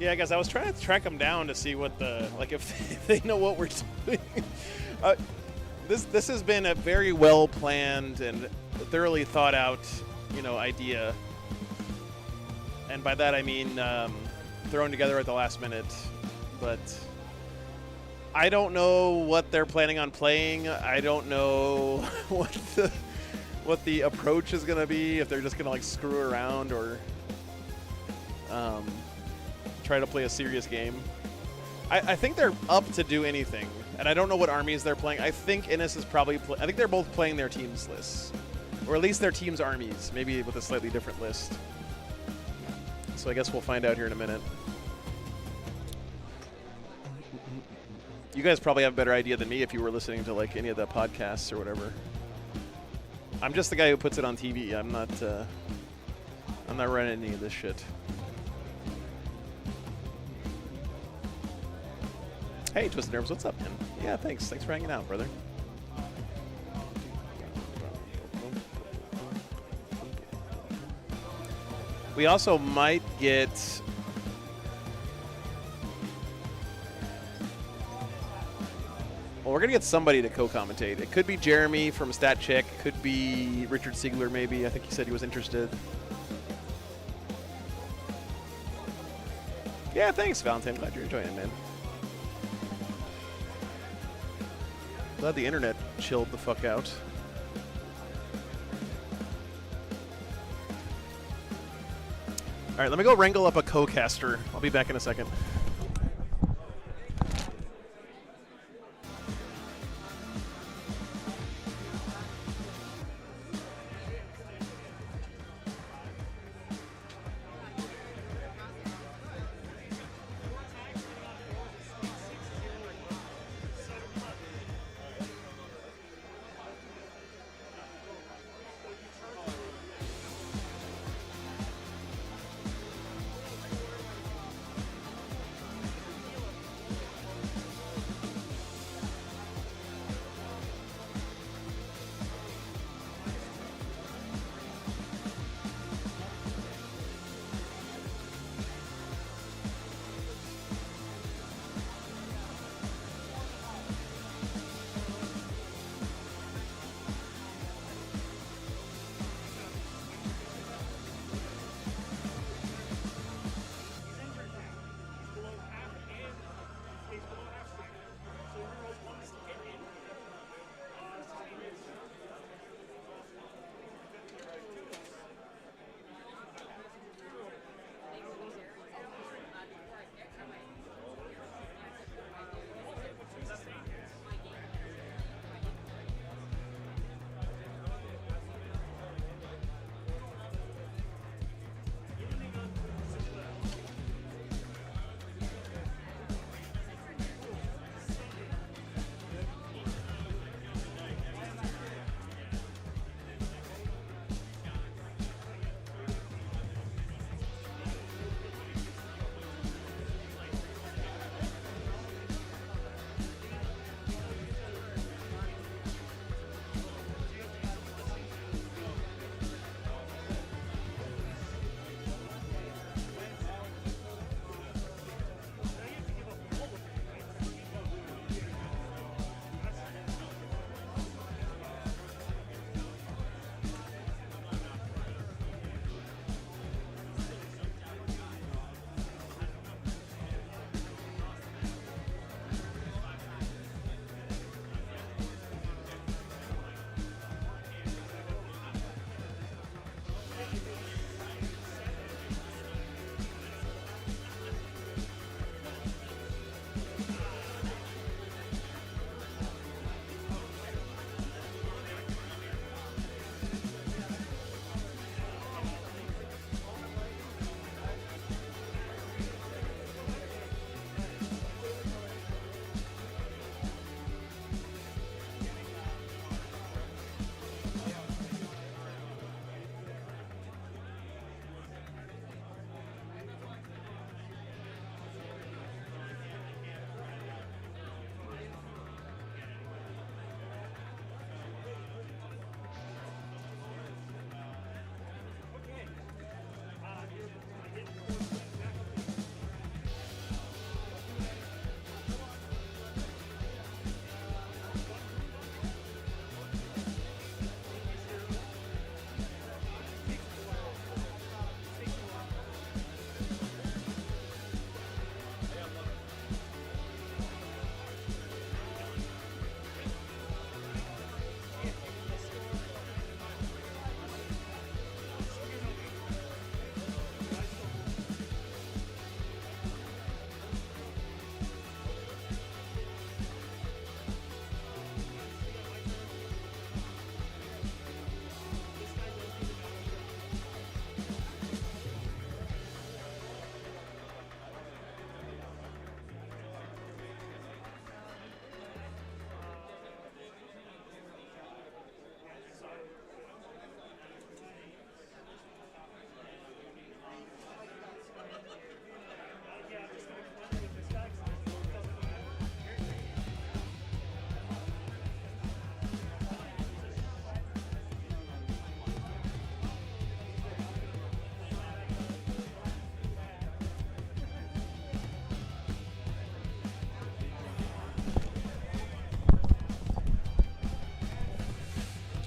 Yeah, guys, I was trying to track them down to see what the, like, if they know what we're doing. This has been a very well planned and thoroughly thought out, idea. And by that I mean thrown together at the last minute. But I don't know what they're planning on playing. I don't know what the approach is going to be. If they're just going to like screw around or try to play a serious game. I think they're up to do anything, and I don't know what armies they're playing. I think Innis is probably I think they're both playing their team's lists, or at least their team's armies, maybe with a slightly different list. So I guess we'll find out here in a minute. You guys probably have a better idea than me if you were listening to like any of the podcasts or whatever. I'm just the guy who puts it on TV. I'm not running any of this shit. Hey, Twisted Nerves, what's up, man? Yeah, thanks. Thanks for hanging out, brother. We also might get... Well, we're going to get somebody to co-commentate. It could be Jeremy from Stat Check. It could be Richard Siegler, maybe. I think he said he was interested. Yeah, thanks, Valentine. Glad you're enjoying it, man. Glad the internet chilled the fuck out. All right, let me go wrangle up a co-caster. I'll be back in a second.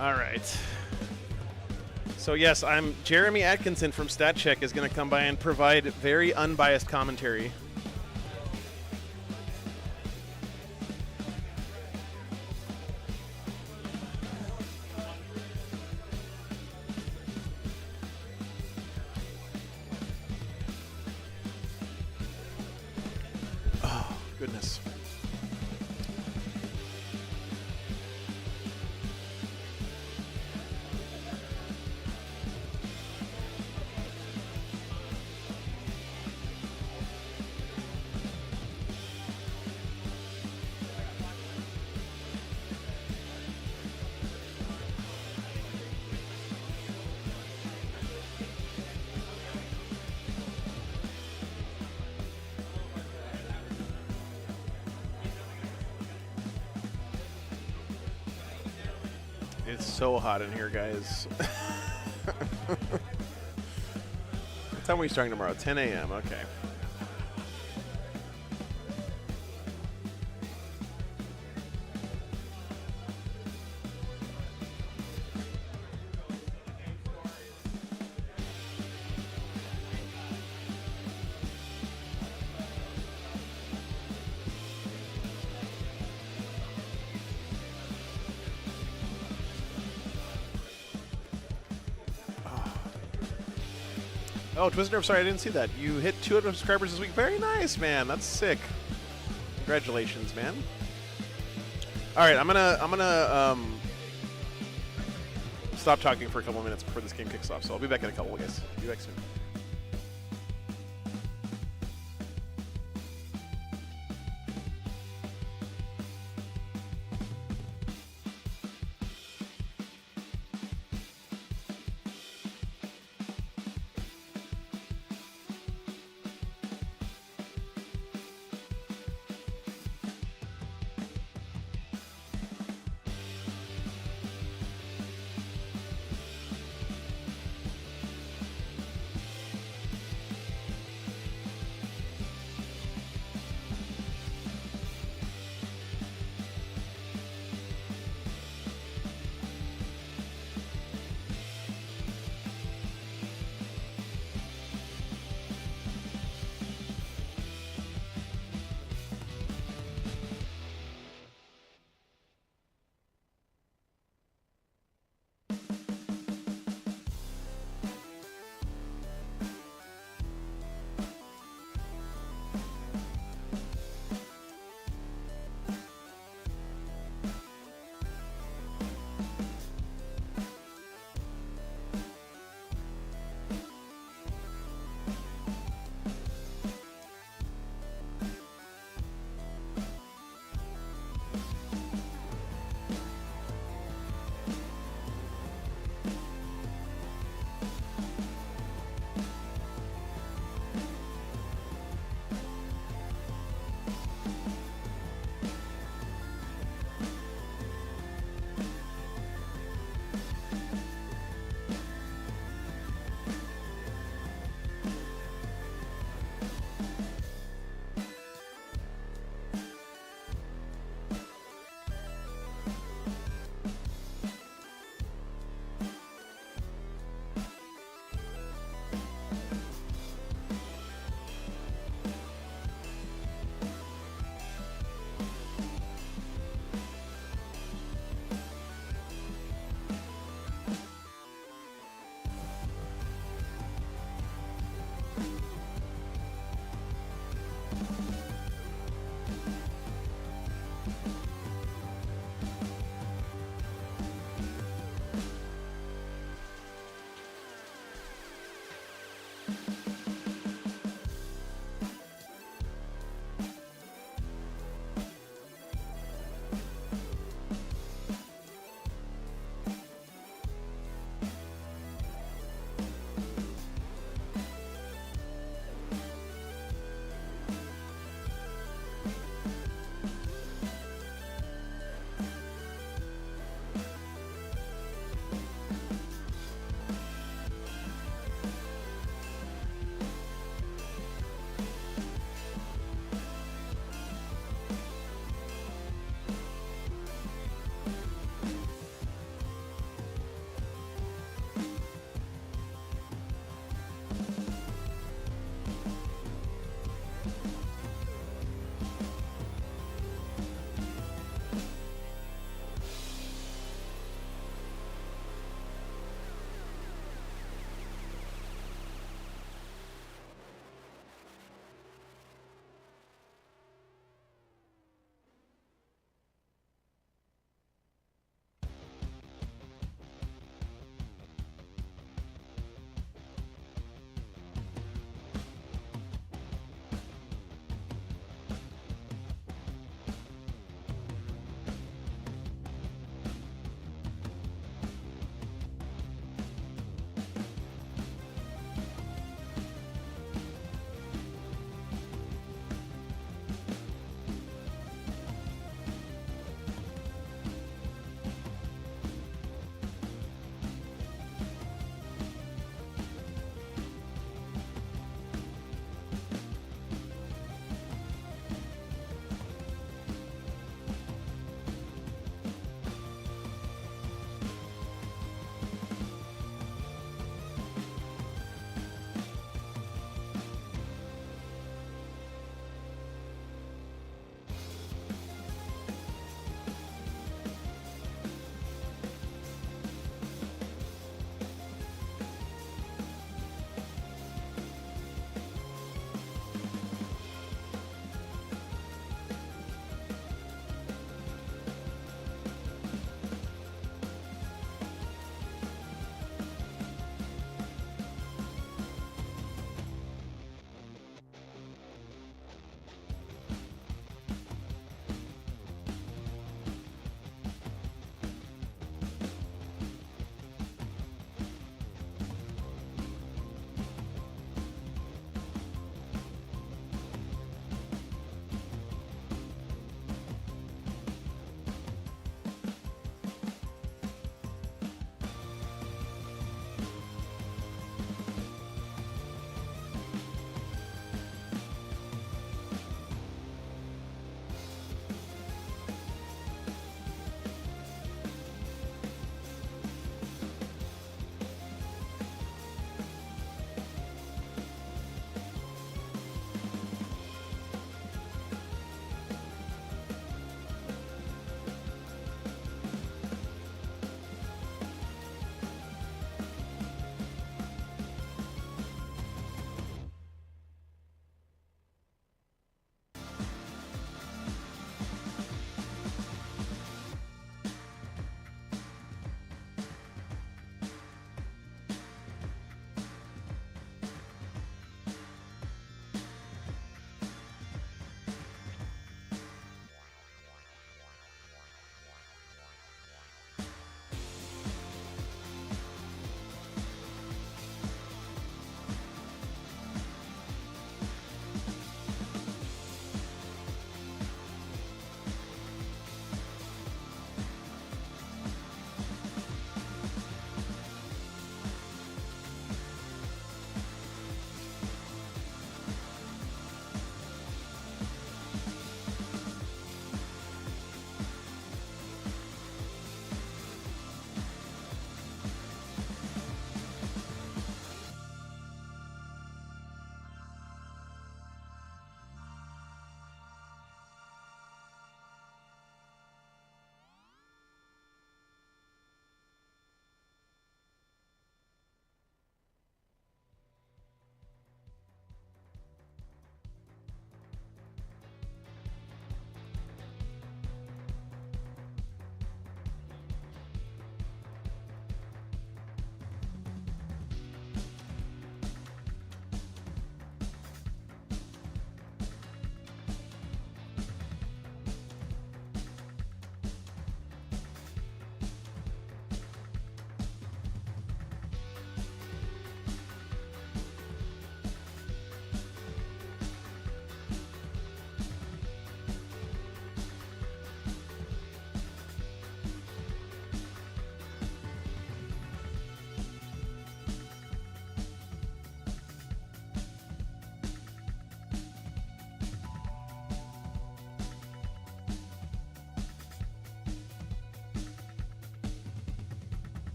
All right. So yes, I'm Jeremy Atkinson from StatCheck is going to come by and provide very unbiased commentary. Oh, goodness. It's so hot in here, guys. What time are we starting tomorrow? 10 a.m. Okay. Oh, Twister, I'm sorry, I didn't see that. You hit 200 subscribers this week. Very nice, man. That's sick. Congratulations, man. All right, I'm gonna stop talking for a couple minutes before this game kicks off. So I'll be back in a couple, guys. Be back soon.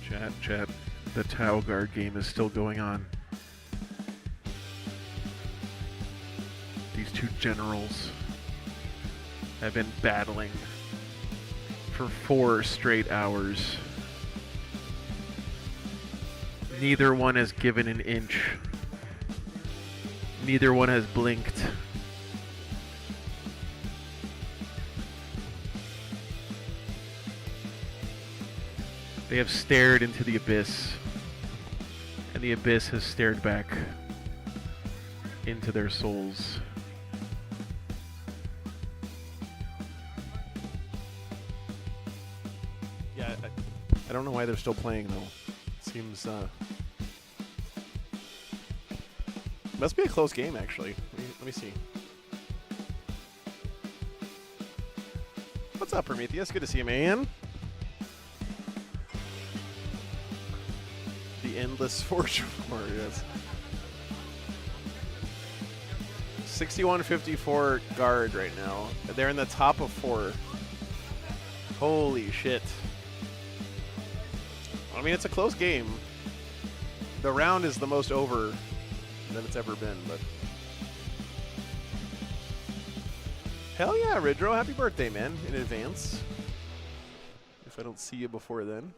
Chat. The Tau Guard game is still going on. These two generals have been battling for 4 straight hours. Neither one has given an inch. Neither one has blinked. They have stared into the abyss, and the abyss has stared back into their souls. Yeah, I don't know why they're still playing though. Seems must be a close game actually. Let me see. What's up, Prometheus? Good to see you, man. The endless forge of warriors. 6154 guard right now. They're in the top of 4. Holy shit. I mean, it's a close game. The round is the most over than it's ever been, but hell yeah, Ridro, happy birthday, man, in advance. If I don't see you before then.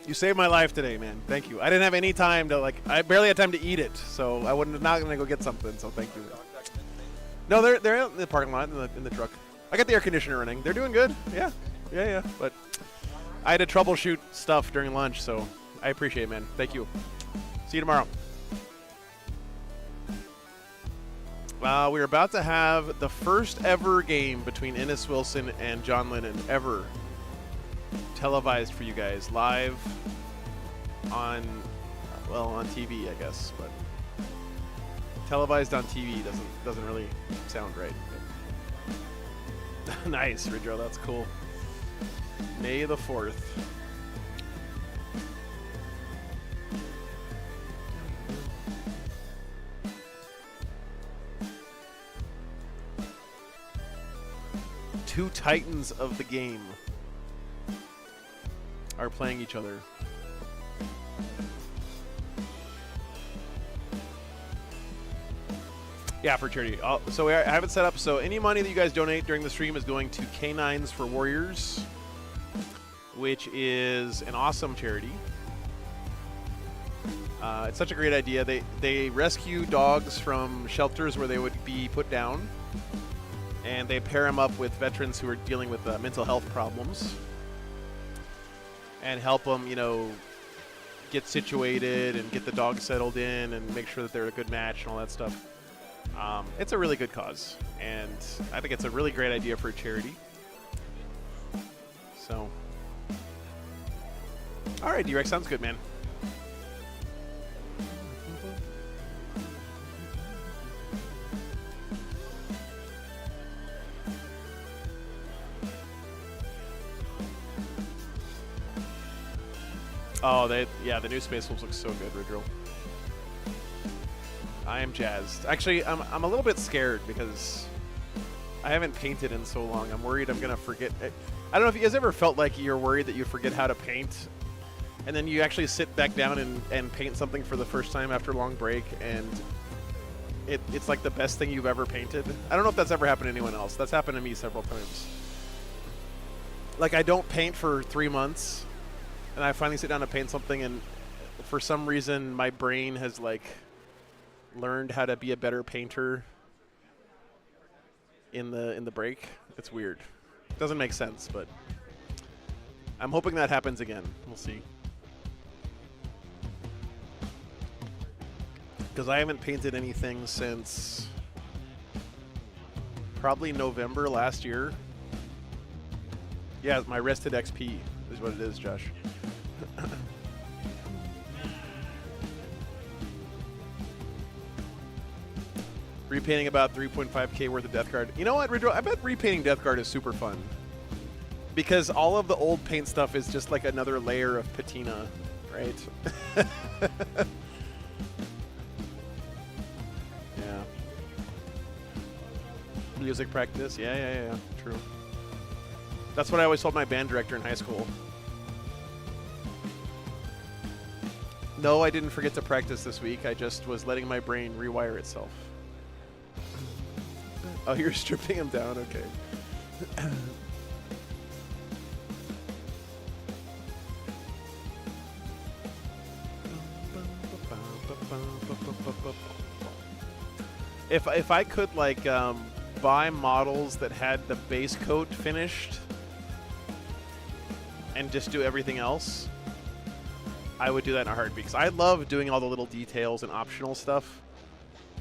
You saved my life today, man. Thank you. I didn't have any time to, I barely had time to eat it, so I wasn't not going to go get something, so thank you. No, they're in the parking lot, in the truck. I got the air conditioner running. They're doing good. Yeah. But I had to troubleshoot stuff during lunch, so I appreciate it, man. Thank you. See you tomorrow. We're about to have the first ever game between Ennis Wilson and John Lennon ever televised for you guys live on TV, I guess, but televised on TV doesn't really sound right. Nice, Ridro, that's cool. May the 4th. Two titans of the game are playing each other. Yeah, for charity. So I have it set up. So any money that you guys donate during the stream is going to Canines for Warriors, which is an awesome charity. It's such a great idea. They rescue dogs from shelters where they would be put down, and they pair them up with veterans who are dealing with mental health problems, and help them, get situated and get the dog settled in and make sure that they're a good match and all that stuff. It's a really good cause, and I think it's a really great idea for a charity. So, all right, D-Rex, sounds good, man. Oh, the new Space Wolves look so good, Ridrill. I am jazzed. Actually, I'm a little bit scared because I haven't painted in so long. I'm worried I'm going to forget. I don't know if you guys ever felt like you're worried that you forget how to paint, and then you actually sit back down and paint something for the first time after a long break, and it's like the best thing you've ever painted. I don't know if that's ever happened to anyone else. That's happened to me several times. Like, I don't paint for 3 months, and I finally sit down to paint something, and for some reason my brain has learned how to be a better painter in the break. It's weird. It doesn't make sense, but I'm hoping that happens again. We'll see. Because I haven't painted anything since probably November last year. Yeah, my Rested XP is what it is, Josh. Repainting about 3.5K worth of Death Guard. You know what, Ridro? I bet repainting Death Guard is super fun. Because all of the old paint stuff is just like another layer of patina, right? Yeah. Music practice. Yeah. True. That's what I always told my band director in high school. No, I didn't forget to practice this week. I just was letting my brain rewire itself. Oh, you're stripping him down? Okay. If I could, like, buy models that had the base coat finished and just do everything else, I would do that in a heartbeat, because I love doing all the little details and optional stuff.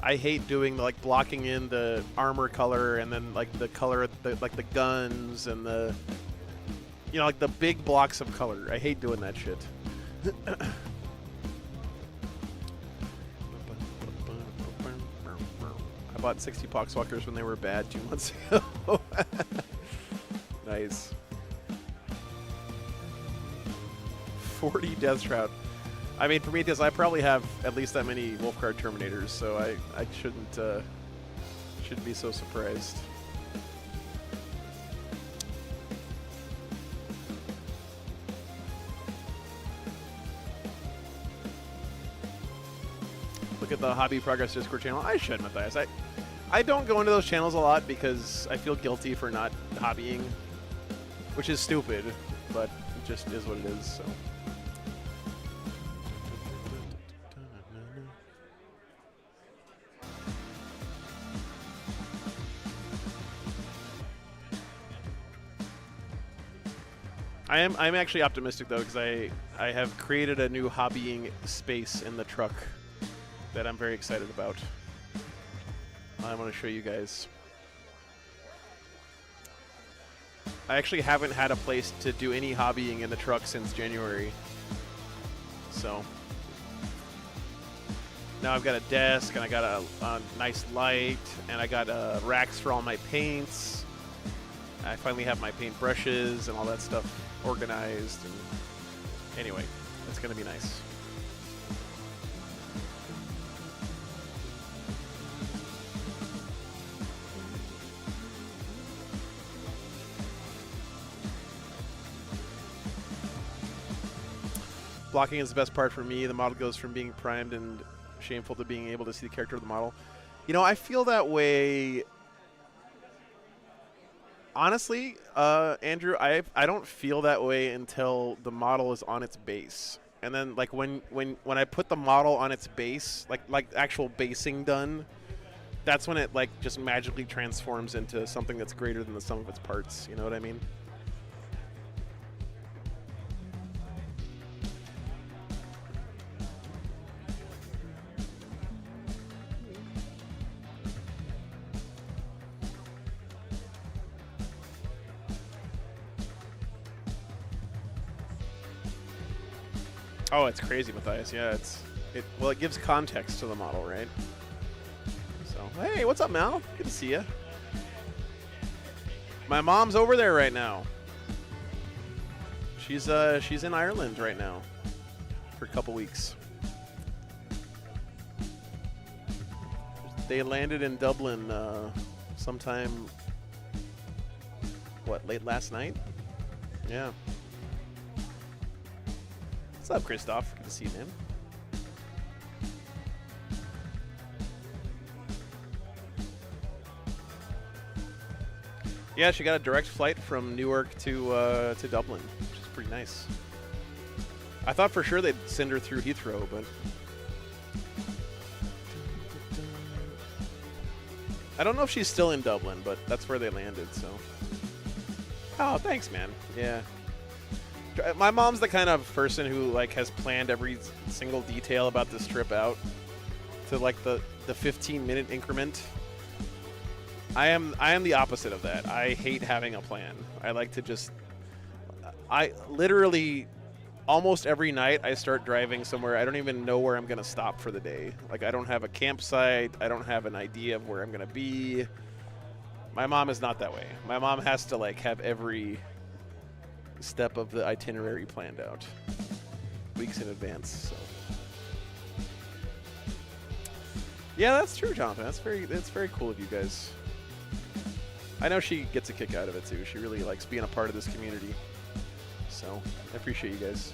I hate doing the, like, blocking in the armor color and then, like, the color, like the guns and the, you know, like the big blocks of color. I hate doing that shit. I bought 60 Poxwalkers when they were bad 2 months ago. Nice. 40 Death Shroud. I mean, for me, because I probably have at least that many Wolfguard Terminators, so I shouldn't be so surprised. Look at the Hobby Progress Discord channel. I should, Matthias. I don't go into those channels a lot because I feel guilty for not hobbying, which is stupid, but it just is what it is, so. I'm actually optimistic though, because I have created a new hobbying space in the truck that I'm very excited about. I want to show you guys. I actually haven't had a place to do any hobbying in the truck since January. So now I've got a desk and I got a nice light and I got racks for all my paints. I finally have my paint brushes and all that stuff organized, and anyway, it's gonna be nice. Blocking is the best part for me. The model goes from being primed and shameful to being able to see the character of the model. You know, I feel that way. Honestly, Andrew, I don't feel that way until the model is on its base, and then like when I put the model on its base, like actual basing done, that's when it like just magically transforms into something that's greater than the sum of its parts. You know what I mean? Oh, it's crazy, Matthias. Yeah, well, it gives context to the model, right? So, hey, what's up, Mal? Good to see you. My mom's over there right now. She's in Ireland right now for a couple weeks. They landed in Dublin sometime, late last night? Yeah. What's up, Christoph? Good to see you, man. Yeah, she got a direct flight from Newark to Dublin, which is pretty nice. I thought for sure they'd send her through Heathrow, but I don't know if she's still in Dublin, but that's where they landed, so. Oh, thanks, man. Yeah. My mom's the kind of person who like has planned every single detail about this trip out to like the 15-minute increment. I am the opposite of that. I hate having a plan. I like to just I literally almost every night I start driving somewhere. I don't even know where I'm going to stop for the day. Like I don't have a campsite. I don't have an idea of where I'm going to be. My mom is not that way. My mom has to like have every step of the itinerary planned out weeks in advance. So yeah, that's true, Jonathan. That's very cool of you guys. I know she gets a kick out of it too. She really likes being a part of this community. So I appreciate you guys.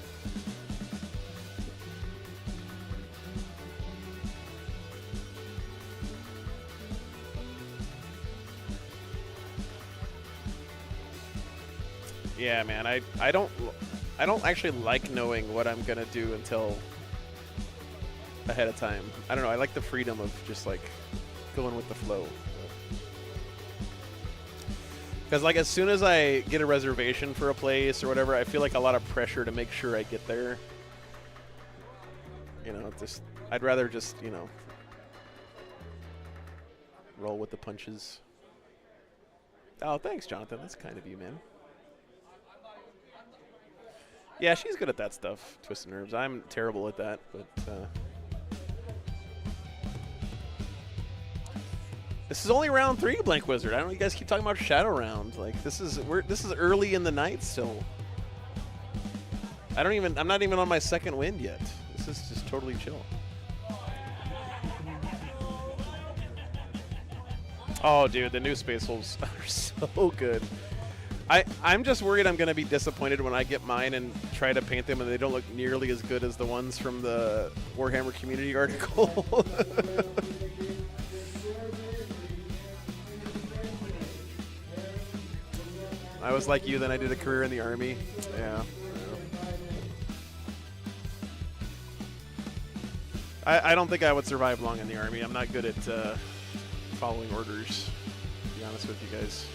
Yeah, man. I don't actually like knowing what I'm gonna do until ahead of time. I don't know. I like the freedom of just like going with the flow. Because like as soon as I get a reservation for a place or whatever, I feel like a lot of pressure to make sure I get there. You know, just I'd rather just, you know, roll with the punches. Oh, thanks, Jonathan. That's kind of you, man. Yeah, she's good at that stuff, twisted nerves. I'm terrible at that, but this is only round 3, Blank Wizard. I don't know, you guys keep talking about Shadow Round. Like this is early in the night still. I'm not even on my second wind yet. This is just totally chill. Oh, dude, the new Space Wolves are so good. I'm just worried I'm going to be disappointed when I get mine and try to paint them and they don't look nearly as good as the ones from the Warhammer community article. I was like you, then I did a career in the Army. Yeah. I don't think I would survive long in the Army. I'm not good at following orders, to be honest with you guys.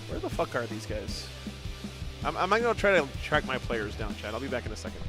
Where the fuck are these guys? I'm going to try to track my players down, Chad. I'll be back in a second.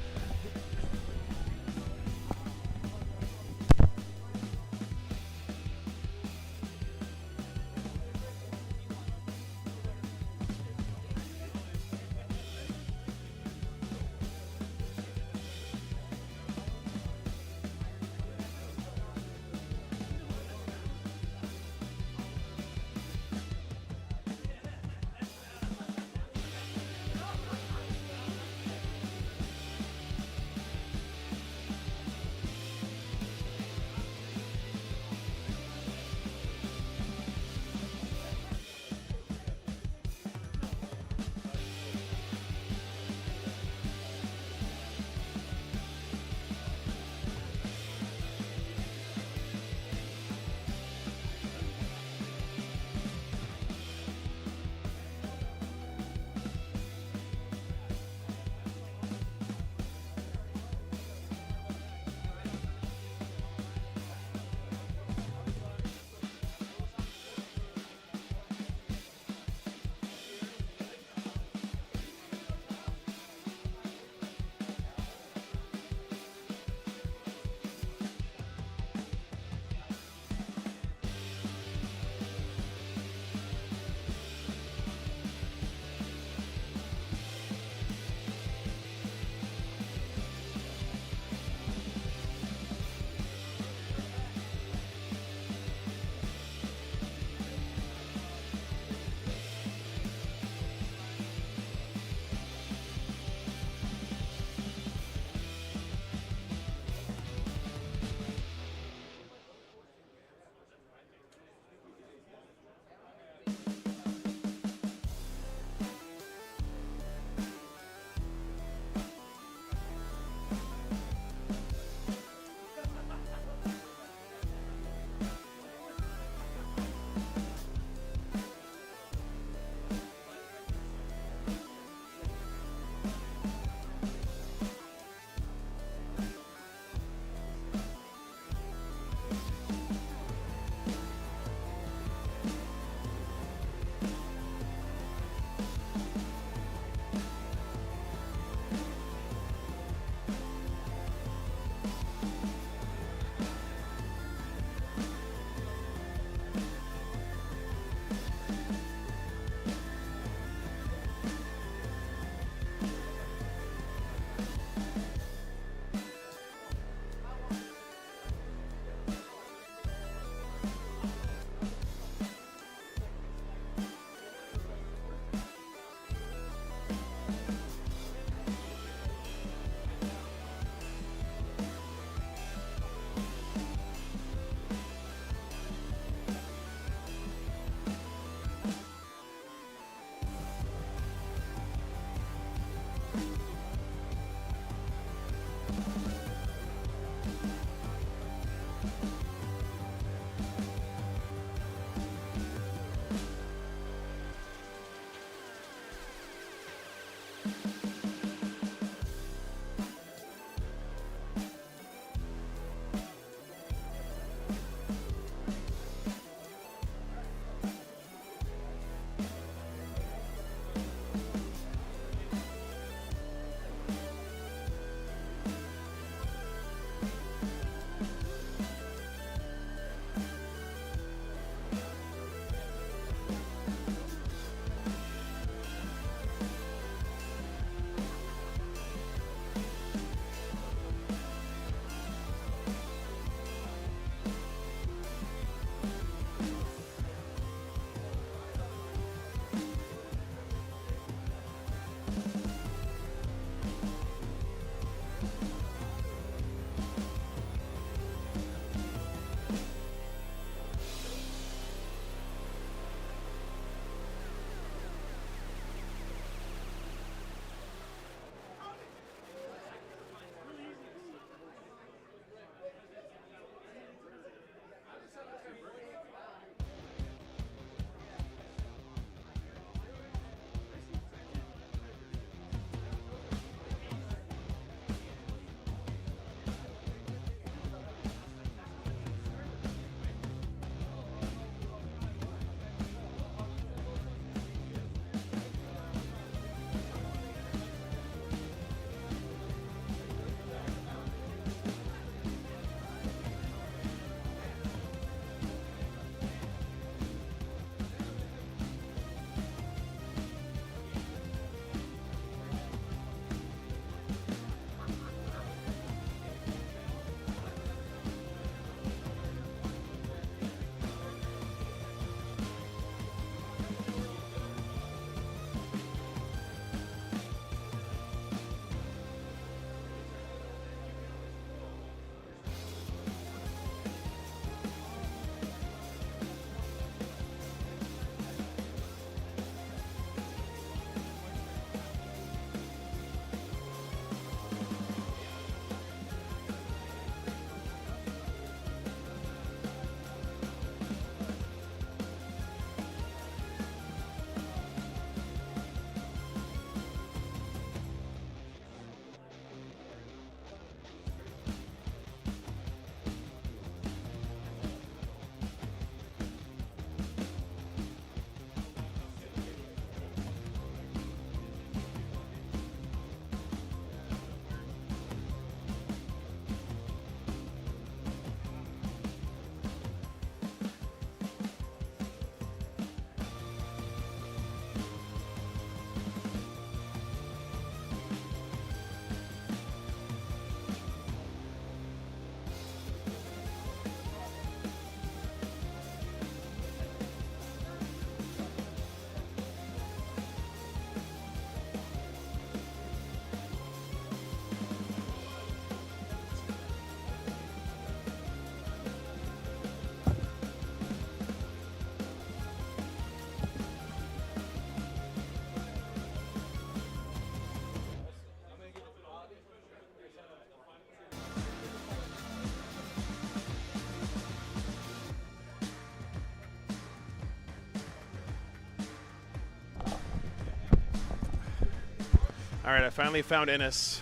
All right, I finally found Innis.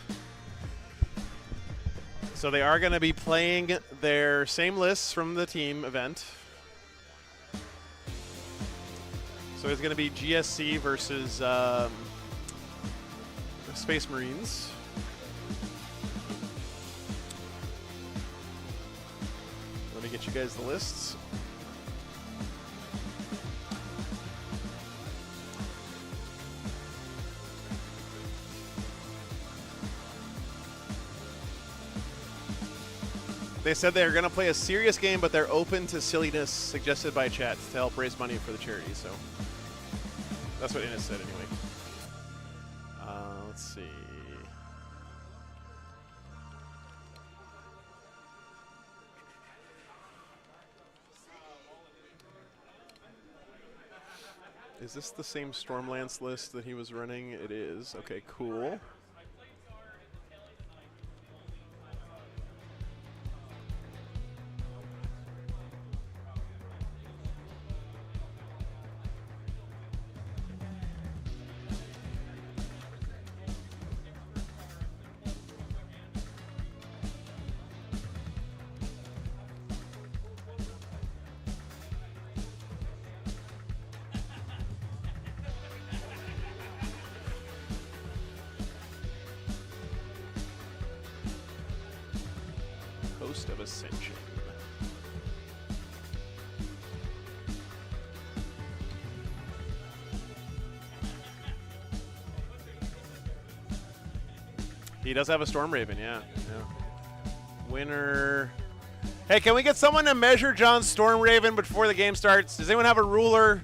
So they are going to be playing their same lists from the team event. So it's going to be GSC versus Space Marines. Let me get you guys the lists. They said they're going to play a serious game, but they're open to silliness suggested by chat to help raise money for the charity. So that's what Innis said anyway. Let's see. Is this the same Stormlance list that he was running? It is. Okay, cool. Host of Ascension. He does have a Storm Raven, yeah. Winner. Hey, can we get someone to measure John's Storm Raven before the game starts? Does anyone have a ruler?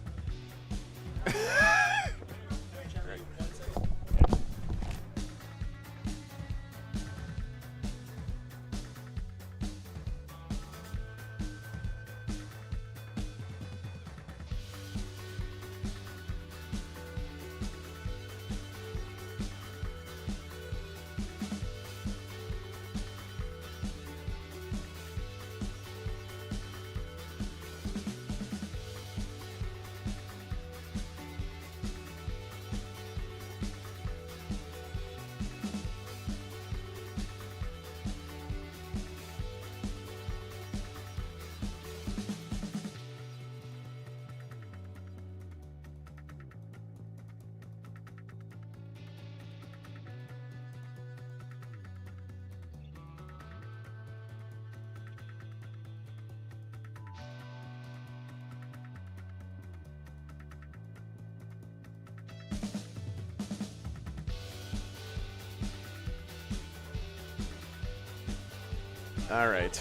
All right.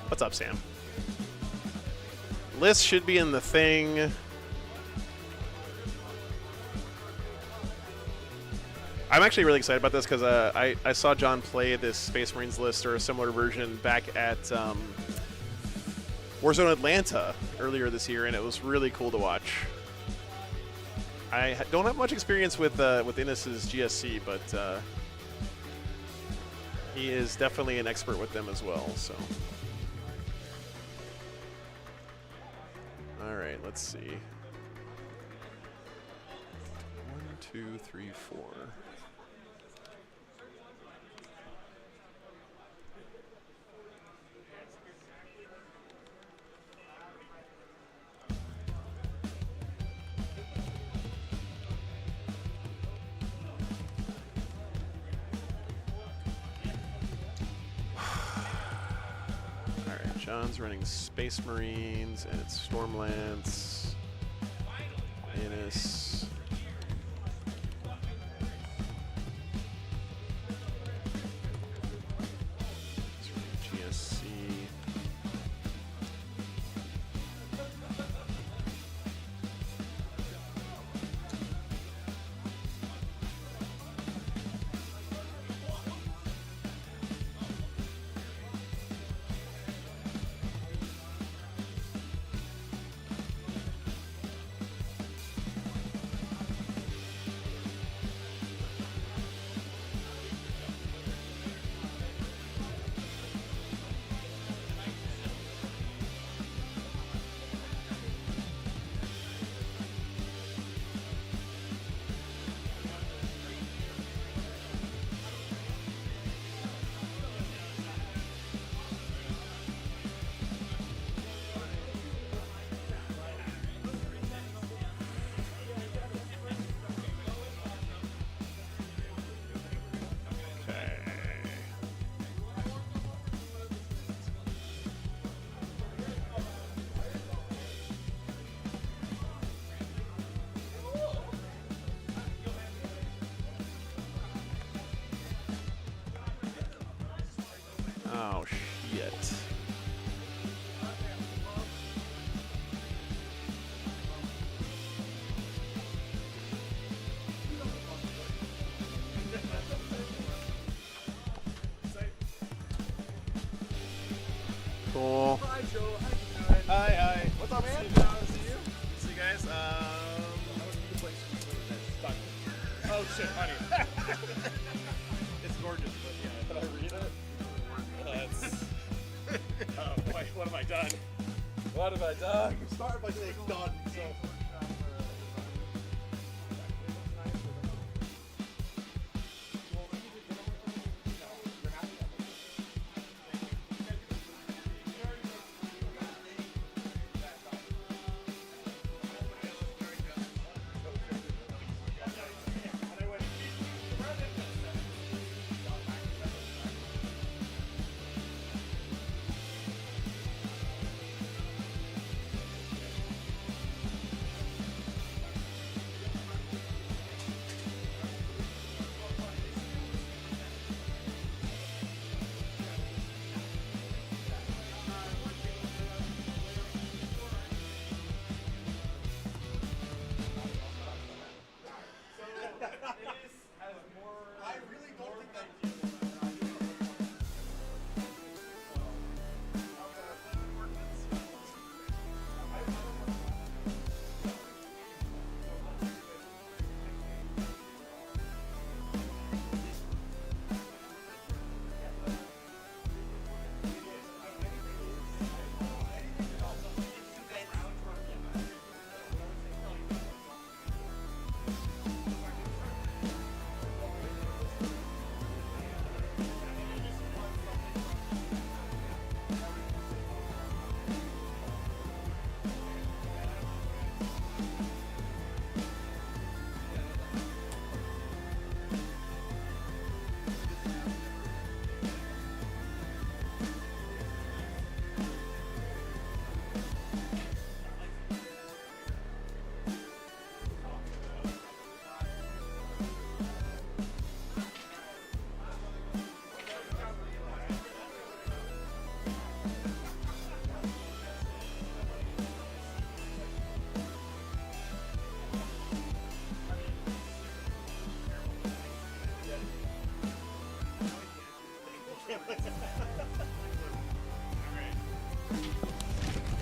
What's up, Sam? List should be in the thing. I'm actually really excited about this because I saw John play this Space Marines list or a similar version back at Warzone Atlanta earlier this year, and it was really cool to watch. I don't have much experience with Innis's GSC, but he is definitely an expert with them as well. So, all right, let's see. 1, 2, 3, 4. John's running Space Marines, and it's Stormlance, Innis. GSC. Oh, shit. Cool. Hi, Joe. How you doing? Hi. What's up, man? See you. See you guys. Oh shit, honey. It's gorgeous, but yeah. Did I read it? That's... Oh boy, what have I done? What have I done? You started by saying done, so...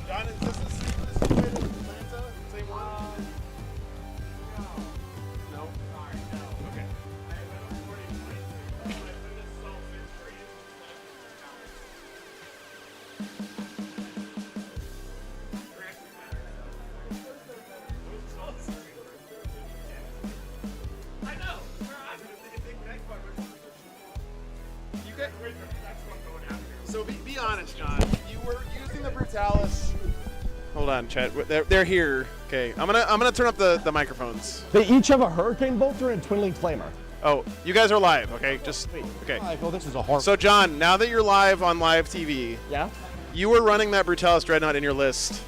John, is this the same way to Atlanta? Same one? No. Okay. I know. You get. So be honest, John. You were using the Brutalis. Hold on, Chet. They're here. Okay, I'm gonna turn up the microphones. They each have a Hurricane Bolter and Twin Link Flamer. Oh, you guys are live, okay? Just okay. Well, this is a horrible. So John, now that you're live on live TV, Yeah, you were running that Brutalis Dreadnought in your list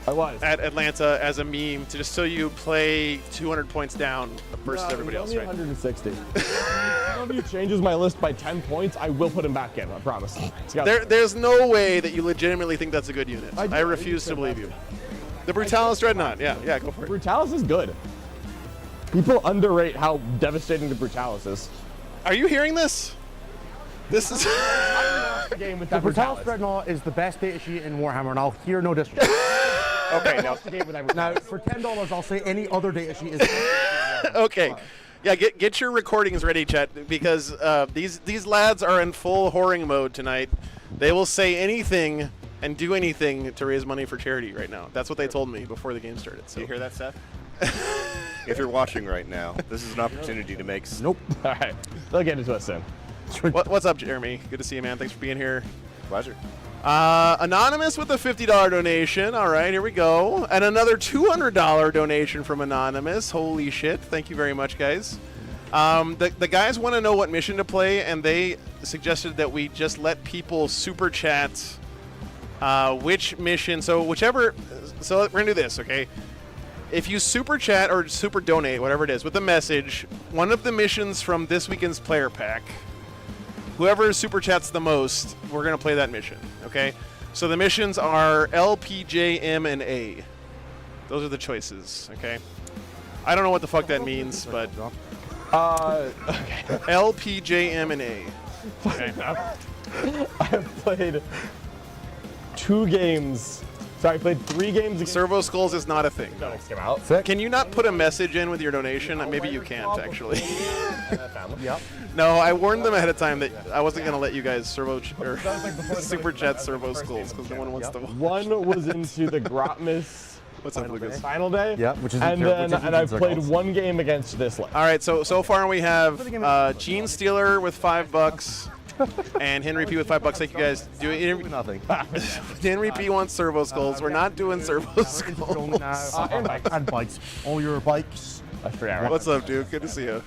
I was. at Atlanta as a meme to just so you play 200 points down versus everybody else, only right? 160. If one of you changes my list by 10 points, I will put him back in. I promise. It's got- There's no way that you legitimately think that's a good unit. I do. I refuse to believe you. The Brutalis Dreadnought, yeah, go for it. Brutalis is good. People underrate how devastating the Brutalis is. Are you hearing this? This is. The game with that The Brutalis Brutalis. Dreadnought is the best data sheet in Warhammer, and I'll hear no disrespect. Okay, now the game with that Now, Brutalis. for $10, I'll say any other data sheet is. Okay. Yeah, get your recordings ready, Chet, because these lads are in full whoring mode tonight. They will say anything and do anything to raise money for charity right now. That's what they told me before the game started. So You hear that, Seth? If you're watching right now, this is an opportunity to make. Nope. All right, they'll get into it soon. What's up, Jeremy? Good to see you, man. Thanks for being here. Pleasure. Anonymous with a $50 donation. All right, here we go. And another $200 donation from Anonymous. Holy shit. Thank you very much, guys. The guys want to know what mission to play, and they suggested that we just let people super chat which mission. So whichever. So we're going to do this, okay? If you super chat or super donate, whatever it is, with a message, one of the missions from this weekend's player pack Whoever super chats the most, we're gonna play that mission. Okay. So the missions are L, P, J, M, and A. Those are the choices. Okay. I don't know what the fuck that means, but Okay. L, P, J, M, and A. Okay. I have played 2 games. Sorry, I played 3 games against Servo Skulls is not a thing. Next came out. Can you not put a message in with your donation? Maybe you can't, actually. Yep. No, I warned them ahead of time that I wasn't going to let you guys super chat Servo Skulls because no one wants to watch. One was into the Grotmus What's up, Lucas? final day. Yeah, which is and I've played 1 game against this list. All right, so far we have Gene Stealer with $5 and Henry P with $5. Thank you guys. Nothing. Henry P wants Servo Skulls. We're not doing Servo Skulls. And bikes. All your bikes. I forgot. What's up, dude? Good to see you.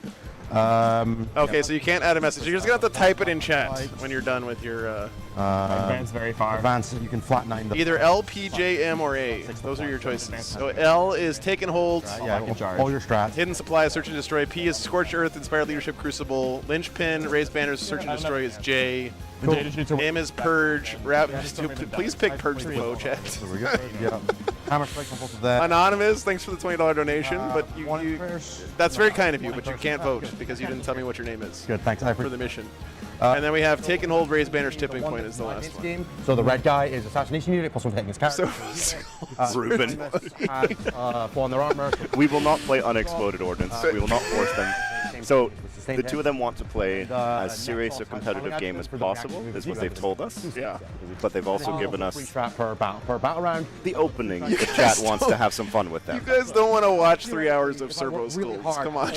Okay, so you can't add a message. You're just gonna have to type it in chat when you're done with your. Advance very far. Advance, you can flatline the. Either L, P, J, M, or A. Those are your choices. So L is take and hold. Yeah, all your strats. Hidden Supply, Search and Destroy. P is Scorched Earth, Inspired Leadership, Crucible. Linchpin, Raise Banners, Search and Destroy is J. M is Purge. Please pick Purge the Foe, chat. There we go. Yeah. Hammer strike on both of that. Anonymous, thanks for the $20 donation, but that's very kind of you, but you can't vote because you didn't tell me what your name is. Good, thanks. I For the mission. And then we have Take and Hold, Raise Banners, Tipping Point is the last one. So the red guy is Assassination Unit, +1 taking his character. Ruben. Full on their armor. We will not play unexploded ordnance. We will not force them. So the 2 of them want to play as serious a competitive game as possible, is what they've told us. Yeah. But they've also given Free us trap per battle round. the opening if chat wants to have some fun with You them. guys don't want to watch 3 hours of Servo Really Skulls. hard. Come on.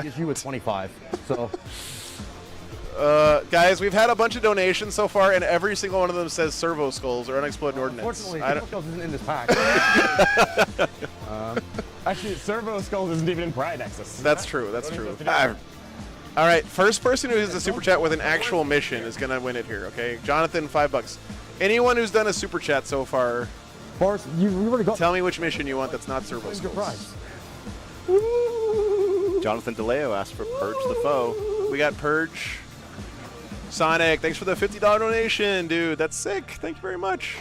Gives you a 25. So Guys, we've had a bunch of donations so far, and every single one of them says Servo Skulls or Unexploded Ordnance. unfortunately, I Servo don't, Skulls isn't in this pack. Actually, Servo Skulls isn't even in Pride Nexus. that's true. That's true. All right, first person who uses a super chat with an actual mission is gonna win it here. Okay, Jonathan, $5. Anyone who's done a super chat so far, Boris, you already got tell me which mission you want that's not Servo your Skulls. prize. Jonathan DeLeo asked for Purge the Foe. We got Purge. Sonic, thanks for the $50 donation, dude. That's sick. Thank you very much.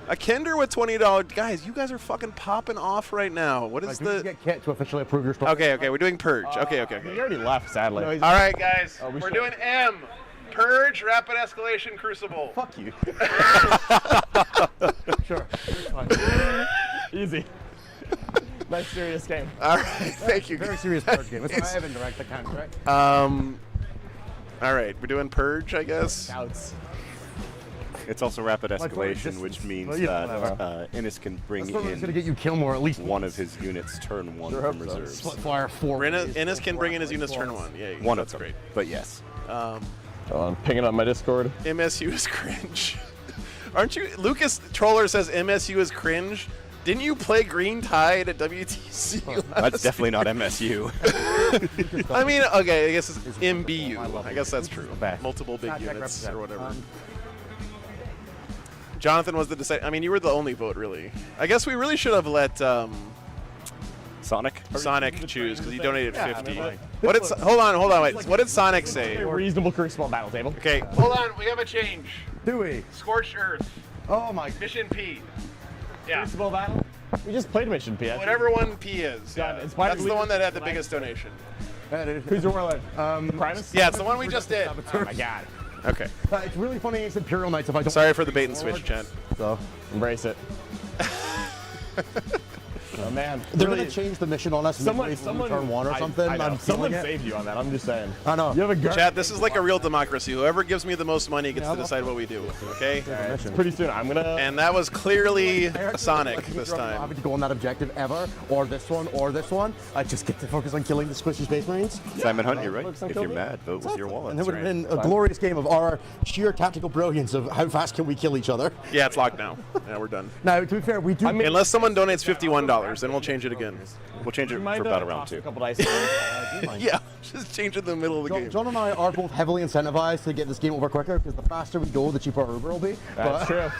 A Kinder with $20. Guys, you guys are fucking popping off right now. What is Do you the? get Kit to officially approve your story? Okay, we're doing Purge. Okay. He already left, sadly. All right, guys, we we're should- doing M. Purge, Rapid Escalation, Crucible. Fuck you. Sure. Easy. Nice serious game. All right, thank you. Very serious Purge game. That's why I have indirect, I can't direct. All right, we're doing Purge, I guess. Scouts. It's also rapid Like, what is escalation, this? which means Well, yeah, that Innis can bring That's going to in get you kill more at least one of his units turn 1 from reserves. Split fire 4. Innis can bring in his units turn 1. Yeah, One of that's them, great. but yes. I'm picking up my Discord. MSU is cringe. Aren't you? Lucas Troller says MSU is cringe. Didn't you play Green Tide at WTC? That's definitely not MSU. I mean, okay, I guess it's MBU. I guess that's true. Best. Multiple big Not Jack units or represent. whatever. Jonathan was the decide. I mean, you were the only vote, really. I guess we really should have let Sonic? Sonic choose because he donated 50. What did? Hold on, wait. What did Sonic say? A reasonable Crucible battle table. Okay, hold on. We have a change. Do we? Scorched Earth, Oh my. Mission P. Yeah, Crucible battle? We just played Mission P. actually. whatever one P is. Yeah. Done. Inspired That's the one that had the Leadership. biggest donation. Who's your warlord? Primus? Yeah, it's the one we just did. Oh my god. Okay. It's really funny it's Imperial Knights if I don't. Sorry for the bait and switch, chat. So. Embrace it. Oh man. They're Really- going to change the mission on us Someone, turn 1 or something. I know. I'm Someone feeling it. saved you on that. I'm just saying. I know. You have a guard. Chat, this is like a real democracy. Whoever gives me the most money gets to decide what we do. Okay? Pretty soon, I'm gonna. And that was clearly Sonic this I'm not time. having to go on that objective ever, or this one, or this one. I just get to focus on killing the squishy space marines. Simon Hunt, you're right. Looks like If you're Toby. mad, vote with your wallet. And it would have been a glorious game of our sheer tactical brilliance of how fast can we kill each other. Yeah, it's locked now. Yeah, we're done. Now, to be fair, we do. Unless someone donates $51, then we'll change it again. We'll change it You might for Battle Round toss 2. a couple dice. Yeah, just change it in the middle of the game. John and I are both heavily incentivized to get this game over quicker because the faster we go, the cheaper our Uber will be. That's But-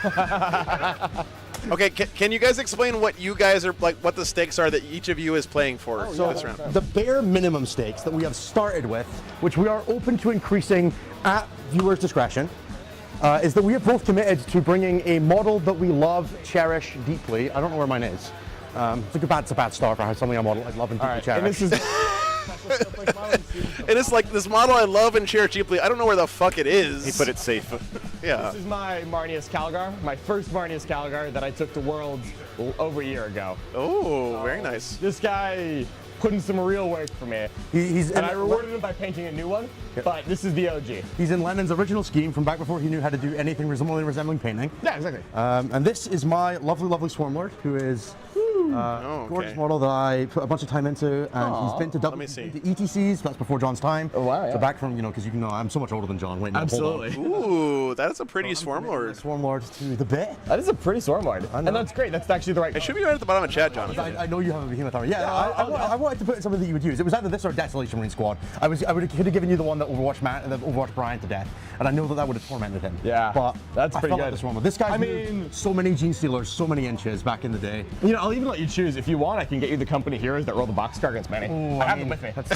true. Okay, can you guys explain what you guys are like? What the stakes are that each of you is playing for this round? The bare minimum stakes that we have started with, which we are open to increasing at viewers' discretion, is that we have both committed to bringing a model that we love, cherish deeply. I don't know where mine is. It's a bad start for something I love and deeply cherish. And it's like this model I love and cherish deeply. I don't know where the fuck it is. He put it safe. Yeah. This is my Marnius Calgar, my first Marnius Calgar that I took to Worlds over a year ago. Oh, very nice. This guy put in some real work for me. And I rewarded him by painting a new one, but this is the OG. He's in Lennon's original scheme from back before he knew how to do anything remotely resembling painting. Yeah, exactly. And this is my lovely, lovely Swarmlord, who is gorgeous model that I put a bunch of time into, and he's been to ETCs. That's before John's time. Oh wow! Yeah. So back from because you can know I'm so much older than John. Wait, no, absolutely. Ooh, that's a pretty Swarmlord. Swarmlord to the bit. That is a pretty Swarmlord, and that's great. That's actually the right. It should be right at the bottom of chat, John. I know you have a behemoth army. Yeah, I wanted to put something that you would use. It was either this or Desolation Marine Squad. I could have given you the one that Overwatch Brian to death, and I know that would have tormented him. Yeah, but that's pretty good. Like this guy's moved so many Gene Stealers, so many inches back in the day. I'll even let you choose if you want. I can get you the company heroes that roll the boxcar against Manny. I have them with me. That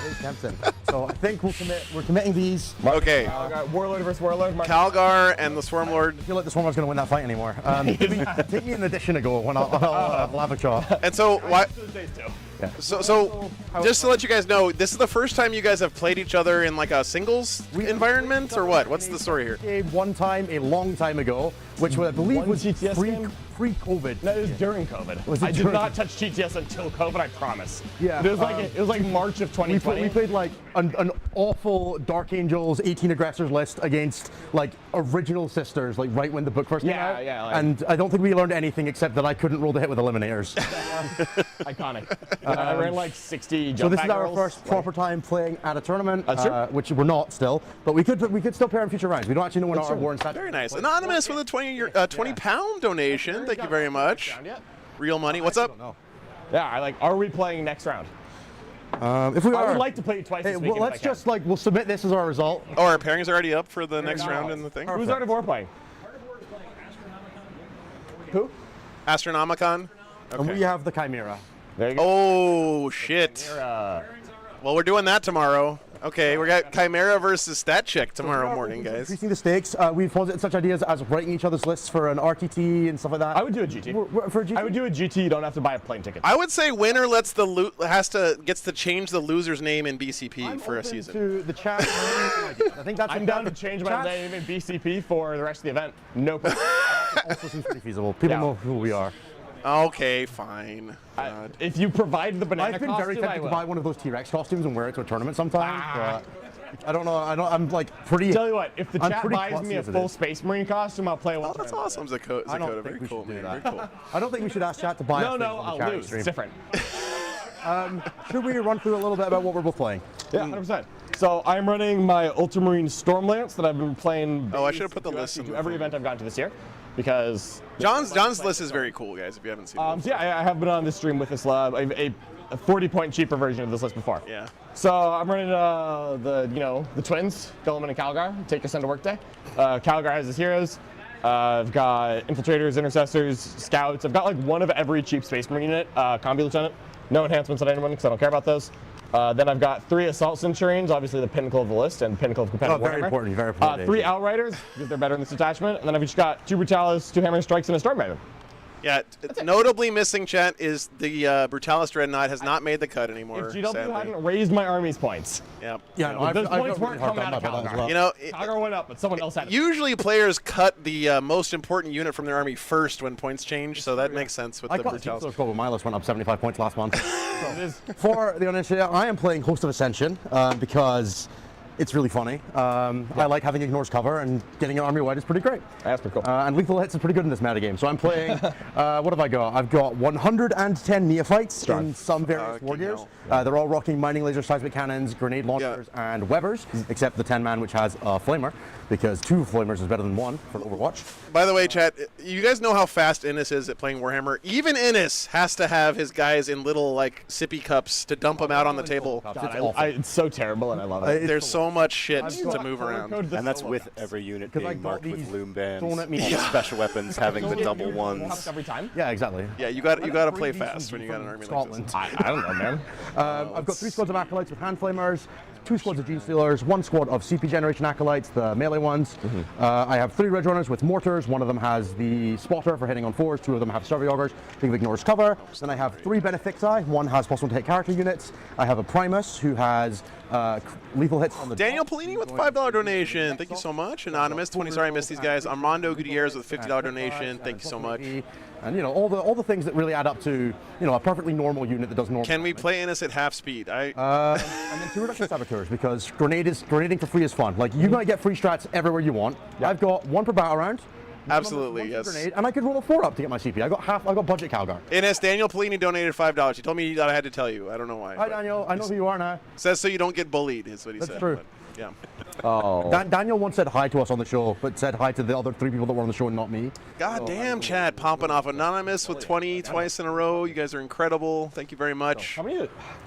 is tempting. So I think we're committing these. Okay. Warlord versus Warlord. Calgar and the Swarmlord. I feel like the Swarmlord's going to win that fight anymore. Take me an edition ago when I'll have a chop. And so why? Yeah. So just to let you guys know, this is the first time you guys have played each other in like a singles environment, or what? What's the story here? One time, a long time ago, which I believe was pre-COVID. No, it was during COVID. I did not touch GTS until COVID, I promise. Yeah. It was like March of 2020. We played like an awful Dark Angels 18 aggressors list against like original sisters, like right when the book first came out. Yeah. And I don't think we learned anything except that I couldn't roll the hit with eliminators. Iconic. I ran like 60 jump So this is our girls. first proper time playing at a tournament, which we're not still, but we could still pair in future rounds. We don't actually know when our war and stats. Very nice. Anonymous with a 20-pound donation. Thank you very much. Real money. What's up? Yeah, are we playing next round? If we are, I would like to play you twice this weekend. Well, let's just we'll submit this as our result. Oh, our pairings are already up for the next round in the thing. Who's Art of War playing? Who? Astronomicon. Okay. And we have the Chimera. There you go. Oh shit. Well, we're doing that tomorrow. Okay, we got Chimera versus Stat Check tomorrow morning, guys. Increasing the stakes, we've posited such ideas as writing each other's lists for an RTT and stuff like that. I would do a GT. For a GT? I would do a GT. You don't have to buy a plane ticket. I would say winner gets to change the loser's name in BCP for a season. To the chat. I think that's. I'm down to change my name in BCP for the rest of the event. No problem. Also seems pretty feasible. People know who we are. Okay, fine. If you provide the banana I've been very tempted to buy one of those T-Rex costumes and wear it to a tournament sometime. But I don't know. I'm like pretty. Tell you what, if the chat buys me a full Space Marine costume, I'll play one. Oh, that's awesome, Zakota. Very cool, man. Very cool. I don't think we should ask chat to buy. No, I'll lose. It's different. Should we run through a little bit about what we're both playing? Yeah, 100%. So I'm running my Ultramarine Stormlance that I've been playing. Oh, I should have put the list in every event I've gone to this year, because John's list is very cool, guys. If you haven't seen it. So yeah, I have been on this stream with this a 40-point cheaper version of this list before. Yeah. So I'm running the twins, Guilliman and Calgar. Take us into workday. Calgar has his heroes. I've got infiltrators, intercessors, scouts. I've got like one of every cheap Space Marine unit. Combi lieutenant. No enhancements on anyone because I don't care about those. Then I've got 3 Assault Centurions, obviously the pinnacle of the list and pinnacle of competitive Warhammer. Very important. 3 Outriders, because they're better in this detachment. And then I've just got 2 Brutalis, 2 Hammering Strikes, and a Stormraven. Yeah, notably missing, chat, is the Brutalis Dreadnought has not made the cut anymore. If GW hadn't raised my army's points. Yep. Yeah, no, those points weren't coming out of Calgar. Well. Calgar went up, but someone else had it. Usually players cut the most important unit from their army first when points change, so that makes sense with the Brutalis. My list went up 75 points last month. For the uninitiated, I am playing Host of Ascension because it's really funny. I like having Ignore's cover, and getting an army wide is pretty great. That's pretty cool. And Lethal Hits is pretty good in this metagame. So I'm playing, what have I got? I've got 110 Neophytes in some various war gears. They're all rocking mining laser seismic cannons, grenade launchers, and Webers, except the 10-man, which has a flamer. because 2 flamers is better than 1 for Overwatch. By the way, chat, you guys know how fast Innis is at playing Warhammer? Even Innis has to have his guys in little, like, sippy cups to dump them out on the table. God, it's so terrible, and I love it. There's so much shit to move around. And that's with every unit I being got marked with these loom bands, thrown at me. special weapons having the double ones. Every time? Yeah, exactly. Yeah, you got to play fast when you got an army Scotland. like this. I don't know, man. I've got 3 squads of Acolytes with Hand Flamers, 2 squads of Gene Stealers, 1 squad of CP Generation Acolytes, the melee ones. I have 3 Red Runners with Mortars. 1 of them has the Spotter for hitting on 4s, 2 of them have Survey Augers, Big ignores cover. Then I have 3 Benefixi. 1 has possible to hit character units. I have a Primus who has lethal hits on the Daniel Polini with $5 donation. Thank you so much. Anonymous 20. Sorry I missed these guys. Armando Gutierrez with $50 donation. Thank you so much. And you know all the things that really add up to a perfectly normal unit that does normal. Can we play Innis at half speed? And then 2 reduction saboteurs because grenading for free is fun. Like you might get free strats everywhere you want. I've got 1 per battle round. Absolutely, one yes. Grenade, and I could roll a 4 up to get my CP. I got budget Calgar. Innis, Daniel Polini donated $5. He told me that I had to tell you. I don't know why. Hi Daniel, I know who you are now. Says so you don't get bullied, is what he said. That's true. But, yeah. Oh. Daniel once said hi to us on the show, but said hi to the other 3 people that were on the show and not me. God damn, Chad, popping off Anonymous with 20 twice in a row. You guys are incredible. Thank you very much.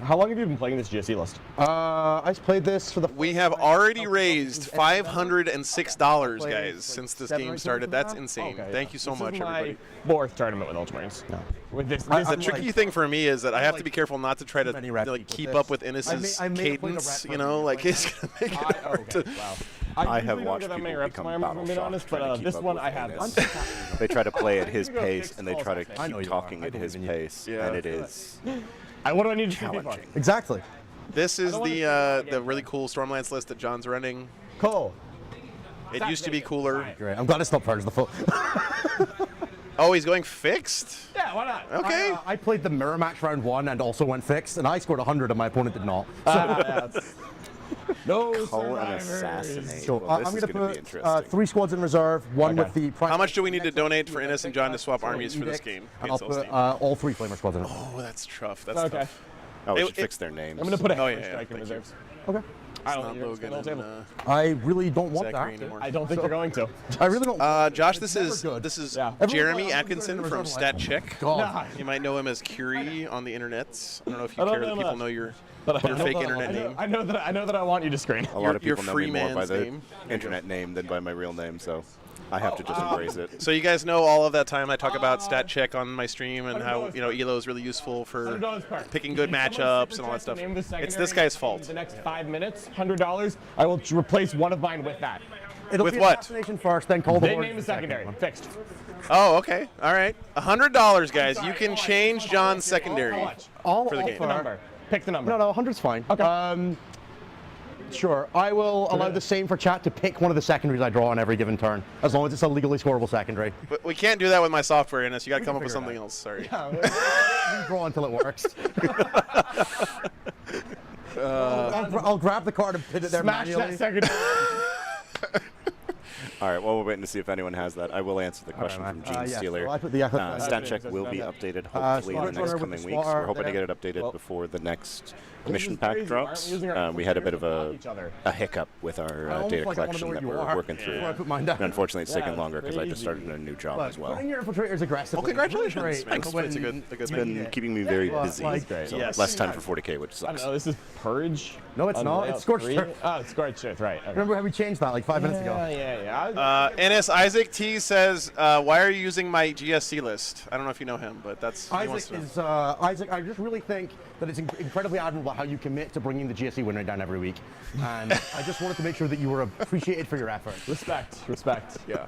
How long have you been playing this GSE list? I played this for the. We have already raised $506, guys, since this game started. That's insane. Thank you so much, everybody. My 4th tournament with Ultramarines. No. With this, The tricky thing for me is that I have to be careful not to try to many reps like with keep this. up with Innis's I made it play the cadence. rep You know, like it's gonna make it hard to. Wow. I have usually don't watched get that many people reps become with my army, if I'm battle being shocked honest, trying to but keep this up one with I have. Innis. They try to play at his You go pace, fix and they all try to something. I know keep you are. talking I at his believe in you. pace, Yeah. and it is What do I need to do? challenging. Exactly. This is don't wanna the get really cool Stormlance list that John's running. Cool. It used to be cooler. Great. I'm glad it's not part of the full. Oh, he's going fixed? Yeah, why not? Okay. I played the mirror match round 1 and also went fixed, and I scored 100 and my opponent did not. No Call an survivors. assassinate. So Well, this I'm is going to gonna be put interesting. 3 squads in reserve, 1 with the. How much do we need to donate for Innis and John to swap armies for this game? And I'll against put Elstein? all 3 flamer squads in it. Oh, that's tough. That's Okay. tough. Oh, we It- should fix their names. I'm going to put a Oh, hammer yeah, strike in thank you. reserves. Okay. I Not don't know. Logan and I really don't want Zachary that. anymore. I don't think you're going to. I really don't. Josh, It's this never good. is Yeah. Jeremy Everyone's like, Atkinson I'm from gonna reserve StatCheck. God. Nah. You might know him as Curie on the internets. I don't know if you I don't care that know people that. know your But your I know fake that- internet name. I know that I want you to screen. A lot of your people know free me more by man's the name. internet name than by my real name, so I have to just embrace it. So you guys know all of that time I talk about StatCheck on my stream and how Elo is really useful for $100 per. picking good If someone matchups super and all that chats stuff. the name of the It's secondary this guy's in fault. The next 5 minutes, $100. I will replace one of mine with that. It'll With be what? assassination first, then call the They Lord name the second secondary. one. Fixed. Oh, okay. All right. $100, guys. You can change John's secondary. How much? I'll For the game. Pick the number. Pick the number. No, 100's fine. Okay. Sure. I will allow the same for chat to pick one of the secondaries I draw on every given turn, as long as it's a legally scoreable secondary. But we can't do that with my software in this. You got to come up with figure it something else. Sorry. You draw until it works. I'll grab the card and put it there Smash manually. that secondary. All right, well, we're waiting to see if anyone has that. I will answer the question man. from Gene yes, Stealer. well, I put the Stat check will be updated hopefully in the next Spotter with coming the weeks. We're spotter hoping to there. get it updated before the next This mission is pack crazy. drops. Aren't we using our We had a bit of block each other? a hiccup with our almost data like I wanna know collection where that you we're are working through. before I put mine down. And unfortunately, it's taken Yeah, longer because I just crazy. started a new job But as well. putting your infiltrators aggressively. Well, congratulations. is really Thanks. great It's a good when It's you been need it. keeping me very Well, busy. like- Great. So Yes. less time for 40K, which I don't sucks. know. This is Purge. No, it's not. Unreal It's Scorched 3? Earth. Oh, it's Scorched Earth, right. Okay. Remember how we changed that like 5 minutes ago? Yeah. Ennis Isaac T says, why are you using my GSC list? I don't know if you know him, but that's he wants to know. Isaac. I just really think that it's incredibly admirable how you commit to bringing the GSC win rate down every week, and I just wanted to make sure that you were appreciated for your effort. Respect. Yeah.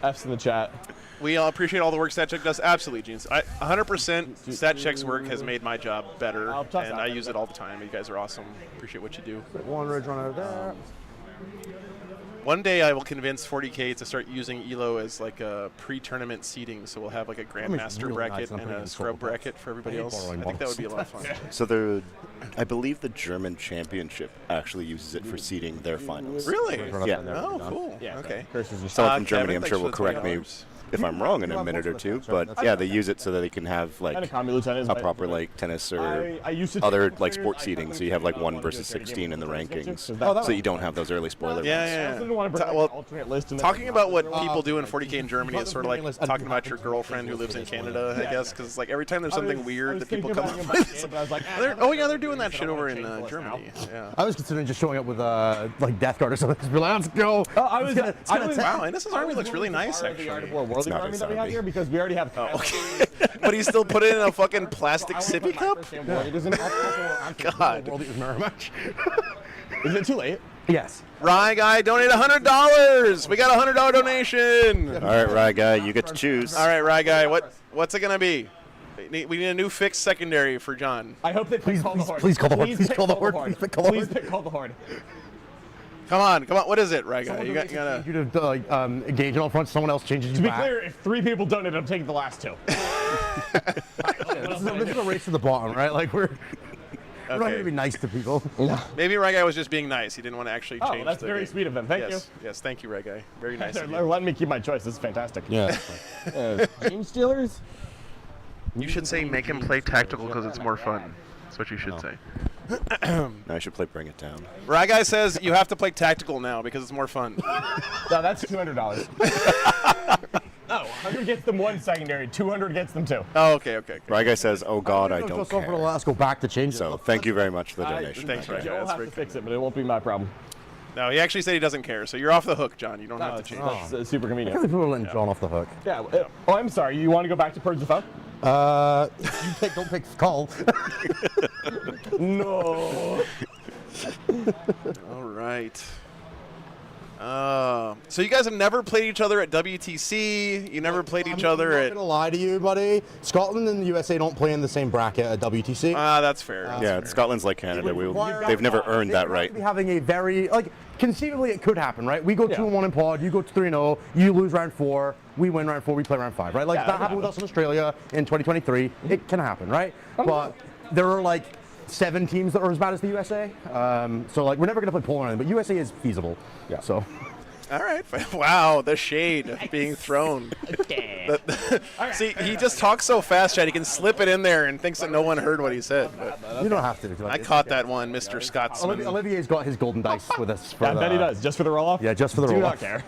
F's in the chat. We all appreciate all the work StatCheck does. Absolutely, Jeans. 100% StatCheck's work has made my job better, I'll toss and that. I use it all the time. You guys are awesome. Appreciate what you do. Put one ridge runner there. One day I will convince 40K to start using ELO as like a pre-tournament seating, so we'll have like a Grandmaster really bracket nice, and I'm and putting a in scrub football bracket for everybody I hate else. borrowing I think that would balls. be a lot of fun. So I believe the German championship actually uses it for seeding their finals. Really? Yeah. Oh, cool. Yeah. Okay. Curses you. Someone from Germany, Kevin, I'm sure, will thanks for the correct me $20. if I'm wrong in a minute or two, but yeah, they use it so that they can have like And a combi lieutenant is a my- proper like tennis or I used to other take like players, sports I seating, so you have like 1 versus 16 in the rankings, so you don't have those early spoiler runs. Yeah, I also didn't want to bring like, Well, an alternate list. And then Talking about what throw people out, do in like, 40K in Germany is sort of like talking about your girlfriend who lives in Canada, I guess, because like every time there's something weird that people come up with. I was like, Oh yeah, they're doing that shit over in Germany. Yeah. I was considering just showing up with like Death Guard or something. Just be like, let's go. I was. Wow, and this army looks really nice actually. World not army his that we have army. here because we already have. Oh, okay. But he still put it in a fucking plastic sippy cup? God. World Eaters Mirror match. Is it too late? Yes. Rye Guy, donate $100. We got a $100 donation. All right, Rye Guy, you get to choose. All right, Rye Guy, what's it gonna be? We need a new fixed secondary for John. I hope they Please call the horde. call the horde. Please Please pick call the horde. Please pick call the Please horde. pick call the horde. Come on. What is it, Rye Guy? You gotta. You to engage it on front. Someone else changes you To be back. clear, if 3 people donate, I'm taking the last 2. This is a race to the bottom, right? Like we're not going to be nice to people. Maybe Rye Guy was just being nice. He didn't want to actually change. Oh, that's the very game. sweet of them. Thank Yes, yes. Thank you, Rye Guy. Very nice. you. of They're you. letting me keep my choice. This is fantastic. Yeah. Dream Stealers? You should say make him play tactical because it's more fun. That's what you should say. No, I should play Bring It Down. Rye Guy says you have to play tactical now because it's more fun. No, that's $200. No, 100 gets them 1 secondary, 200 gets them 2. Oh, okay. Rye Guy says, "Oh God, I don't Just over to care." let's go back to change it. So thank you very much for the donation. Thanks, Rye Guy. Joe will That's have very to fix it, but it won't be my problem. No, he actually said he doesn't care, so you're off the hook, John. You don't have to change. That's super I convenient. can't believe people are letting John off the hook. Yeah. Oh, I'm sorry. You want to go back to Purge the Foe? Don't pick Skull. No. All right. So you guys have never played each other at WTC. You never played each other I'm at. not gonna lie to you, buddy. Scotland and the USA don't play in the same bracket at WTC. That's fair. That's Yeah, fair. Scotland's like Canada. They've never earned that right. Be having a very conceivably it could happen, right? We go 2-1 in pod, you go 3-0, you lose round 4, we win round 4, we play round 5, right? Like that happened with us in Australia in 2023. It can happen, right? But there are 7 teams that are as bad as the USA. So we're never gonna play Poland, but USA is feasible. Yeah. So. All right. Wow, the shade being thrown. See, he just talks so fast, Chad. He can slip it in there and thinks that no one heard what he said. But You don't have to. I caught that one, Mr. Scotsman. Olivier's got his golden dice with us. For I bet he does. Just for the roll-off? Yeah, just for the Do roll-off. not care.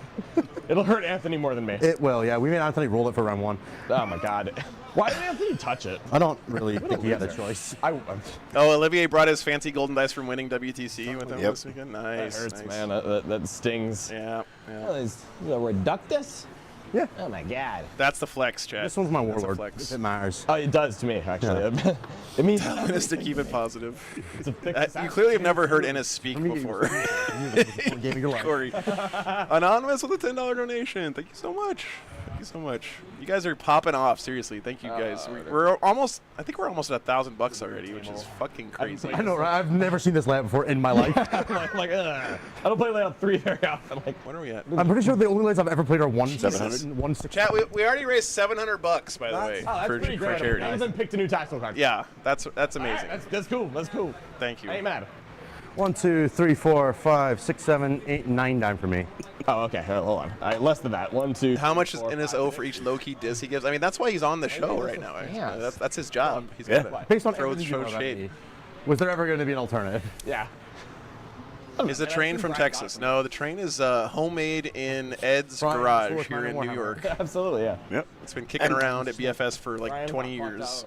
It'll hurt Anthony more than me. It will, yeah. We made Anthony roll it for round 1. Oh, my God. Why did Anthony touch it? I don't really think he had a choice. Oh, Olivier brought his fancy golden dice from winning WTC with him Yep. this weekend. That Nice. hurts, nice. man. That stings. Yeah. Reductus? Yeah. Oh, my God. That's the flex, Chad. This one's my That's a warlord. flex. If it matters. Oh, it does to me, actually. It means Just to keep it positive. it's a thick You clearly have never heard Ennis speak before. Game of your life. Corey. Anonymous with a $10 donation. Thank you so much. Thank you so much. You guys are popping off. Seriously, thank you guys. We're almost. I think we're almost at $1,000 already, which is fucking crazy. I know, right? I've never seen this layout before in my life. like, ugh. I don't play layout 3 very often. Like, When are we at? I'm pretty sure the only layouts I've ever played are 700? 160. Chat. We already raised $700 by the way that's for pretty great. charity. And then picked a new tactical card. Yeah, that's All right, amazing. that's cool. That's cool. Thank you. I ain't mad. 1, 2, 3, 4, 5, 6, 7, 8, 9 down for me. Oh, okay. Hold on. All right, less than that. 1, 2. How much is NSO for each low-key diss he gives? I mean, that's why he's on the show right now. Actually. That's his job. He's gotta Based on throw everything you show know about shade. me, was there ever going to be an alternative? Yeah. Is the train from Texas? No, the train is homemade in Ed's Brian, garage Fourth here in Man New Warhammer. York. Absolutely, yeah. Yep. It's been kicking around at BFS for like Brian 20 popped years.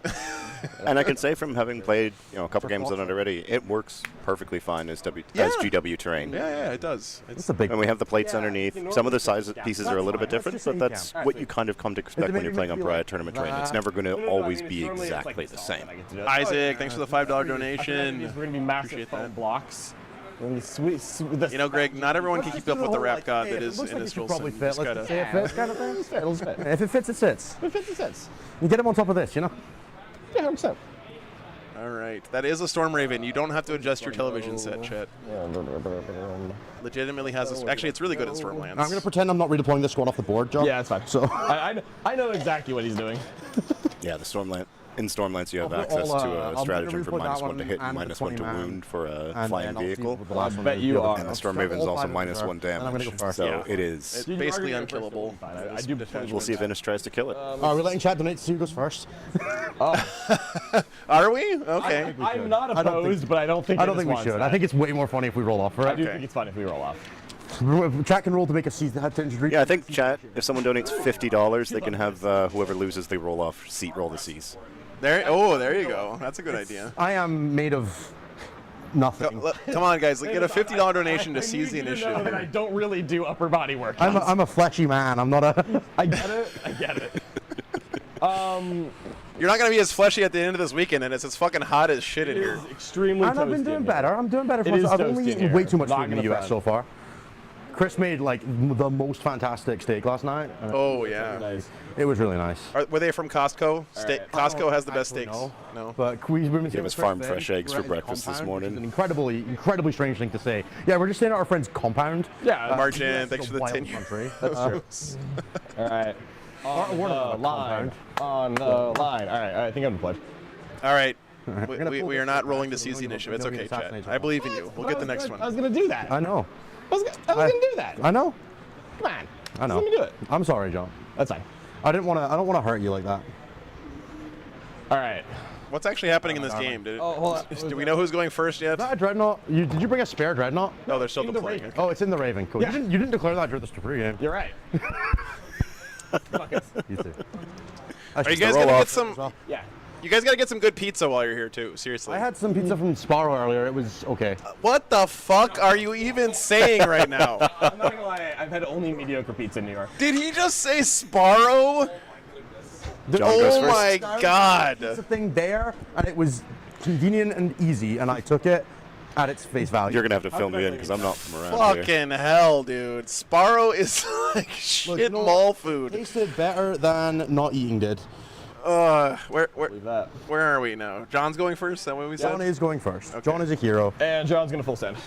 And I can say from having played a couple games on it already, it works perfectly fine as GW terrain. Yeah, it does. It's a big And we have the plates underneath. Some of the size pieces are a little bit different, but that's what you kind of come to expect when you're playing on Briar Tournament terrain. It's never going to always be exactly the same. Isaac, thanks for the $5 donation. We're going to be massive Appreciate foam that. blocks. Sweet. You know, Greg, not everyone can keep up with the rap god that is looks like Ennis it should probably Wilson. fit. Just Let's gotta- say it fits kind of thing. It'll fit. If it fits, it sits. It fits the sense. You get him on top of this, you know? Yeah, 100%. All right, that is a Storm Raven. You don't have to adjust your television set, Chet. Legitimately has this. Actually, it's really good at Stormlands. I'm going to pretend I'm not redeploying this squad off the board, John. Yeah, that's fine. So I know exactly what he's doing. Yeah, the Stormland. In Stormlands, you have I'll- access I'll, to I'll a make stratagem a for report -1 that to hit one and and the -1 to 20 man. wound for a And flying I'll see vehicle. what the last one bet is. you The other are. one. And the I'll Storm start Raven's all also five of them -1 there, and I'm gonna go damage. first. So Yeah. it is. It's Dude, you are basically gonna go first, unkillable. fine. It I is do detachment. We'll see if Innis tries to kill it. Are we letting Chad donate so who goes first? Are we? Okay. I'm not I don't think- opposed, but I don't think I don't Innis think we wants should. that. I think it's way more funny if we roll off for I it. do Okay. think it's fun if we roll off. Chat can roll to make a season. Yeah, I think chat. If someone donates $50, they can have whoever loses they roll off seat roll the C's. There you go. That's a good idea. I am made of nothing. Come on, guys. Get a $50 donation to I seize the need you to know that I initiative. don't really do upper body work. I'm a fleshy man. I'm not a. I get it. I get it. You're not gonna be as fleshy at the end of this weekend, and it's fucking hot as shit in It here. is extremely And I've been toasty doing in better. here. I'm doing better for It is myself. I've toasty only in eaten here. way too much Not food in the gonna US so far. Chris made like the most fantastic steak last night. Oh yeah. Nice. It was really nice. Were they from Costco? right. Costco has the best Actually, steaks. No. But we've been It was farm fresh eggs for breakfast this morning. An incredibly strange thing to say. Yeah, we're just staying at our friend's compound. Yeah, Margin, It's thanks a for the wild 10 years. country. That's true. All right. On we're not the on a line. compound. On the line. All right. I think I'm gonna play. All right. gonna We pull are this not back rolling so to we seize the don't initiative. It's nobody okay, Chad. assassinates I believe in you. We'll get the next I one. was gonna do that. I know. I was gonna do that. I know. Come on. I know. Let me do it. I'm sorry, John. That's fine. I don't want to hurt you like that. All right. What's actually happening in this game? hold on. Do we know who's going first yet? Is that a dreadnought? Did you bring a spare dreadnought? No, they're still In the deploying. Raven. Oh, it's in the Raven. Cool. Yeah. You didn't declare that during the pregame. You're right. You too. Are you guys gonna get some? Yeah. You guys gotta get some good pizza while you're here too. Seriously. I had some pizza from Sparrow earlier. It was okay. What the fuck are you even saying right now? I'm not gonna lie. I've had only mediocre pizza in New York. Did he just say Sparrow? John goes Oh first. my god. It's a thing there, and it was convenient and easy, and I took it at its face value. You're gonna have to fill me in because I'm not from around here. Fucking hell, dude. Sparrow is like shit no, mall It food. tasted better than not eating did. Where Believe that. where are we now? John's going first. Is that what we said? John is going first. Okay. John is a hero. And John's gonna full send.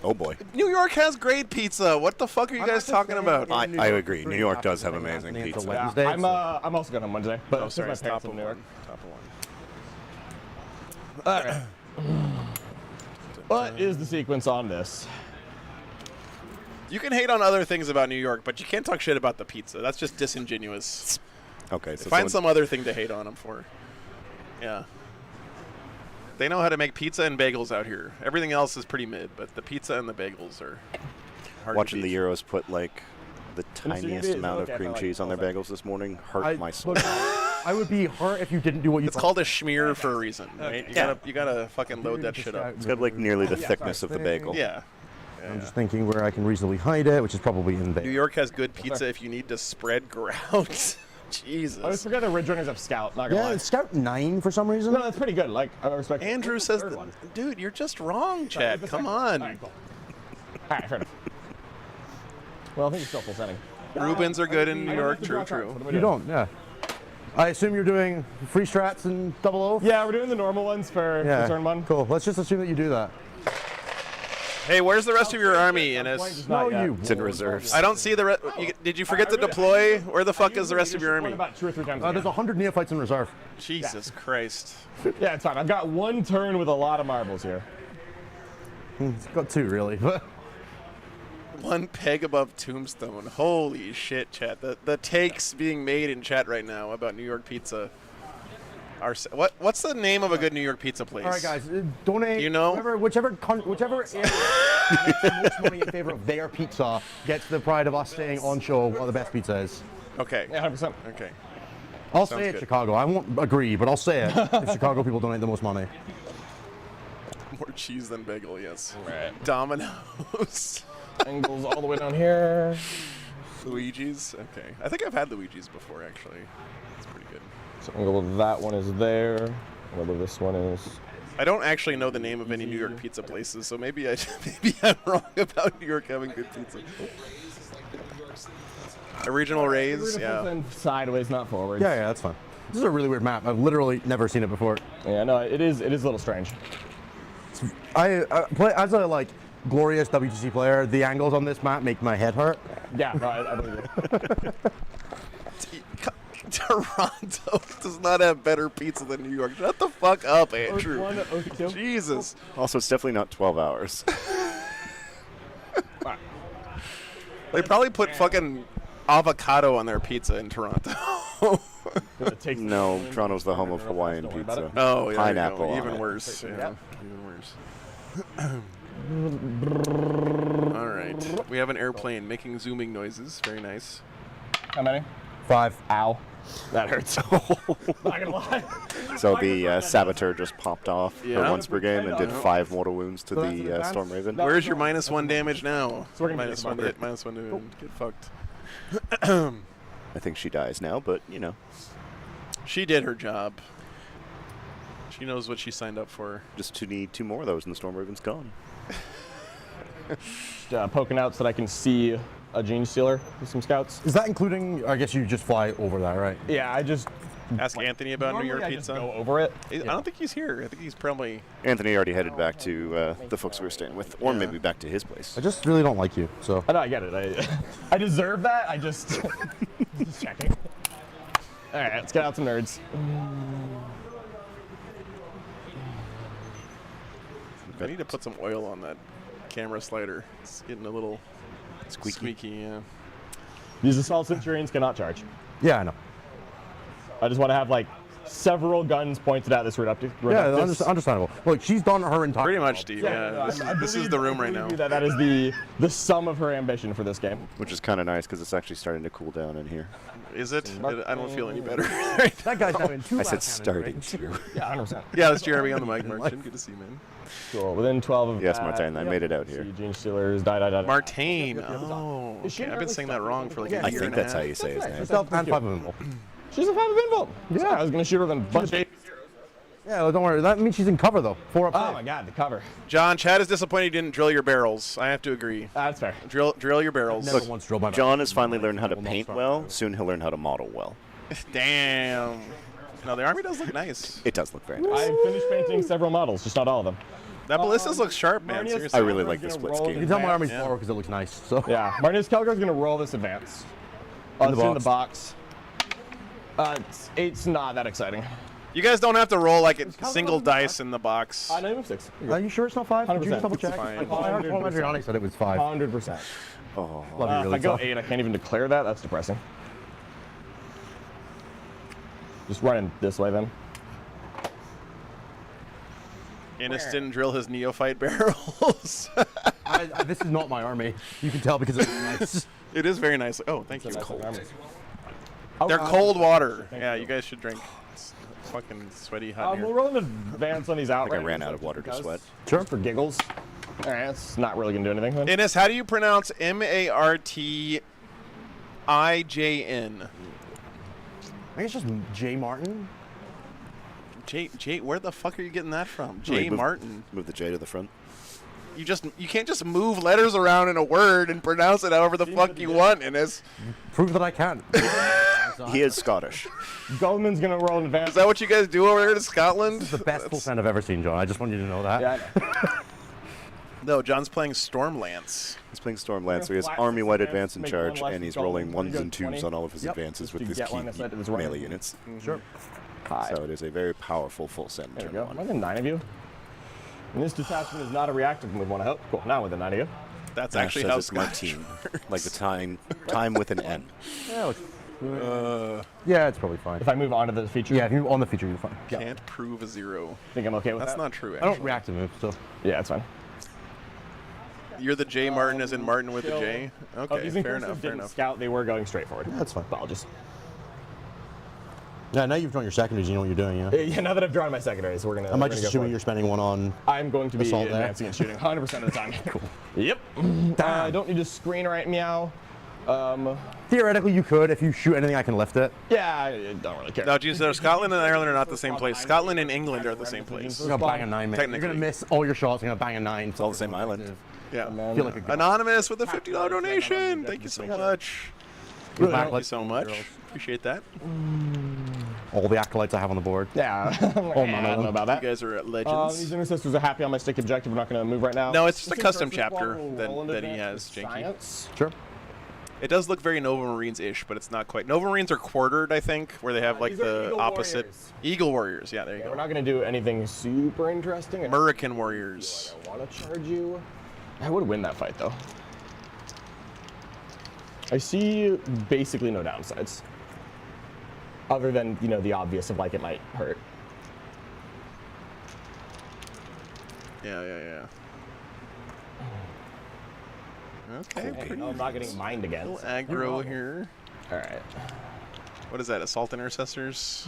Oh boy. New York has great pizza. What the fuck are you guys talking about? I agree. New York does have amazing Until pizza. Wednesday, I'm so- I'm also going on Wednesday, but Oh, since sorry, my it's parents top live of in New York. one. Top of one. All right. What is the sequence on this? You can hate on other things about New York, but you can't talk shit about the pizza. That's just disingenuous. Okay, so Find someone- some other thing to hate on them for. Yeah. They know how to make pizza and bagels out here. Everything else is pretty mid, but the pizza and the bagels are hard watching to the beat. Euros put like the tiniest is amount okay, of cream I like cheese on their salsa. bagels this morning hurt my soul. Look, I would be hurt if you didn't do what you It's called a schmear for a reason, right? You gotta fucking load that shit up. It's got like nearly the thickness of the bagel. Yeah. I'm just thinking where I can reasonably hide it, which is probably in there. New York has good pizza if you need to spread grout. I Jesus. always forget the Ridge Runners have Scout. Not gonna Yeah, lie. it's Scout 9 for some reason. No, that's pretty good. Like I respect. Andrew What's the says, third one? dude, you're just wrong, Chad. The Come second- on. All right, cool. All right, fair enough. Well, I think it's still full sending. Rubens are good in New I don't York. have to True, draw cards. true. What do we You do? don't, yeah. I assume you're doing free strats and double O? Yeah, we're doing the normal ones for turn one. Cool. Let's just assume that you do that. Hey, where's the rest of your army, Innes? Not No, yet. you. It's in reserves. I don't see the rest. Did you forget to deploy? Where the fuck is the rest of your army? About 2 or 3 times. There's 100 neophytes in reserve. Jesus Christ. Yeah, it's fine. I've got one turn with a lot of marbles here. It's got 2, really. One peg above Tombstone. Holy shit, chat. The takes being made in chat right now about New York pizza. What's the name of a good New York pizza place? All right, guys, donate. You know? whichever area makes the most money in favor of their pizza gets the pride of us saying on show what the best pizza is. Okay. Yeah, 100%. Okay. I'll Sounds say it, good. Chicago. I won't agree, but I'll say it if Chicago people donate the most money. More cheese than bagel, yes. Right. Domino's. Angles all the way down here. Luigi's. Okay. I think I've had Luigi's before, actually. It's pretty good. So angle that one is there. Whether this one is. I don't actually know the name of any New York pizza places, so maybe I'm wrong about New York having good pizza. Original Rays, yeah. And sideways, not forward. Yeah, that's fine. This is a really weird map. I've literally never seen it before. Yeah, no, it is a little strange. I play as a glorious WTC player. The angles on this map make my head hurt. Yeah, no, I believe it. Toronto does not have better pizza than New York. Shut the fuck up, Andrew. Oath 1, Oath 2. Jesus. Also, it's definitely not 12 hours. They probably put fucking avocado on their pizza in Toronto. No, Toronto's the home of Hawaiian pizza. Oh, yeah. Pineapple on Even it. worse. Yeah. Even worse. All right. We have an airplane making zooming noises. Very nice. How many? 5. Ow. That hurts. Not gonna lie. So the Saboteur just popped off Yeah. for once per game and did 5 mortal wounds to the Storm Raven. Where's your -1 damage now? So we're gonna minus get one this hit, -1 to get fucked. I think she dies now, but you know, She did her job. She knows what she signed up for. just to need 2 more of those and the Storm Raven's gone. Poking out so that I can see a Gene Stealer with some scouts. Is that including? I guess you just fly over that, right? Yeah, I just Ask Anthony about New normally York I just pizza. go over it. I don't think he's here. I think he's probably. Anthony already headed back to the folks we were staying with, or maybe back to his place. I just really don't like you, so. I know, I get it. I deserve that. I just just checking. All right, let's get out some nerds. I need to put some oil on that camera slider. It's getting a little squeaky. Yeah. These assault centurions cannot charge. Yeah, I know. I just want to have like several guns pointed at this reductive. Yeah, understandable. Look, she's done her entire. Pretty much, Steve. Yeah. This is the room right now. That is the sum of her ambition for this game. Which is kind of nice because it's actually starting to cool down in here. Is it? I don't feel any better. That guy's having 2. I said starting to. Yeah, 100%. Yeah, that's Jeremy on the mic, Martin. Good to see you, man. Cool. Within 12 of Yes, that, Martin, I made it out here. see Gene Stealers, die. Martine. Oh, Is she okay. I've been really saying that stuck? wrong for like a I year think and a that's half. how you say his name. Stealth and 5 of them. She's a 5 of invuln. Yeah, I was gonna shoot her with a bunch of. Yeah, well, don't worry. That means she's in cover though. 4 up. Oh my God, the cover. John, Chad is disappointed you didn't drill your barrels. I have to agree. That's fair. Drill your barrels. Never once drilled my. John has finally learned how to Will not paint start. well. Soon he'll learn how to model well. Damn. No, the army does look nice. It does look very nice. I've finished painting several models, just not all of them. That ballistas looks sharp, man. Marnius Seriously. I really Calgar's like the gonna split roll scheme. You can tell my army's Yeah. forward because it looks nice. So. Yeah, Marnius Calgar's gonna roll this advance. Oh, In it's the in the box. It's not that exciting. You guys don't have to roll like a single dice in the box. I know you move 6. Are you sure it's not 5? Did you just 100%. double check? It's fine. I thought Adriani said it was 5. 100%. Oh, Love you If really I go tough. 8, I can't even declare that. That's depressing. Just running this way then. Innis didn't drill his neophyte barrels. This is not my army. You can tell because it's nice. It is very nice. Oh, thank you. That's Cold. nice. They're cold water. Yeah, you guys should drink. It's fucking sweaty hot We'll here. roll an advance on these I outright. think I ran out of water to sweat. Sure. For giggles. All right, that's not really gonna do anything then. Innis, how do you pronounce Martijn? I think it's just J. Martin. J, where the fuck are you getting that from? Wait, J move- Martin. Move the J to the front. You can't just move letters around in a word and pronounce it however the fuck you want, Innis. Prove that I can. He is Scottish. Goldman's gonna roll an advance. Is that what you guys do over there in Scotland? The best full send I've ever seen, John. I just want you to know that. Yeah, I know. No, John's playing Stormlance. He's playing Stormlance, so he has Flat army-wide six advance in make charge, one less and he's goal. rolling You 1s go and 2s 20. on all of his Yep. advances with To his get key line of sight to this right. melee units. Sure. Hi. So it is a very powerful full send There turn we go. 1. I'm within 9 of you. And this detachment is not a reactive move, one I hope. Cool. Now within 9 of you. That's Ash actually says how it's Scottish Martine, like the time with an N. Yeah, it's probably fine. If I move on to the feature, Yeah, if you're on the feature, you're fine. can't prove a 0. I think I'm okay with That's that. not true, I actually. don't react to moves, so. Yeah, it's fine. You're the J Martin as in Martin with the kill. J? Oh, Okay, these fair incursives enough, fair didn't enough. scout, they were going straight forward. That's fine. Apologies. Yeah, now you've drawn your secondaries, you know what you're doing, yeah? Yeah, now that I've drawn my secondaries, we're gonna. I might we're just gonna assume go you're spending one on. I'm going to be assault there. advancing and shooting 100% of the time. Cool. Yep. I don't need to screen right meow. Theoretically, you could. If you shoot anything, I can lift it. Yeah, I don't really care. No, geez, Scotland and Ireland are not the same place. Scotland and England are the same place. You're gonna bang a 9, man. You're Technically. gonna miss all your shots. You're gonna bang a 9. It's all the same island. Yeah. Feel like a god. Anonymous with a $50 donation. Thank you so much. Good Thank you backlight. so much. Appreciate that. All the acolytes I have on the board. Yeah. Oh, man, I don't know about You that. guys are legends. These intercessors are happy on my stick objective. We're not going to move right now. No, it's just a This custom incursive chapter squad will that- roll an that he advance has, with Janky. science. Sure. It does look very Nova Marines-ish, but it's not quite. Nova Marines are quartered, I think, where they have like These are the Eagle opposite. Warriors. Eagle Warriors, yeah, there you We're go. not going to do anything super interesting. American Warriors. I want to charge you. I would win that fight, though. I see basically no downsides. Other than, you know, the obvious of, like, it might hurt. Yeah. Okay, pretty I'm not getting mined again. little aggro here. All right. What is that, Assault Intercessors?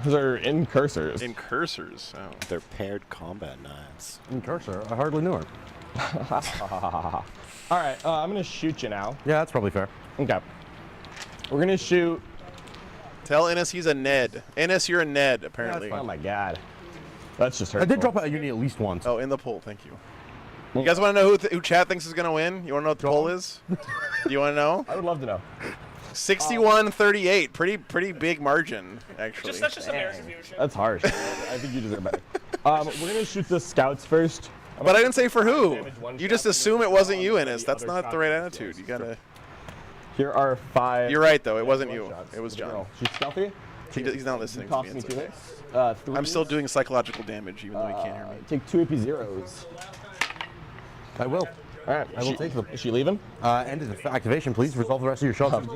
Those are incursors. Incursors, oh. They're paired combat knives. And Cursor, I hardly knew her. All right, I'm going to shoot you now. Yeah, that's probably fair. Okay. We're going to shoot. Tell Ennis he's a Ned. Ennis, you're a Ned, apparently. Oh, my God. That's just I hurtful. did drop out of uni at least once. Oh, in the poll, thank you. You guys want to know who chat thinks is going to win? You want to know what the poll is? Do you want to know? I would love to know. 61-38. Pretty big margin, actually. That's just American viewership. That's harsh. I think you deserve better. We're going to shoot the scouts first. But I didn't say for who. Damage one You just shot, assume it wasn't you, Ennis. That's other not the right shot. attitude. You gotta. Here are 5. You're right, though. It wasn't you. one-shots. It was The John. girl. She's stealthy. He's not listening to Toss me. me It's 2 okay. hits. 3. I'm still doing psychological damage, even though he can't hear me. Take 2 AP zeros. I will. All right. I will take them. Is she leaving? End of activation, please. Resolve the rest of your shots. Of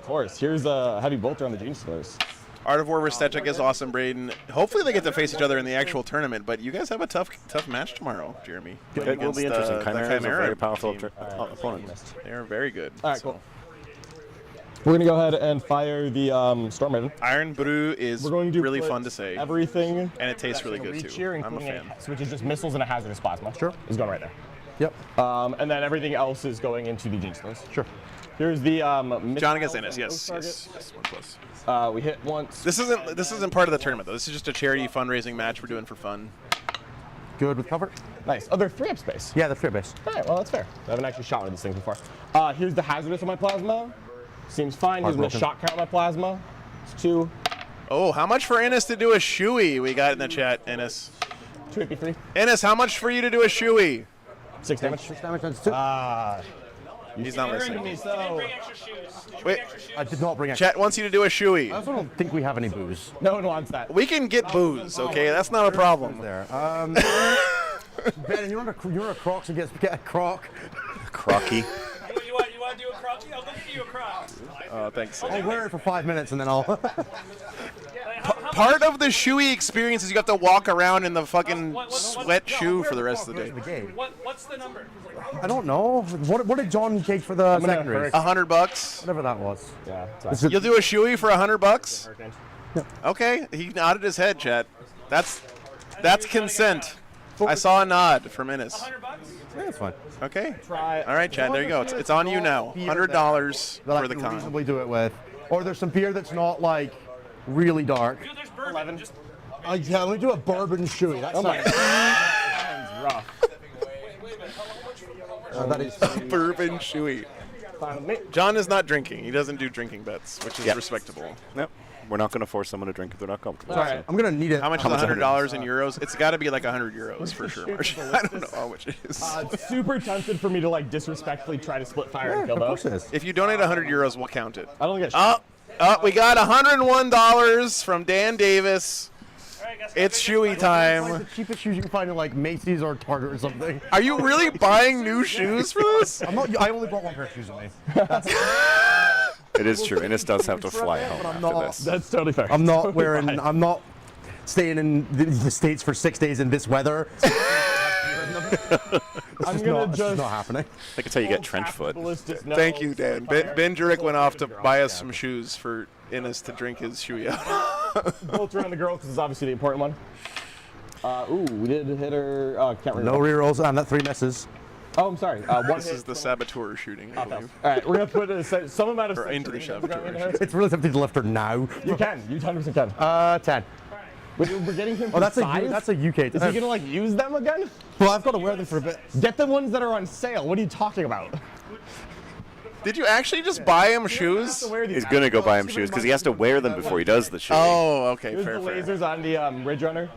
course. Here's a heavy bolter on the Gene Stealers. Art of War versus Stetchuk is awesome, Braden. Hopefully they get to face each other in the actual tournament, but you guys have a tough match tomorrow, Jeremy. It will be interesting. The Chimera is a Chimera very powerful team. opponent. They are very good. All right, so. cool. We're gonna go ahead and fire the Storm Raven. Iron Brew is We're going to really put fun to say, Everything. and it tastes really good Reach too. here, I'm a including fan. which is just missiles and a hazardous plasma. Sure. Is going right there. Yep. And then everything else is going into the Gene Stealers. Sure. Here's the John against Ennis, missile yes, target. yes, 1+. We hit once. This isn't part of the tournament though. This is just a charity fundraising match we're doing for fun. Good with cover? Nice. Oh, they're 3-up space. Yeah, that's fair base. All right, well, that's fair. I haven't actually shot one of these things before. Here's the hazardous on my plasma. Seems fine. Here's the Heartbroken. shot count on my plasma. It's 2. Oh, how much for Ennis to do a shoey? We got in the chat, Ennis. 2 AP3. Ennis, how much for you to do a shoey? 6 damage. 6 damage, that's 2. He's not Burned listening. me, Did you so. bring extra shoes? Did you Wait. bring extra shoes? I did not bring extra. Chat wants you to do a I shoey. also don't think we have any booze. No one wants that. We can get booze, okay? That's not a problem. There. Ben, you're on a Crocs and get a Croc. Crocky. You want to do a crocky? I'll look at you a croc. Thanks. I'll wear it for 5 minutes and then I'll. Part of the shoey experience is you have to walk around in the fucking sweat shoe for the rest of the day. What's the number? I don't know. What did John take for the gonna secondaries? hurricane. $100. Whatever that was. Yeah. Is it- You'll do a shoey for $100? Okay, he nodded his head, chat. That's consent. I saw a nod from Ennis. $100? Yeah, that's fine. Okay. Try. All right, Chad. There you go. It's on you now. $100 That I for the can con. reasonably do it with. Or there's some beer that's not like really dark. Dude, there's bourbon. Just Yeah, let me do a bourbon shoey. That's nice. That's rough. That is. Bourbon shoey. Fine with me. John is not drinking. He doesn't do drinking bets, which is Yeah. respectable. Yep. We're not going to force someone to drink if they're not comfortable. All right. I'm gonna need it. How much is much is it? $100 in euros? It's got to be like 100 euros for sure. Marshall. I don't know how much it is. It's super tempted for me to like disrespectfully try to split fire and kill Of course it those. is. If you donate 100 euros, we'll count it. I don't get shot. We got $101 from Dan Davis. all right, guys. It's shoey Like time. the cheapest shoes you can find in like Macy's or Target or something. Are you really buying new shoes for this? I'm not. I only brought one pair of shoes with me. It is true. Ennis does have to fly home But I'm after not- this. That's totally fair. I'm not Totally wearing. fine. I'm not staying in the States for 6 days in this weather. I'm It's gonna not just. I happening. think it's how you get trench foot. Ballistic, no. Thank you, Dan. Ben Jurek went off to buy us some shoes for Ennis to drink his shoey out. Bolt around the girl because it's obviously the important one. Ooh, we did hit her. Can't remember. No rerolls and that 3 misses. Oh, I'm sorry. One This hit. is the saboteur shooting, I believe. All right, we're gonna put some amount of Or into the sensory shaft, going into her. It's really tempting to lift her now. You can. You 100% can. 10. We're getting him. Oh, that's size? a UK. Is he gonna like use them again? Well, I've got to wear them for a bit. Get the ones that are on sale. What are you talking about? Did you actually just buy him shoes? He's going to go buy him shoes because he has to wear them before he does the shoe. Oh, okay, Here's fair, the fair. lasers on the Ridge Runner.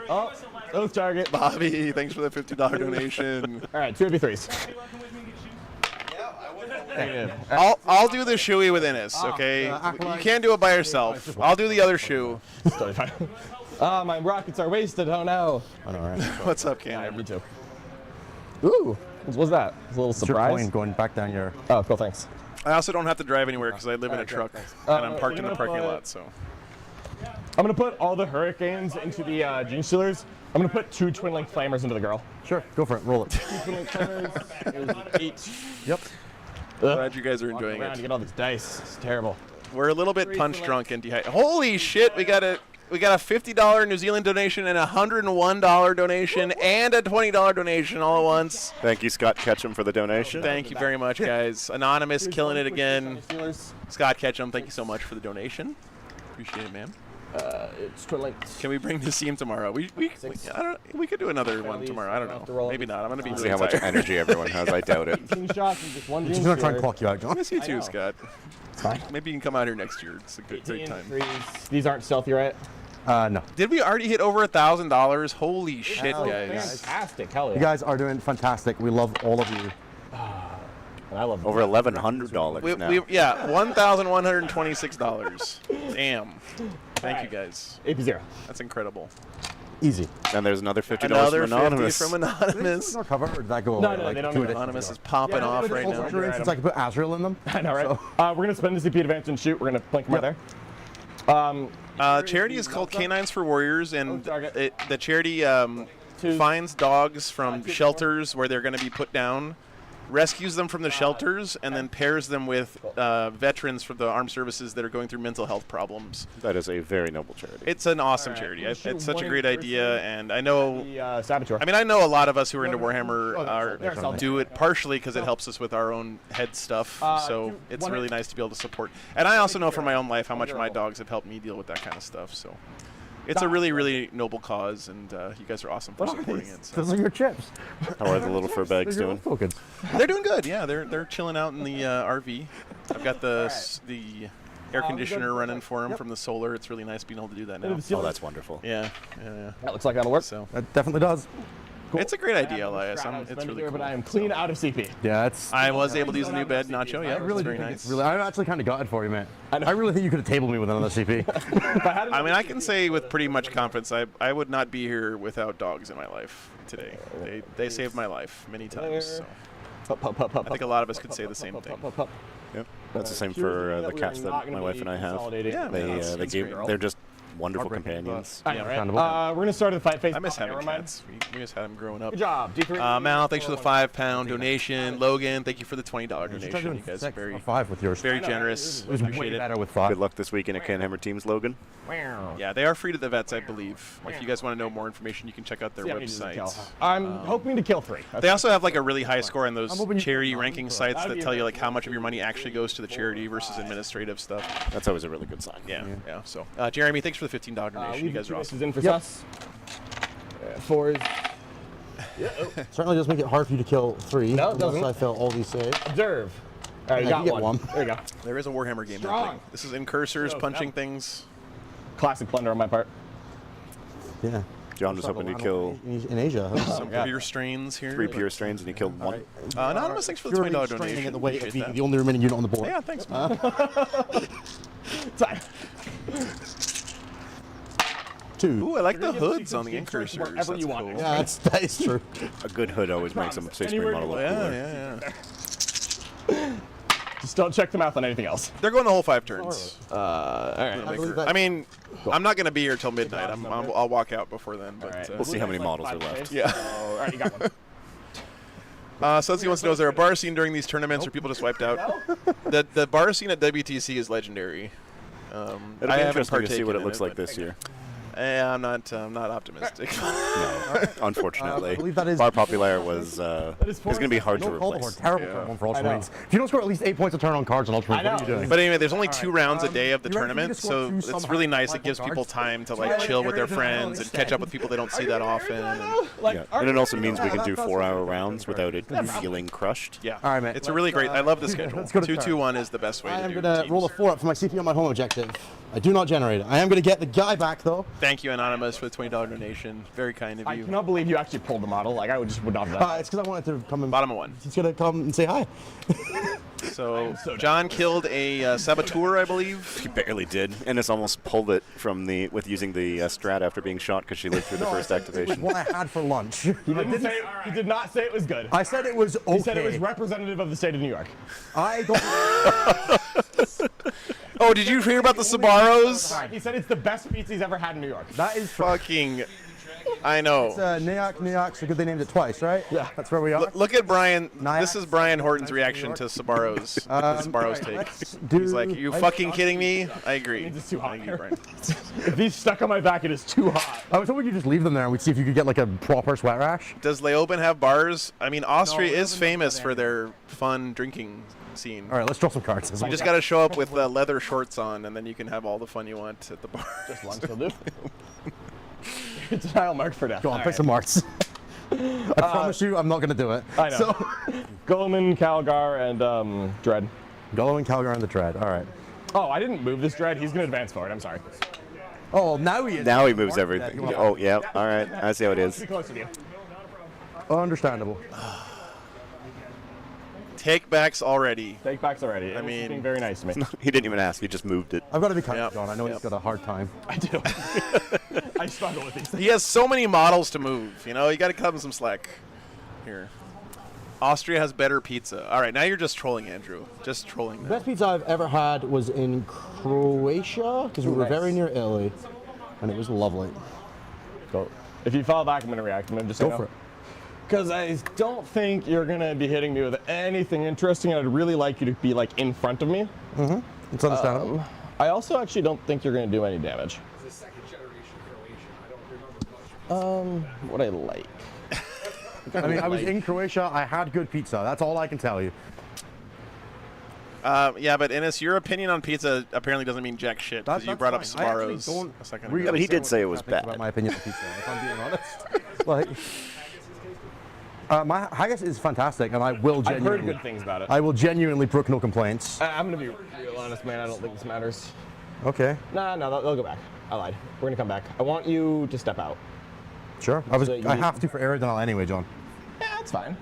Oh, those target. Bobby, thanks for the $50 donation. All right, 2v3s. I'll do the shoey with Innis, okay? You can't do it by yourself. I'll do the other shoe. It's totally fine. Oh, my rockets are wasted. Oh no. I know, right? What's up, Yeah, Cam? me too. Ooh, what was that? It's a little It's your surprise. coin going back down your. Oh, cool, thanks. I also don't have to drive anywhere because I live in a truck and I'm parked in the parking lot. So I'm gonna put all the hurricanes into the gene stealers. I'm gonna put 2 twin link flamers into the girl. Sure, go for it. Roll it. 2 twin link flamers. There's 8. Yep. glad you guys are enjoying Around to it. get all these dice. It's terrible. We're a little bit punch drunk and dehydrated. Holy shit! We got a $50 New Zealand donation and a $101 donation and a $20 donation all at once. Thank you, Scott Ketchum, for the donation. Thank you very much, guys. Anonymous killing it again. Scott Ketchum, thank you so much for the donation. Appreciate it, man. It's twin links. Can we bring Nassim tomorrow? We could do another one tomorrow. I don't know. Maybe not. I'm gonna be See really how much tired. energy everyone has. I doubt it. 18 shots and just 1 gene She's gonna try and stealer. clock you out, John. I miss you I too, know. Scott. It's fine. Maybe you can come out here next year. It's a great 18 time. threes. These aren't stealthy, right? No. Did we already hit over $1,000? Holy shit, Oh, guys! fantastic. Hell yeah. You guys are doing fantastic. We love all of you. And I love Over $1,100 now. Yeah, $1,126. Damn. Thank you, guys. AP0. That's incredible. Easy. And there's another $50 Another from Anonymous. 50 from Anonymous. No cover, or did that go No, away? no, like they don't 2 need days? Anonymous is popping off right now. Since I can put Azrael in them. I know, right? We're going to spend the CP advantage and shoot. We're going to blink them right there. Charity is called Canines for Warriors, and target. the charity finds dogs from shelters where they're going to be put down, rescues them from the shelters, and then pairs them with veterans from the armed services that are going through mental health problems. That is a very noble charity. It's an awesome charity. we'll shoot It's such a one great in idea, and I know. The Saboteur. I mean, I know a lot of us who are into Warhammer they're solid. do it partially because it helps us with our own head stuff. So two- it's one really hit. nice to be able to support. And I also know from my own life how much my dogs have helped me deal with that kind of stuff. So it's a really, really noble cause, and you guys are awesome for supporting it. So. Those are your chips. How are the little fur bags They're your doing? tokens. They're doing good. Yeah, they're chilling out in the RV. I've got the air conditioner running for them from the solar. It's really nice being able to do that now. Oh, that's wonderful. Yeah. That looks like that'll work. So That definitely does. it's a great idea, Elias. It's really cool. But I am clean out of CP. Yeah, it's. I was able to use a new bed, Nacho. Yeah, I really it's very do think nice. it's really. I'm actually kind of gutted for you, man. I really think you could have tabled me with another CP. I mean, I can say with pretty much confidence, I would not be here without dogs in my life today. They saved my life many times. So. I think a lot of us could say the same thing. Yep. That's the same for the cats that my wife and I have. Yeah, They gave. They're just wonderful Heartbreaking, companions. I know, right? Understandable. We're going to start at the fight phase. I miss having Never mind. cats. We just had them growing up. Good job. D3. Mal, thanks for the £5 donation. Logan, thank you for the $20 donation. You guys are 6 or very, 5 with yours. very generous. It was Appreciate way it. better with 5. Good luck this weekend at Canhammer Teams, Logan. Yeah, they are free to the vets, I believe. If you guys want to know more information, you can check out their website. I'm hoping to kill 3. They also have like a really high score on those hoping you- charity ranking sites that tell you like how much of your money actually goes to the charity versus administrative stuff. That's always a really good sign. Yeah. So, Jeremy, thanks for the $15 donation. You guys are awesome. in for us. 4s. Certainly does make it hard for you to kill 3. No, it unless doesn't. I fail all these saves. Observe. All right, you Yeah, got you get one. There you go. There is a Warhammer game Strong. happening. This is in cursors, punching things. Classic blunder on my part. Yeah. John was hoping to kill in Asia. Some pure strains here. 3 pure strains, and he killed 1. Anonymous, thanks for the Purely $20 straining donation. in the way of Appreciate being that. the only remaining unit on the board. Yeah, thanks, man. Time. 2. Ooh, I like the hoods on the incursors. Wherever That's you want. cool. Yeah, that is true. A good hood always makes a Space Marine model look cooler. Yeah. Just don't check the math on anything else. They're going the whole 5 turns. All right. Make believe her- that- I mean, I'm not going to be here till midnight. I'll walk out before then. But Alright. We'll see how many models are left. yeah. All right, you got one. Sudsy wants to know, is there a bar scene during these tournaments or people just wiped out? The bar scene at WTC is legendary. It'll be I haven't interesting to see partaken what it in looks like but- this year. I'm not optimistic. Unfortunately, I believe that is- Bar Populaire was is going to be hard to Don't call the replace. board terrible turn one for I Ultra know. Marines. If you don't score at least 8 points a turn on cards on Ultra Marines, what are you doing? But anyway, there's only 2 rounds a day of the You reckon you tournament, could score so 2 it's somehow really nice. with It gives cards? people time to like chill with their friends and catch up with people they don't see that often. And, Yeah. And it also means we can do 4-hour rounds without it feeling crushed. yeah, All right, man. it's a really great. I love the schedule. let's go to 2-2-1 is the best way I to am do going to roll a teams. 4 up for my CP on my home objective. I do not generate it. I am going to get the guy back, though. Thank you, Anonymous, for the $20 donation. Very kind of I you. cannot believe you actually pulled the model. Like I would not have done. It's because I wanted to come and... Bottom of 1. He's going to come and say hi. So John killed a saboteur, I believe. He barely did. Ennis almost pulled it from with using the strat after being shot because she lived through the first activation. What I had for lunch. He did not say it was good. I said it was okay. He said it was representative of the state of New York. I don't. Oh, did you hear about the Sbarros? He said it's the best pizza he's ever had in New York. That is Fucking, I know. It's Nyack, so good they named it twice, right? Yeah. That's where we are. Look at Brian. Nyack. This is Brian Horton's reaction to Sbarro's. Sbarro's take. He's like, "You fucking kidding me?" I agree. It's too hot. Thank you, Brian. If he's stuck on my back, it is too hot. I was hoping you'd just leave them there and we'd see if you could get like a proper sweat rash. Does Leoben have bars? I mean, Austria is famous for their fun drinking scene. All right, let's draw some cards. You just got to show up with leather shorts on, and then you can have all the fun you want at the bar. Just lunch will do. Denial mark for death. Go on, All pick right. some marks. I promise you, I'm not going to do it. I know. So, Guilliman, Calgar, and Dread. Gullo and Calgar on the tread. All right. Oh, I didn't move this Dread. He's going to advance forward. I'm sorry. Oh, now he is. Now he moves everything. Oh, yeah. All right. I see how it is. Be closer to you. Understandable. Take backs already. Take backs already. I It was mean- being very nice to me. He didn't even ask. He just moved it. I've got to be kind Yep. of John. I know he's got a hard time. I do. I struggle with these things. He has so many models to move. You know, you got to cut him some slack. Here. Austria has better pizza. All right, now you're just trolling Andrew. Just trolling. The Now. best pizza I've ever had was in Croatia because we were Nice. very near Italy, and it was lovely. Go. If you fall back, I'm going to react. I'm going to just Go for it. Because I don't think you're going to be hitting me with anything interesting, and I'd really like you to be like in front of me. It's understandable. I also actually don't think you're going to do any damage. What I like. I mean, I was in Croatia. I had good pizza. That's all I can tell you. Yeah, but Ennis, your opinion on pizza apparently doesn't mean jack shit because you brought up fine. I actually Sbarro's don't a second really ago. but he did what say it I was think bad. About my opinion of pizza, if I'm being honest. Like, my haggis is fantastic, and I will I've genuinely. heard good things about it. I will genuinely brook no complaints. I'm going to be real honest, man. I don't think this matters. Okay, No, they'll go back. I lied. We're going to come back. I want you to step out. sure. So you I need- have to for Aerodynal anyway, John. Yeah, that's fine.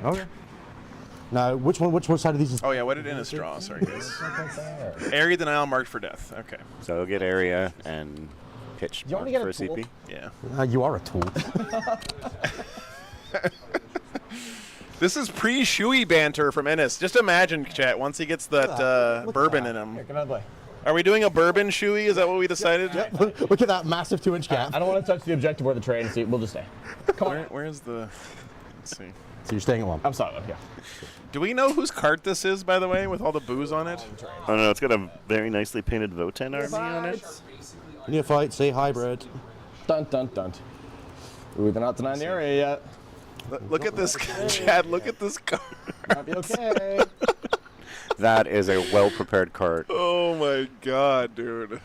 Okay. Now, which side of these is? Oh yeah, what did Ennis draw? Sorry guys. Area denial marked for death. Okay. So he'll get area and pitch You want to marked get for a a tool? CP. Yeah. You are a tool. This is pre-shoey banter from Ennis. Just imagine, chat, once he gets that bourbon in him. Here, get out of the way. Are we doing a bourbon shoey? Is that what we decided? Look at that massive 2-inch gap. I don't want to touch the objective or the train, so we'll just stay. Where's the... Let's see. So you're staying at one. I'm sorry, yeah. Do we know whose cart this is, by the way, with all the booze on it? Oh no, it's got a very nicely painted Votan army on it. Neophyte, say hybrid. Dun, dun, dun. Ooh, they're not denying the area yet. Look at this, Chad. Look at this cart. Might be okay. That is a well-prepared cart. Oh my god, dude.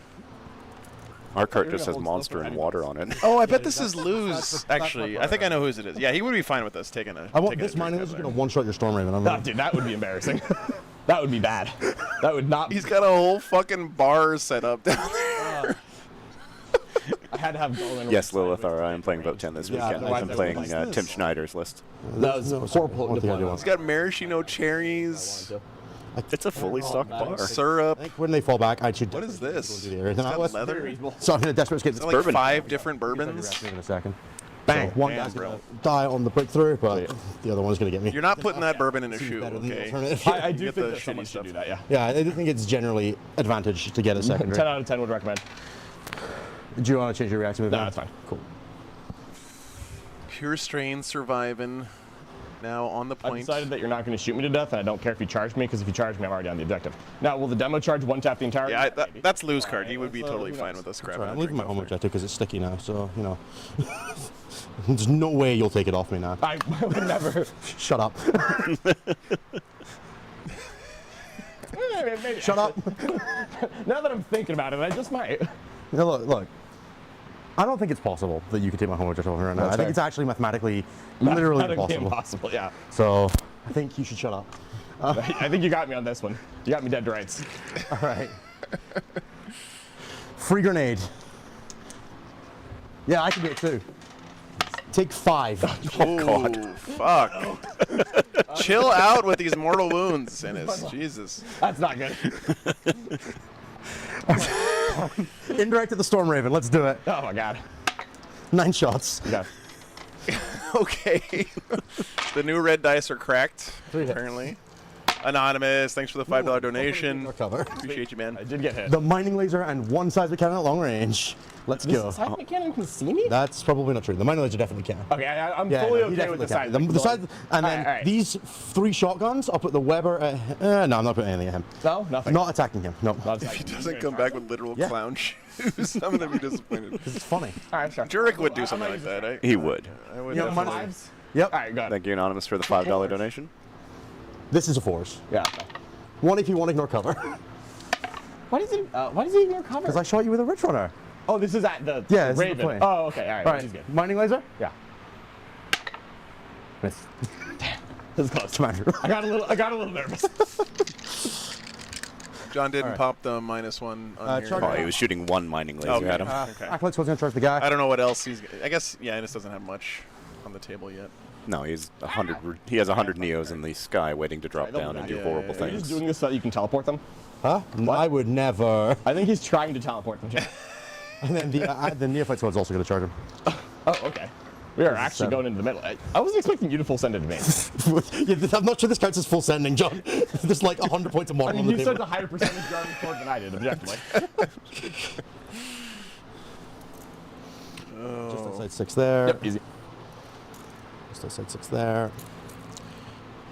Our cart just has monster and water on it. Oh, I bet this is Luz, actually. I think I know whose it is. Yeah, he would be fine with us taking a I want taking a this mining. drink This is out going to there. one-shot your Storm Raven. I'm Nah, dude, that would be embarrassing. That would be bad. That would not. He's got a whole fucking bar set up down there. I had to have Golan. Yes, Lilith, I am playing Votan this Yeah, weekend. why I've been is playing this like Tim Schneider's list. That was horrible. What the other He's got maraschino cherries, It's a fully stocked bar. syrup. I think when they fall back, I should. What is this? Go do the area. It's got Then leather. So I'm going to desperate escape Is this it like bourbon. 5 different bourbons? in a second. Bang! So, One man, guy's bro. going to die on the breakthrough, but the other one's going to get me. You're not putting that bourbon in a Seems shoe, better than the okay? alternative. I do Get think the that someone shitty should stuff. do that, yeah. Yeah, I do think it's generally advantage to get a 10 secondary. out of 10 would recommend. Do you want to change your reaction move? No, now? that's fine. Cool. Pure strain surviving. Now on the I've point. decided that you're not going to shoot me to death, and I don't care if you charge me, because if you charge me, I'm already on the objective. Now, will the demo charge one tap the entire? Yeah, that's Luz card. He would be So, totally who fine knows? with us Sorry, grabbing I'm a leaving my drink home off there. objective because it's sticky now, so, you know. There's no way you'll take it off me now. I would never. Shut up. Maybe. Shut up. Now that I'm thinking about it, I just might. Now, look. I don't think it's possible that you could take my home objective off me right now. That's I think fair. it's actually mathematically, literally Mathematically impossible. impossible, yeah. So, I think you should shut up. I think you got me on this one. You got me dead to rights. All right. Free grenade. Yeah, I can do it too. Take 5. Oh, fuck. Chill out with these mortal wounds, Ennis. Jesus. That's not good. Indirect at the Storm Raven. Let's do it. Oh my god. 9 shots. Yeah. Okay. The new red dice are cracked, 3 hits. apparently. Anonymous, thanks for the $5 donation. Cover. Appreciate you, man. I did get hit. The mining laser and 1 seismic cannon at long range. Let's go. This seismic cannon can see me? That's probably not true. The mining laser definitely can. Okay, I'm Yeah, fully no, he okay with the definitely seismic. can. And then All right. these 3 shotguns, I'll put the Weber. No, I'm not putting anything at him. No, nothing. Not attacking him. No. Not If he doesn't come back with literal Yeah. clown shoes, I'm gonna be disappointed. Because it's funny. All right, sure. Jurek would do something like that. He would. I would Yeah, definitely. Fives? Yep. All right, good. Thank you, Anonymous, for the $5 donation. This is a 4s. Yeah. 1 if you want ignore cover. Why does he ignore cover? Because I shot you with a Rich Runner. Oh, this is at the Yeah, this is the Raven. plane. Oh, okay, all right. All Which is right. good. Mining laser? Yeah. Miss. This is close. Commander. I got a little nervous. John didn't right. pop the -1 on here. Charge- Oh, he was shooting 1 mining laser Okay. at him. Okay. Acolyte's going to charge the guy. I don't know what else he's. I guess Ennis doesn't have much on the table yet. No, he's 100. He has 100 Neos in the sky waiting to drop down and do horrible Are you just things. doing this so that you can teleport them? Huh? I would never. I think he's trying to teleport them, Jay. And then the neophyte squad's also going to charge him. Oh, okay. We are actually going into the middle. I wasn't expecting you to full send advance. Yeah, I'm not sure this counts as full sending, John. There's like 100 points of I model mean, on you the sent table. a higher percentage driving forward than I did, objectively. Just outside 6 there. Yep, easy. Just outside 6 there.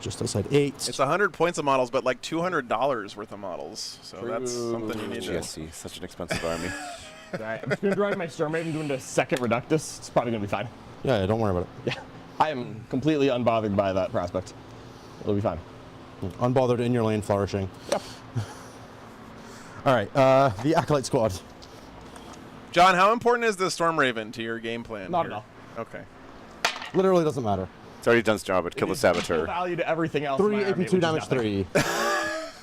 Just outside 8. It's 100 points of models, but like $200 worth of models. So that's something you need to. GSC, such an expensive army. Alright, I'm just going to drive my Storm Raven into second Reductus. It's probably going to be fine. Yeah, don't worry about it. Yeah. I am completely unbothered by that prospect. It'll be fine. Unbothered in your lane, flourishing. Yep. All right, the Acolyte squad. John, how important is the Storm Raven to your game plan? Not here? at all. Okay. Literally doesn't matter. It's already done its job. It killed the Saboteur. Value to everything else. 3 in my army, AP2 which is damage nothing.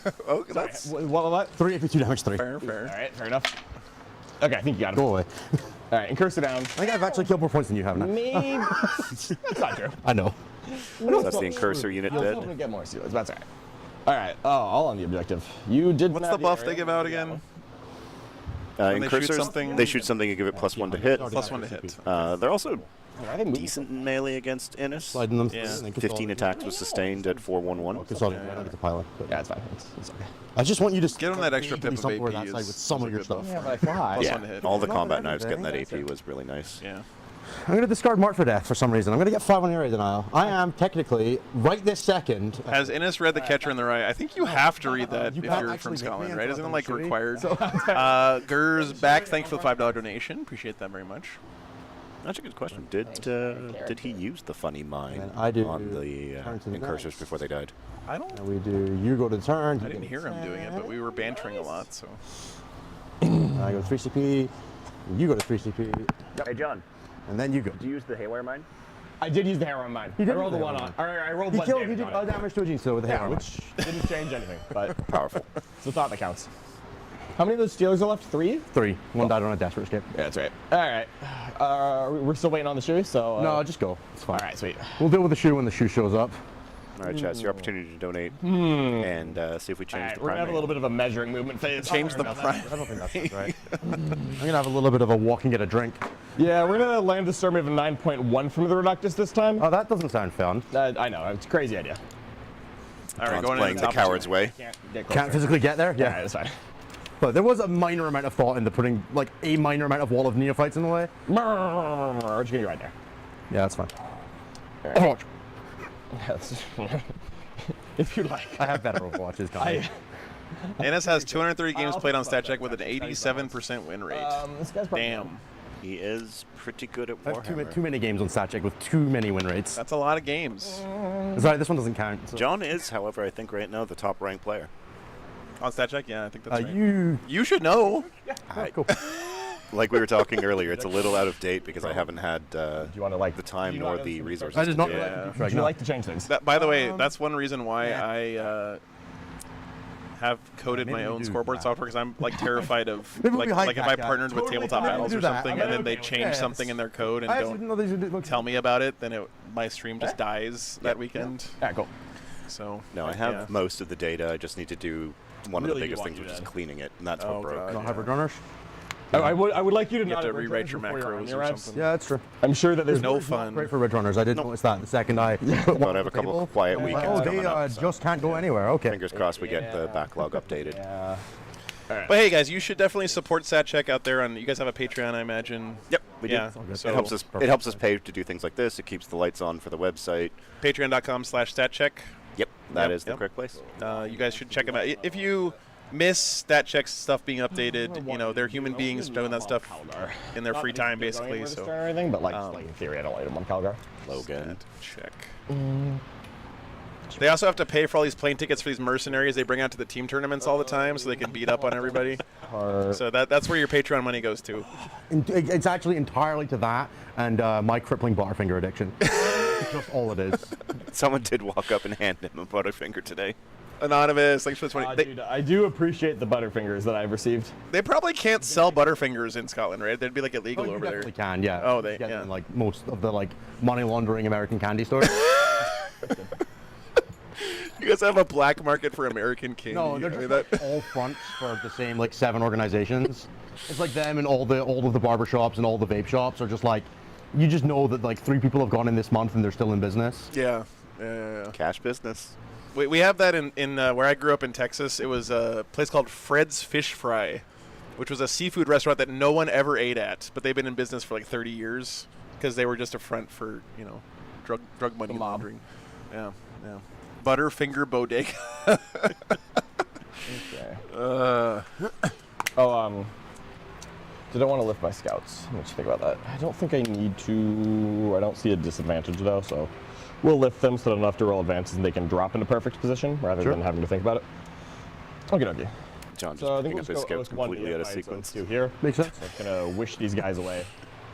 3. Oh, that's What? 3 AP2 damage 3. fair, fair. Alright, fair enough. Okay, I think you got him. Go away. Alright, and curse it down. I think I've actually killed more points than you have now. Maybe. That's not true. I know. That's the Incursor unit You'll dead. hopefully get more seals. That's alright. Alright, all on the objective. You did. What's the buff they give out again? When they shoot Incursors, something? they shoot something and give it +1 to hit. +1 to hit. They're also I think decent in melee against Ennis. Sliding them. Yeah. and then 15 attacks was sustained at 411. Consolidate. I don't get to pile it. But Yeah, it's fine. It's okay. I just want you to Give 'em that extra vaguely pip of somewhere AP that side is- with some is of a your good stuff. buff. Yeah, but I fly. Plus Yeah, 1 to hit. all the Not combat every knives day. getting that AP was really nice. Yeah. I'm going to discard Mark for Death for some reason. I'm going to get 5 on area denial. I am technically, right this second. Has Ennis read The Catcher in the Rye? I think you have to read that You if can't you're actually from make me Scotland, right? into Isn't it a like shoey. required? Gers back, thanks for the $5 donation. Appreciate that very much. That's a good question. Did he use the funny mine And I do on the turn to the Incursors next. before they died? I don't. And we do, you go to the turn. I didn't hear him doing it, but we were bantering a lot, so. I go 3 CP. You go to 3 CP. Hey, John, And then you go. do you use the haywire mine? I did use the hair on mine. He did I rolled the use the one hair on. on Or I rolled He one killed, he damage did on it. damage to a Jinx with the Yeah, hammer. which didn't change anything, but Powerful. it's the thought that counts. How many of those Steelers are left? 3? 3. One died on a desperate escape. Yeah, that's right. All right. We're still waiting on the shoe, so. No, just go. It's fine. All right, sweet. We'll deal with the shoe when the shoe shows up. All right, Chad, it's your opportunity to donate and see if we All change right, the we're gonna have a primary. little bit of a measuring movement phase. Change the Sorry about prime. that. I don't think that's right. I'm going to have a little bit of a walk and get a drink. Yeah, we're gonna land the Storm Raven 9.1 from the Reductus this time. Oh, that doesn't sound fun. I know, it's a crazy idea. All right, John's going playing into the top coward's two. way. Can't get closer. Can't physically get there? Yeah, Yeah. that's fine. But there was a minor amount of thought into putting, like, a minor amount of wall of neophytes in the way. We're just gonna go right there. Yeah, that's fine. Overwatch. If you like. I have better Overwatches coming. Ennis has 230 games played on StatCheck with an 87% win rate. This guy's probably Damn. He is pretty good at I have Warhammer. too many games on StatCheck with too many win rates. That's a lot of games. Sorry, this one doesn't count. So. John is, however, I think right now the top ranked player. On StatCheck? Yeah, I think that's right. You. You should know. Cool. Like we were talking earlier, it's a little out of date because I haven't had Do you want to like the time you nor know- the resources. I did not to do it. Yeah. Would you like to change things? That, by the way, that's one reason why I have coded Maybe my we own do scoreboard that. software because I'm like terrified of Maybe we like, hike like if that I guy. partnered with Totally Tabletop fine. Battles Do or that. something I'm and then gonna- they change yes. something in their code and I actually don't didn't know these would look. tell me about it, then my stream just dies that weekend. Yeah, cool. So No, I have most of the data. I just need to do one of the biggest things, which is cleaning it, and that's what broke. God, Not have runners. I would like you to You not have to ridge rewrite your runners before you're on macros your or reps. something. Yeah, that's true. I'm sure that there's No fun. Great for ridge runners. I did notice that the second I put one But I on have the a couple table. of quiet weekends Oh, coming they up. So just can't go anywhere. Okay. fingers crossed we get the backlog updated. Yeah. But hey, guys, you should definitely support StatCheck out there. You guys have a Patreon, I imagine. Yep, we Yeah. do. So It helps us pay to do things like this. It keeps the lights on for the website. Patreon.com/StatCheck. Yep, that Yep, is the yep. correct place. You guys should check them out. If you miss StatCheck's stuff being updated, they're human beings doing that stuff in their free time, basically. So or anything, but like in theory, I don't like them on Calgar. Logan. check. They also have to pay for all these plane tickets for these mercenaries they bring out to the team tournaments all the time, so they can beat up on everybody. So that's where your Patreon money goes to. It's actually entirely to that and my crippling Butterfinger addiction. It's just all it is. Someone did walk up and hand him a Butterfinger today. Anonymous, thanks for the 20. Dude, I do appreciate the Butterfingers that I've received. They probably can't sell Butterfingers in Scotland, right? They'd be like illegal You over there. definitely can, yeah. Oh, You they- get them yeah. in, like most of the like money laundering American candy stores. You guys have a black market for American candy. No, they're I just mean, like, all fronts for the same like 7 organizations. It's like them and all of the barber shops and all the vape shops are just like, you just know that like 3 people have gone in this month and they're still in business. yeah. Cash business. We have that in where I grew up in Texas. It was a place called Fred's Fish Fry, which was a seafood restaurant that no one ever ate at, but they've been in business for like 30 years because they were just a front for, drug money laundering. Yeah. Butterfinger Bodega. Okay. Did I want to lift my scouts? What do you think about that? I don't think I need to. I don't see a disadvantage though, so we'll lift them so they don't have to roll advances and they can drop into perfect position rather than having to think about it. Okay. John just So I think picking we'll up his just go scouts completely out of so sequence. 2 here. Makes sense. So I'm gonna wish these guys away.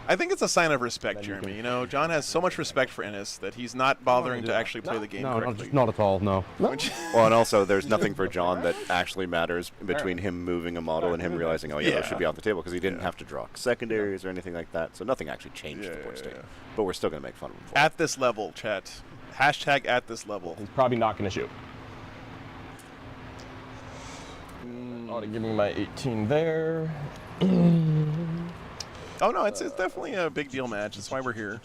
I think it's a sign of respect, Then you Jeremy. can- John has so much respect for Innis that he's not bothering to actually play the game No, correctly. not at all, no. Which- Well, and also, there's nothing for John that actually matters between him moving a model and him realizing, oh, yeah, Yeah. it should be off the table, because he didn't have to draw secondaries or anything like that. So nothing actually changed the board state. But we're still going to make fun of him for it. At this level, chat. Hashtag at this level. He's probably not gonna shoot. Ought to give me my 18 there. Oh, no, it's definitely a big deal match. That's why we're here.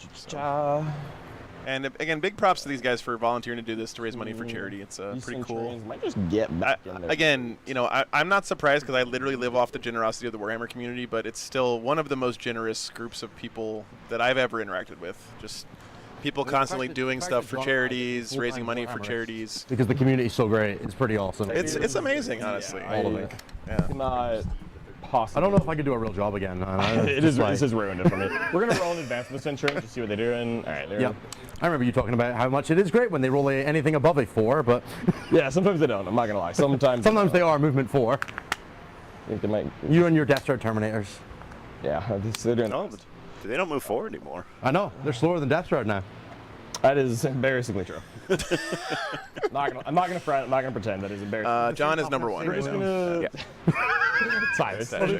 And again, big props to these guys for volunteering to do this to raise money for charity. It's These pretty cool. Centurions might just get back in there. Again, I'm not surprised because I literally live off the generosity of the Warhammer community, but it's still one of the most generous groups of people that I've ever interacted with. Just people constantly doing stuff for charities, raising money for charities. Because the community is so great. It's pretty awesome. It's amazing, honestly. all of it. Yeah. Not possible. I don't know if I could do a real job again. This is ruined it for me. We're gonna roll in advance of the Centurions to see what they're doing. All right, there. Yep. I remember you talking about how much it is great when they roll anything above a 4, but Yeah, sometimes they don't. I'm not gonna lie. Sometimes. sometimes they are movement 4. I think they might. You and your Death Star Terminators. Yeah, they're doing. No, they don't move forward anymore. I know, they're slower than Death Star now. That is embarrassingly true. I'm not gonna front. I'm not gonna pretend that is embarrassing. John is number 1 We're right just now. gonna. It's fine. It's And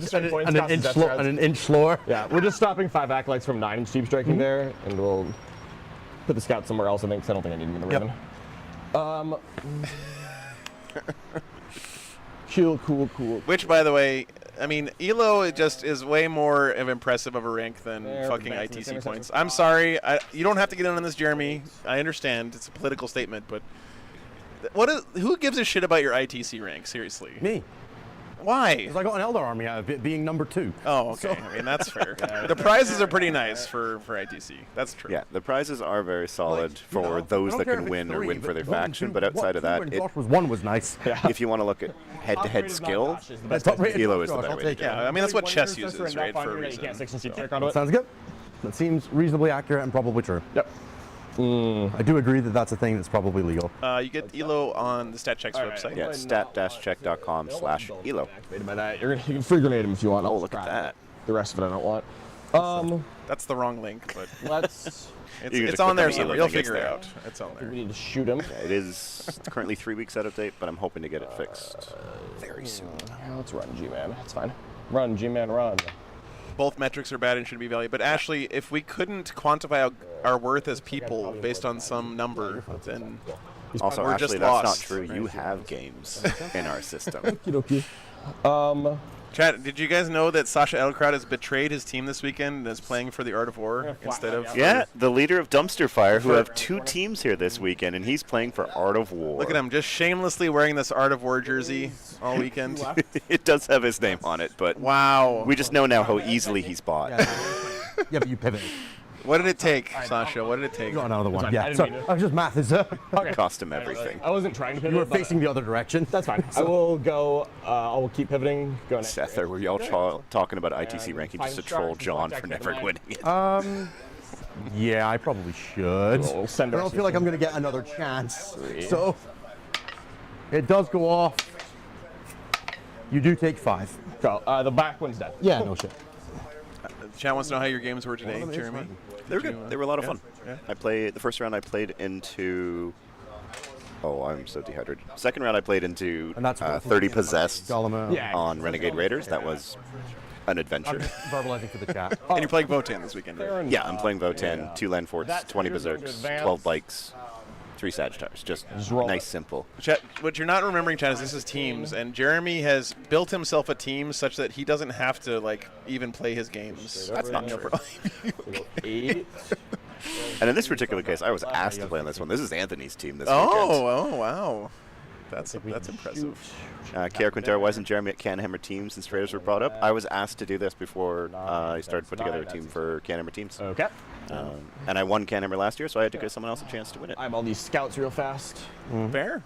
an inch slower. Yeah, we're just stopping 5 acolytes from 9 cheap striking there, and we'll put the scout somewhere else. I think, 'cause I don't think I need him in the Raven. Cool. Which, by the way, I mean, Elo just is way more of impressive of a rank than There, fucking advancing ITC the points. intersection. I'm sorry. You don't have to get in on this, Jeremy. I understand. It's a political statement, but who gives a shit about your ITC rank? Seriously. Me. Why? Because I got an Elder Army out of it being number 2. Oh, okay. I mean, that's fair. The prizes are pretty nice for ITC. That's true. Yeah, the prizes are very solid for those that can win or win for their faction, but outside of that, Josh was 1 was nice. if you want to look at head-to-head skill, Top rated Elo is the Josh, better I'll way to take go. it. Yeah, I mean, that's what chess uses, right, for a reason. Sounds good. That seems reasonably accurate and probably true. Yep. I do agree that that's a thing that's probably legal. You get Elo on the StatCheck's website. Yeah, stat-check.com/Elo. Activated by that. You can free grenade him if you want. Oh, look at that. The rest of it I don't want. That's the wrong link, but Let's. You can it's just on click there on the somewhere. Elo You'll thing, it's figure it there. out. It's on We there. need to shoot him. It is currently 3 weeks out of date, but I'm hoping to get it fixed very soon. Yeah, let's run, G-Man. It's fine. Run, G-Man, run. Both metrics are bad and should be valued. But Ashley, if we couldn't quantify our worth as people based on some number, then Also, We're actually, just that's not lost. true. You have games in our system. Okie Chat, did you guys know that Sasha Elkraut has betrayed his team this weekend and is playing for the Art of War instead of... Yeah, the leader of Dumpster Fire, who have 2 teams here this weekend, and he's playing for Art of War. Look at him, just shamelessly wearing this Art of War jersey all weekend. It does have his name on it, but Wow. we just know now how easily he's bought. Yeah, but you pivoted. What did it take, Sasha? What did it take? You got another one. fine. I Yeah, didn't sorry. mean to. I was just math is. Okay. Cost him everything. I wasn't trying to pivot. You were but facing the other direction. That's fine. I will go. I will keep pivoting. Go next. Seth, are we all talking about ITC ranking just to troll John for never winning it? Yeah, I probably should. We'll send I our don't feel like I'm going to get another chance. So it does go off. You do take 5. Go. The back one's dead. Yeah, no shit. Chat wants to know how your games were today, it's Jeremy. fine. They were good. They were a lot of fun. Yeah. I played the first round. I played into. Oh, I'm so dehydrated. Second round, I played into And that's 30 possessed Golem. Yeah. on Renegade Raiders. That was an adventure. Verbalizing for the chat. And you're playing Votan this weekend, right? Yeah, I'm playing Votan, Yeah. 2 land forts, That 20 trigger's going to berserks, advance. 12 bikes, 3 Sagittars. Just roll nice, it. simple. Chat, what you're not remembering, Chat, is this is teams, and Jeremy has built himself a team such that he doesn't have to like even play his games. That's not true. 8. And in this particular case, I was asked to play on this one. This is Anthony's team this weekend. Oh, wow. That's impressive. Kiara Quintero wasn't Jeremy at Canhammer Teams since Raiders were brought up. I was asked to do this before I started to put together a team for Canhammer Teams. Okay. And I won Canhammer last year, so I had to give someone else a chance to win it. I'm all these scouts real fast. Fair.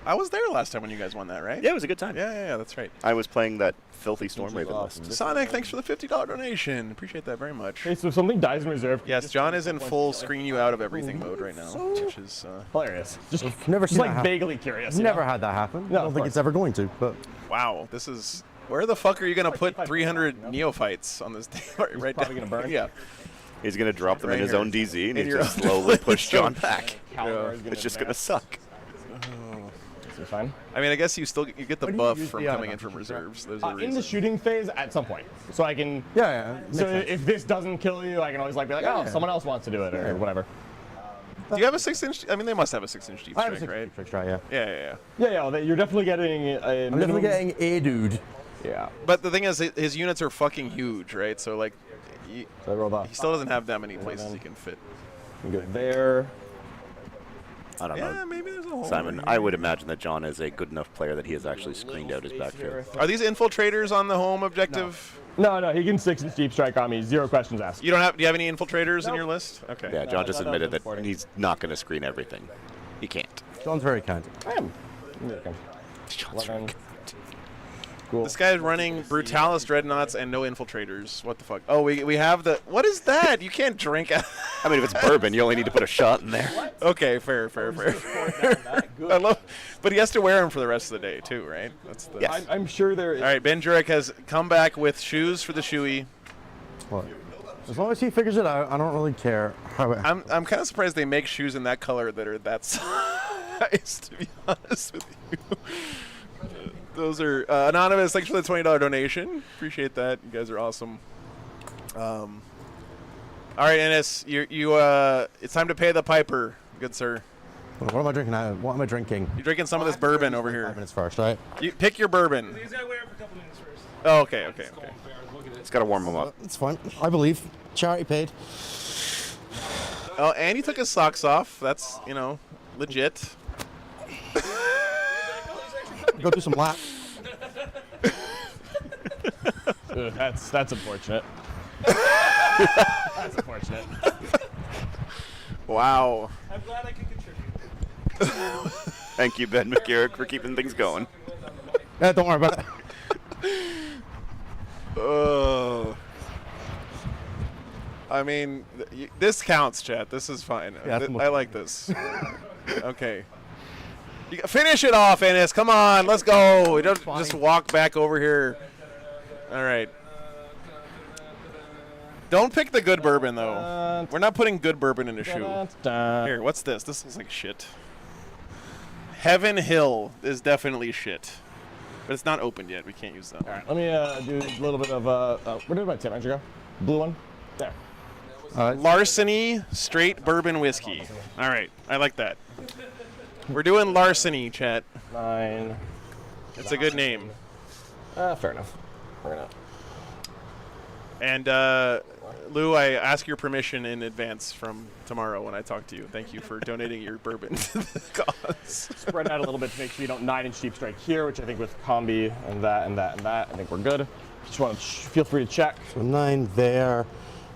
I was there last time when you guys won that, right? Yeah, it was a good time. Yeah, that's right. I was playing that filthy Storm Raven list. Sonic, thanks for the $50 donation. Appreciate that very much. Okay, so if something dies in reserve. Yes, John is in full screen you out of everything mode right now, which is Hilarious. Just Never just seen like that happen. vaguely curious. you Never know? had that happen. No, I don't of think course. it's ever going to. But wow. This is where the fuck are you gonna put 300 neophytes on this day? right probably down. gonna burn. Yeah. He's going to drop them Right in his here. own DZ, and In he's your just own slowly push zone. John back. Calgar is It's just going to advance. suck. This is fine. I mean, I guess you get the When you buff use from the, coming in from reserves. There's a In the reason. shooting phase at some point, so I can. yeah. So makes sense. if this doesn't kill you, I can always like be like, oh, someone else wants to do it or whatever. Do you have a 6-inch? I mean, they must have a 6-inch deep I have a strike, right? trick shot, yeah. Yeah. Yeah, you're definitely getting a I'm definitely getting a dude. Yeah. But the thing is, his units are fucking huge, right? So like, he So I roll the. still doesn't have that many places he can fit. Go there. I don't Yeah, know. maybe there's a hole. Simon, I would imagine that John is a good enough player that he has actually screened out his backfield. Are these infiltrators on the home objective? No, he can 6-inch deep strike on me. 0 questions asked. You don't have? Do you have any infiltrators in your list? Okay. Yeah, John just that admitted was that important. he's not going to screen everything. He can't. John's very kind. I am. Okay. John's 11. very Cool. This guy's running Brutalis Dreadnoughts and no infiltrators. What the fuck? Oh, we have the. What is that? You can't drink. I mean, if it's bourbon, you only need to put a shot in there. Okay, fair. I love, but he has to wear them for the rest of the day too, right? That's the. Yes. I'm sure there is. All right, Ben Jurek has come back with shoes for the shoey. What? As long as he figures it out, I don't really care how it I'm kind of surprised they make shoes in that color that are that size. To be honest with you, those are anonymous. Thanks for the $20 donation. Appreciate that. You guys are awesome. All right, Ennis, you it's time to pay the piper, good sir. What am I drinking now? What am I drinking? You're drinking some of this bourbon over 5 here. minutes first, right? You pick your bourbon. He's got to wear it for a couple minutes first. Oh, okay. It's got to warm him up. It's fine. I believe. Charity paid. Oh, and he took his socks off. That's legit. Go do some laps. That's unfortunate. That's unfortunate. Wow. I'm glad I could contribute. Thank you, Ben McGarrick, for keeping things going. Yeah, don't worry about it. I mean, this counts, chat. This is fine. Yeah, I like this. Okay. Finish it off, Ennis. Come on, let's go. We don't just walk back over here. All right. Don't pick the good bourbon, though. We're not putting good bourbon in a shoe. Here, what's this? This looks like shit. Heaven Hill is definitely shit. But it's not opened yet. We can't use that. All right, let me do a little bit of where did my tip actually go? Blue one. There. Larceny straight bourbon whiskey. All right, I like that. We're doing larceny, chat. 9. It's a good name. Fair enough. We're gonna. And Lou, I ask your permission in advance from tomorrow when I talk to you. Thank you for donating your bourbon to the cause. Spread out a little bit to make sure you don't 9-inch deep strike here, which I think with combi and that and that and that, I think we're good. Just want to feel free to check. So 9 there,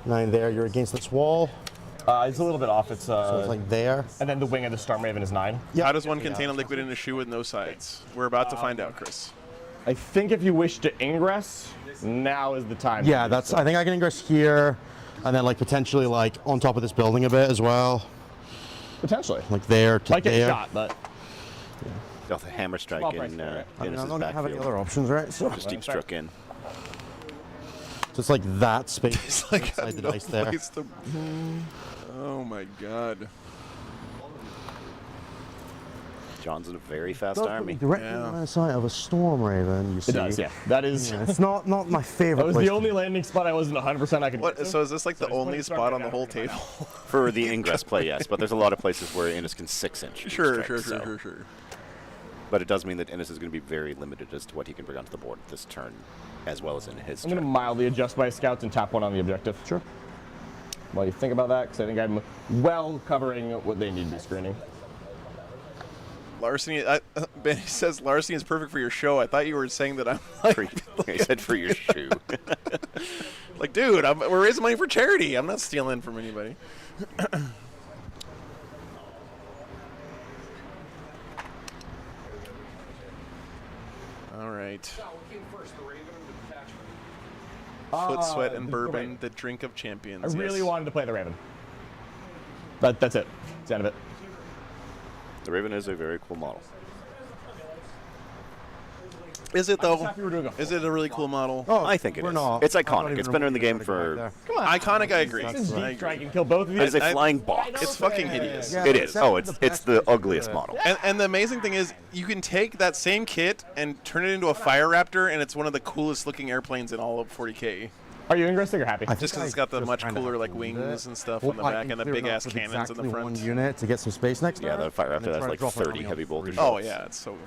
9 there. You're against this wall. It's a little bit off. It's So it's like there. and then the wing of the Storm Raven is 9. How does one contain a liquid in a shoe with no sides? We're about to find out, Chris. I think if you wish to ingress, now is the time. Yeah, that's. I think I can ingress here, and then like potentially like on top of this building a bit as well, potentially. like there to Might get there. shot, but Got the hammer strike Small price in tag, right? I mean, I Dennis's don't have any backfield. other options, right? So, Just deep struck in. so it's like that space. It's like inside the no dice there. place to- Oh my god. John's in a very fast Does put me army. directly Yeah. on the side of a Storm Raven. You see, it does. Yeah, that is. Yeah, it's not my favorite. That was place the to only landing spot I wasn't 100% I could What? get to. So is this like the just put only the spot Storm on the Raven whole out for now. table? For the ingress play, yes, but there's a lot of places where Innis can 6-inch. Sure. But it does mean that Innis is going to be very limited as to what he can bring onto the board this turn, as well as in his I'm going to turn. mildly adjust my scouts and tap one on the objective. Sure. While you think about that, because I think I'm well covering what they need to be screening. Larceny. Benny says larceny is perfect for your show. I thought you were saying that I'm like, He said for your shoe. like, dude, we're raising money for charity. I'm not stealing from anybody. All right. Foot sweat and the bourbon, Raven. the drink of champions. I really yes. wanted to play the Raven. That's it. That's the end of it. The Raven is a very cool model. Is it I'm just though? happy we're doing a Is it a really cool model? Oh, I think it we're is. not. It's I'm not iconic. even It's been in the game remembering for. right Come on. Iconic, I agree. This is I deep agree. strike and kill both of It is these. a flying box. It's fucking hideous. Yeah, It is. except Oh, for the it's best the thing ugliest to it. model. And the amazing thing is, you can take that same kit and turn it into a Fire Raptor, and it's one of the coolest looking airplanes in all of 40K. Are you ingressing or happy? I think Just 'cause I it's got the just much kinda cooler have like to leave wings it. and stuff Hope on the I back, can and the clear it big up ass with cannons in exactly the front. one unit to get some space next Yeah, turn, the Fire and Raptor then has try to like drop it on 30 the heavy other bolter three. Oh shots. yeah, it's so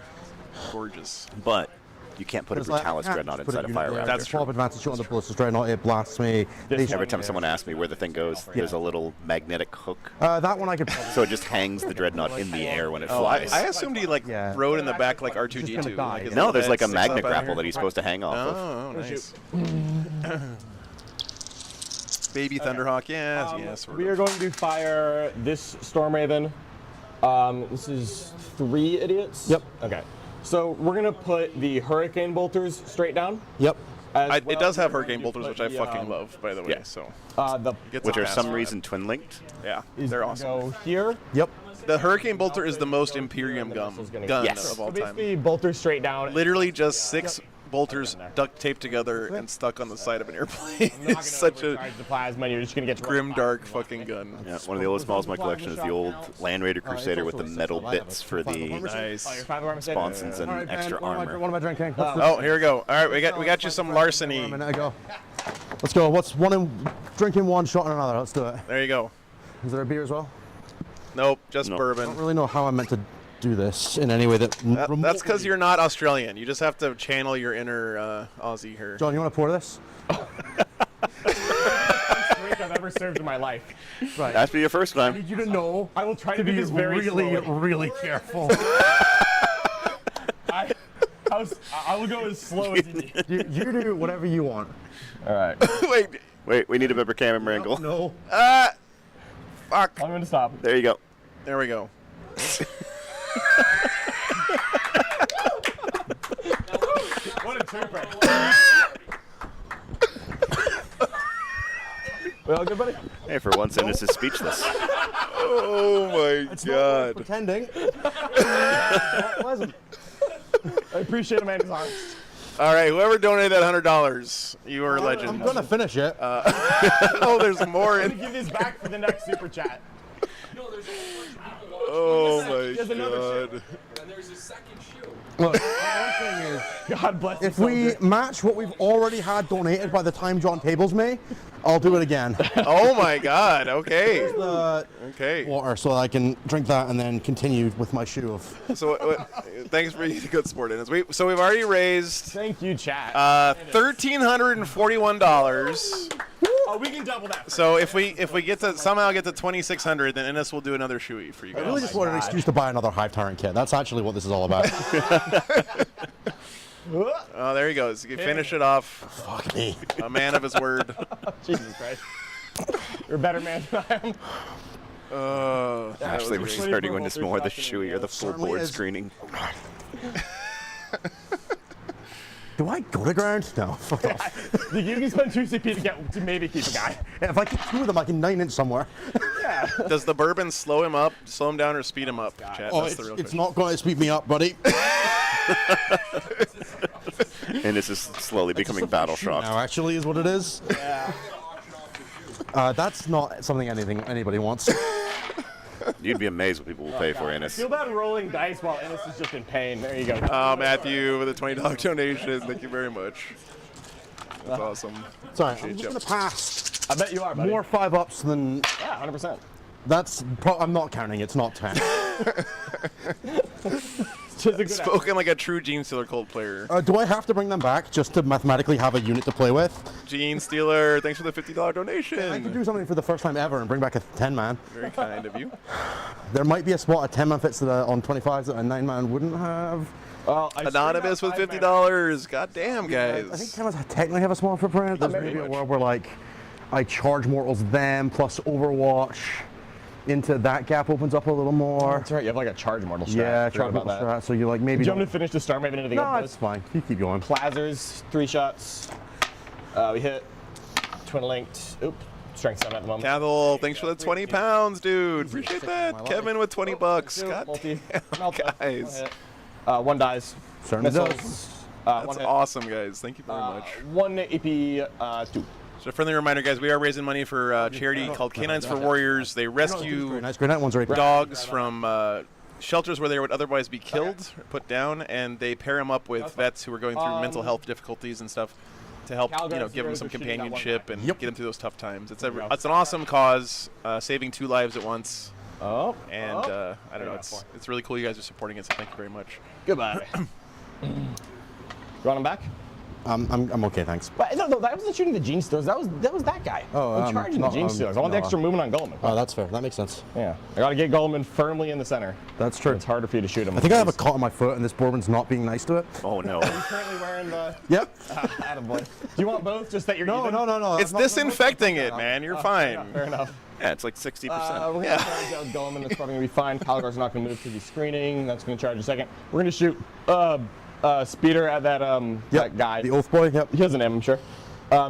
gorgeous. But you can't put a It's like, Brutalis I can't Dreadnought just put inside a Fire unit Raptor. there. That's Swap true. advantage shot on the Ballistic Dreadnought, it blasts me. This Every time someone asks me where the thing goes, there's a little magnetic hook, That one I could probably. so it just hangs the Dreadnought in the air when it flies. I assumed he like Yeah. rode in the back like R2D2. He's just gonna die. Like his No, little there's like a head sticks up magnet out of grapple here. that he's supposed to hang off of. Oh, nice. Baby Thunderhawk, yes. We are going to fire this Storm Raven. This is 3 idiots? Yep. Okay. So we're going to put the Hurricane Bolters straight down. Yep. As It does have we're Hurricane going to Bolters, put which I the, fucking love, by the way. Yeah. So The gets Which a are pass some for reason twin linked. Yeah, is they're gonna awesome. go here. Yep. The Hurricane Bolter is the most Imperium gun Yes. of all So time. basically, bolters straight down. Literally just 6 bolters duct taped together and stuck on the side of an airplane. It's such a The plasma, and you're just going to get grim, dark fucking gun. Yeah, one of the oldest models in my collection is the old Land Raider Crusader with the metal bits for the Nice. Oh, you're 5 alarm said? sponsons and All right, Ben, extra what armor. am I drinking? Oh, here we go. All right, we got you some larceny. A minute ago. Let's go. What's drinking one, shot in another? Let's do it. There you go. Is there a beer as well? Nope, just No. I bourbon. don't really know how I'm meant to do this in any way that. That's because you're not Australian. You just have to channel your inner Aussie here. John, you want to pour this? Drink I've ever served in my life. Right. That's be your first I time. need you to know I will try to to do be this very really, slowly. really careful. I will go as slow as you need. you do whatever you want. All right. Wait, we need a better camera angle. No. Fuck. I'm going to stop. There you go. There we go. What a trooper. We all good, buddy? Hey, for once, Innis is speechless. Oh my god. Pretending. Not pleasant. I appreciate Amanda's honest. All right, whoever donated that $100, you are a legend. I'm gonna finish it. Oh, there's more I'm in. going to give this back for the next super chat. Oh There's my another god. Look, one thing is, God bless if you, we soldier. match what we've already had donated by the time John tables me, I'll do it again. Oh my God. Okay. The Okay. water so I can drink that and then continue with my shoe of. So thanks for being a good sport, Dennis. So we've already raised Thank you, chat. $1,341. Oh, we can double that. So if we get to somehow get to 2,600, then Ennis will do another shoey for you I guys. really just wanted an excuse to buy another Hive Tyrant kit. That's actually what this is all about. Oh, there he goes. You can finish it off. Fuck me. A man of his word. Jesus Christ. You're a better man than I am. Actually, we're starting to miss more the shoey or the full Certainly board is. screening. Do I go to ground? No. Fuck off. You can spend 2 CP to maybe keep a guy. If I keep 2 of them, I can 9-inch somewhere. Yeah. Does the bourbon slow him down, or speed him up? Chat? Oh, That's the real it's question. not going to speed me up, buddy. And this is slowly becoming battle shocked. Now, actually, is what it is. Yeah. That's not something anybody wants. You'd be amazed what people will pay for Ennis. Feel bad rolling dice while Ennis is just in pain. There you go. Matthew with a $20 donation. Thank you very much. That's awesome. Sorry, I'm Appreciate just you. going to pass I bet you are, buddy. more 5-ups than. Yeah, 100%. I'm not counting. It's not 10. It's just a good Spoken like a true Gene Stealer Cold player. Do I have to bring them back just to mathematically have a unit to play with? Gene Stealer, thanks for the $50 donation. I could do something for the first time ever and bring back a 10-man. Very kind of you. There might be a spot a 10-man fits that on 25s that a 9-man wouldn't have. Well, Anonymous with $50. God damn, guys. I think 10-mans technically have a small footprint. There's maybe a world where like I charge mortals them plus Overwatch into that gap opens up a little more. That's right. You have like a charge mortal strat. Yeah, Forgot charge about mortal that. strat. So you like maybe. Do you want me don't- to finish the star? Maybe anything No, else? it's fine. You keep going. Plazers, 3 shots. We hit. Twin linked. Oop. Strength 7 at the moment. Cathal, thanks for the 20 pounds, dude. Appreciate that. Kevin with 20 bucks. God Multi. damn, guys. 1 dies. Certainly does. Missiles. That's 1 hit. awesome, guys. Thank you very much. 1 AP, 2. So a friendly reminder, guys, we are raising money for a charity called Canines for Warriors. They rescue Nice grenade ones right. dogs from shelters where they would otherwise be killed, or put down, and they pair them up with vets who are going through mental health difficulties and stuff to help, give them some companionship and get them through those tough times. It's an awesome cause, saving 2 lives at once. Oh. And I don't know, it's really cool you guys are supporting it, so thank you very much. Goodbye. You want him back? I'm okay, thanks. But no, that wasn't shooting the Gene Stealers. That was that guy. I'm charging the Gene Stealers. I want the extra movement on Goleman. Oh, that's fair. That makes sense. Yeah. I got to get Goleman firmly in the center. That's true. It's harder for you to shoot him. I think I have a cut on my foot, and this bourbon's not being nice to it. Oh no. Are you currently wearing the... Yep. Attaboy. Do you want both? Just that you're No. It's disinfecting it, man. You're fine. Fair enough. Yeah, it's like 60%. We're going to charge out Goleman. That's probably going to be fine. Calgar's not going to move because he's screening. That's going to charge a second. We're going to shoot Speeder at that that guy. The Oath Boy, yep. He has a name, I'm sure.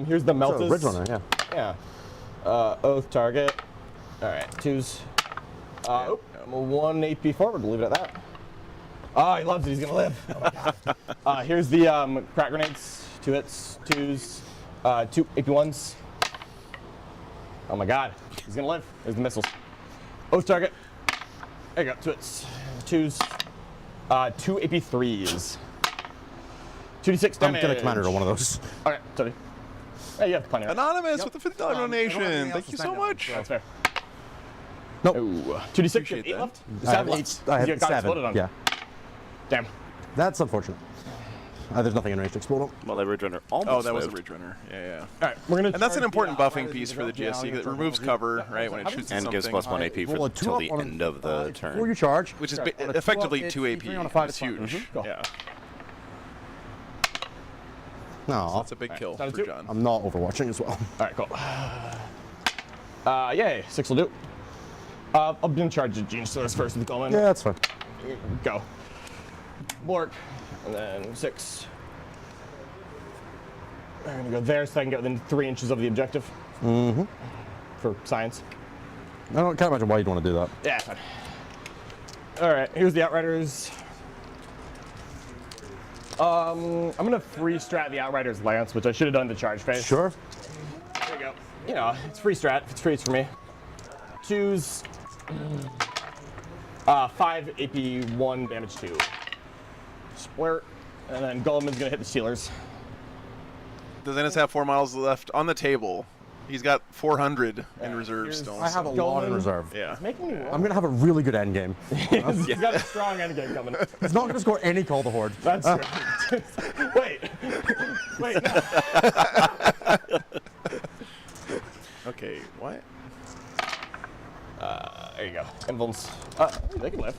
Here's the Meltas. Ridge Runner, yeah. Yeah. Oath target. All right, 2s. 1 AP forward, we'll leave it at that. Oh, he loves it, he's gonna live. Oh my God. Here's the crack grenades. 2 hits, 2s, 2 AP1s. Oh my God, he's gonna live. There's the missiles. Oath target. There you go, 2 hits, 2s, 2 AP3s. 2d6 damage. I'm gonna commander to one of those. Okay, sorry. Hey, you have plenty of it. Anonymous with the $50 donation. Thank you so much. That's fair. Nope. Ooh, 2d6, you have 8 that. left? I have 7 8. left. I have You got 7. exploded on. Yeah. Damn. That's unfortunate. There's nothing in range to explode on. Well, that Ridge Runner almost Oh, that was a lived. Ridge Runner. Yeah. All right, we're gonna. And that's an charge important the buffing outriders piece as for the we go. GSC that removes cover, right, when it shoots at And gives something. +1 AP Roll a for 2 till up the on a- end of the Before turn. you charge. Which is On a 2 effectively up, 2 it's AP. 3 on a 5, It's it's fine. huge. Go. Yeah. No, That's a big kill Down to for 2. John. I'm not overwatching as well. All right, cool. Yay, 6 will do. I'm gonna charge the Gene Stealers first with the Goleman. Yeah, that's fine. Go. Bork, and then 6. I'm gonna go there so I can get within 3 inches of the objective. Mm-hmm. For science. Can't imagine why you'd want to do that. Yeah, it's fine. All right, here's the Outriders. I'm gonna free strat the Outriders Lance, which I should have done the charge phase. Sure. There you go. You know, it's free strat. If it's free, it's for me. 2s. 5 AP 1 damage 2. Splurt, and then Goleman's gonna hit the Stealers. Does Ennis have 4 models left on the table? He's got 400 in reserve still. I have a lot in reserve. Yeah. Making me I'm going to have a really good end game. He's got a strong end game coming. He's not going to score any Call the Horde. That's true. Wait. Wait. Okay, what? There you go. Invulns. They can live.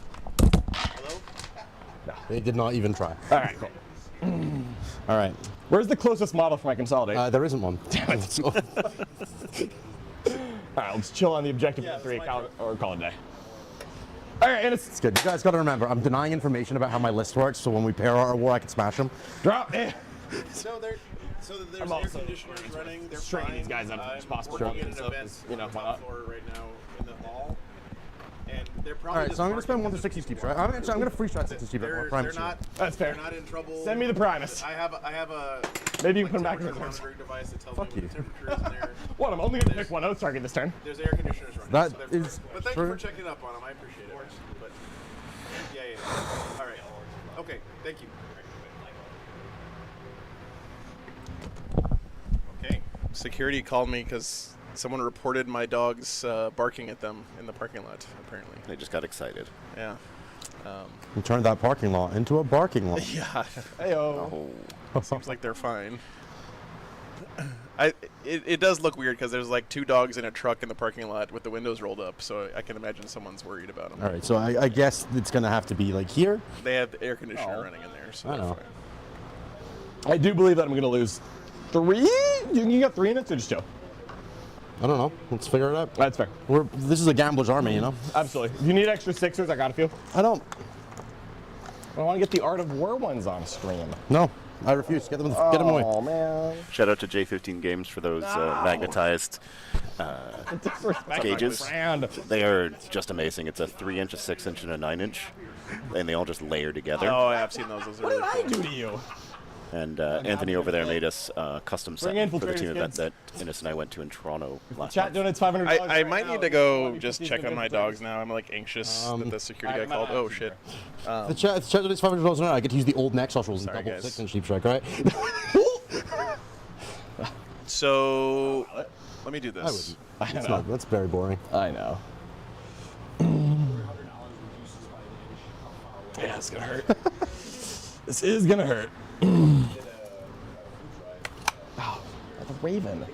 They did not even try. All right, cool. All right. Where's the closest model for my consolidate? There isn't one. So- All right, let's chill on the objective for 3 or call it a day. All right, and It's good. You guys got to remember, I'm denying information about how my list works, so when we pair our war, I can smash them. drop. So there's I'm air also conditioners running. They're straighten fine. these guys up as much as possible. I'm working at an Stuff event is, you know, on the why top not? floor right now in the hall, and they're All probably right, so I'm going to spend 1 to 60 steeps, right? I'm going to free shot 60 steeps. They're Primus not. That's fair. They're not in trouble. Send me the Primus. I have a Maybe you can put him back in the temperature corner. monitoring device that tells Fuck me you. what the temperature is in there. What? I'm only going to pick one out target this turn. There's air conditioners running. That so they're is fine. But thank true. you for checking up on them. I appreciate it. But yeah. All right. Okay. Thank you. Okay. Security called me because someone reported my dogs barking at them in the parking lot, apparently. They just got excited. Yeah. You turned that parking lot into a barking lot. Yeah. Heyo. Seems like they're fine. It does look weird because there's like 2 dogs in a truck in the parking lot with the windows rolled up, so I can imagine someone's worried about them. All right, so I guess it's going to have to be like here. They have the air conditioner running in there, so I they're know. fine. I do believe that I'm going to lose 3. You got 3 in it, or just 2? I don't know. Let's figure it out. That's fair. This is a gambler's army, you know? Absolutely. If you need extra 6ers, I got a few. I don't. I want to get the Art of War ones on stream. No, I refuse. Get them away. Oh, man. Shout out to J15 Games for those magnetized Disrespect Cages. my brand. They are just amazing. It's a 3-inch, a 6-inch, and a 9-inch, and they all just layer together. Oh, yeah, I've seen those. Those are What did really I cool. do to you? And Anthony over there made us custom set Bring for the infiltrators, team event kids. that Innes and I went to in Toronto last Chat month. donates $500. I might need to go just check on my dogs now. I'm like anxious that the security guy called. Oh, shit. The chat is $500 an hour. I get to use the old Nexus rules and Sorry, double guys. 6-inch Deep Strike, right? So, let me do I this. wouldn't. It's not. That's very boring. I know. Yeah, it's gonna hurt. This is gonna hurt. Oh, the Raven.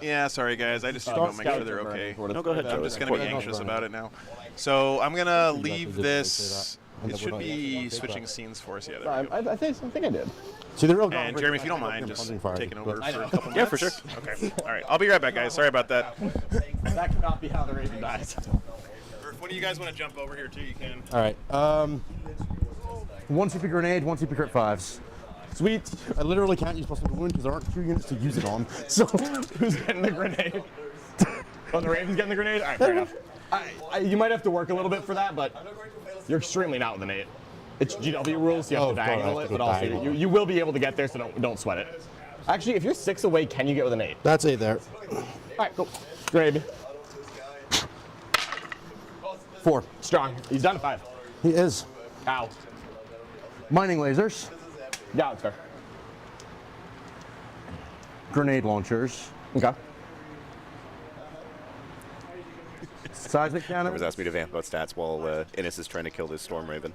Yeah, sorry guys. I just need to go make sure they're okay. No, go ahead, I'm Joe. just going to be anxious about it now. So I'm going to leave this. It should be switching scenes for us. Yeah, there we go. I think I did. See, the real And Jeremy, if you don't mind, just taking over for a couple minutes. Yeah, for sure. Okay. All right. I'll be right back, guys. Sorry about that. That cannot be how the Raven dies. Or if one of you guys want to jump over here too, you can. All right. 1 CP grenade, 1 CP crit 5s. Sweet. I literally can't use plus 1 wound because there aren't 2 units to use it on. So Who's getting the grenade? Oh, the Raven's getting the grenade? All right, fair enough. You might have to work a little bit for that, but you're extremely not with an 8. It's GW rules, you have to God, I diagonal have it, to but go also diagonal. you will be able to get there, so don't sweat it. Actually, if you're 6 away, can you get with an 8? that's 8 there. All right, cool. Great. 4. Strong. He's down to 5. He is. Ow. Mining lasers, Yeah, it's fair. grenade launchers, Okay. seismic Whoever's cannons. asked me to vamp about stats while Innes is trying to kill this Storm Raven.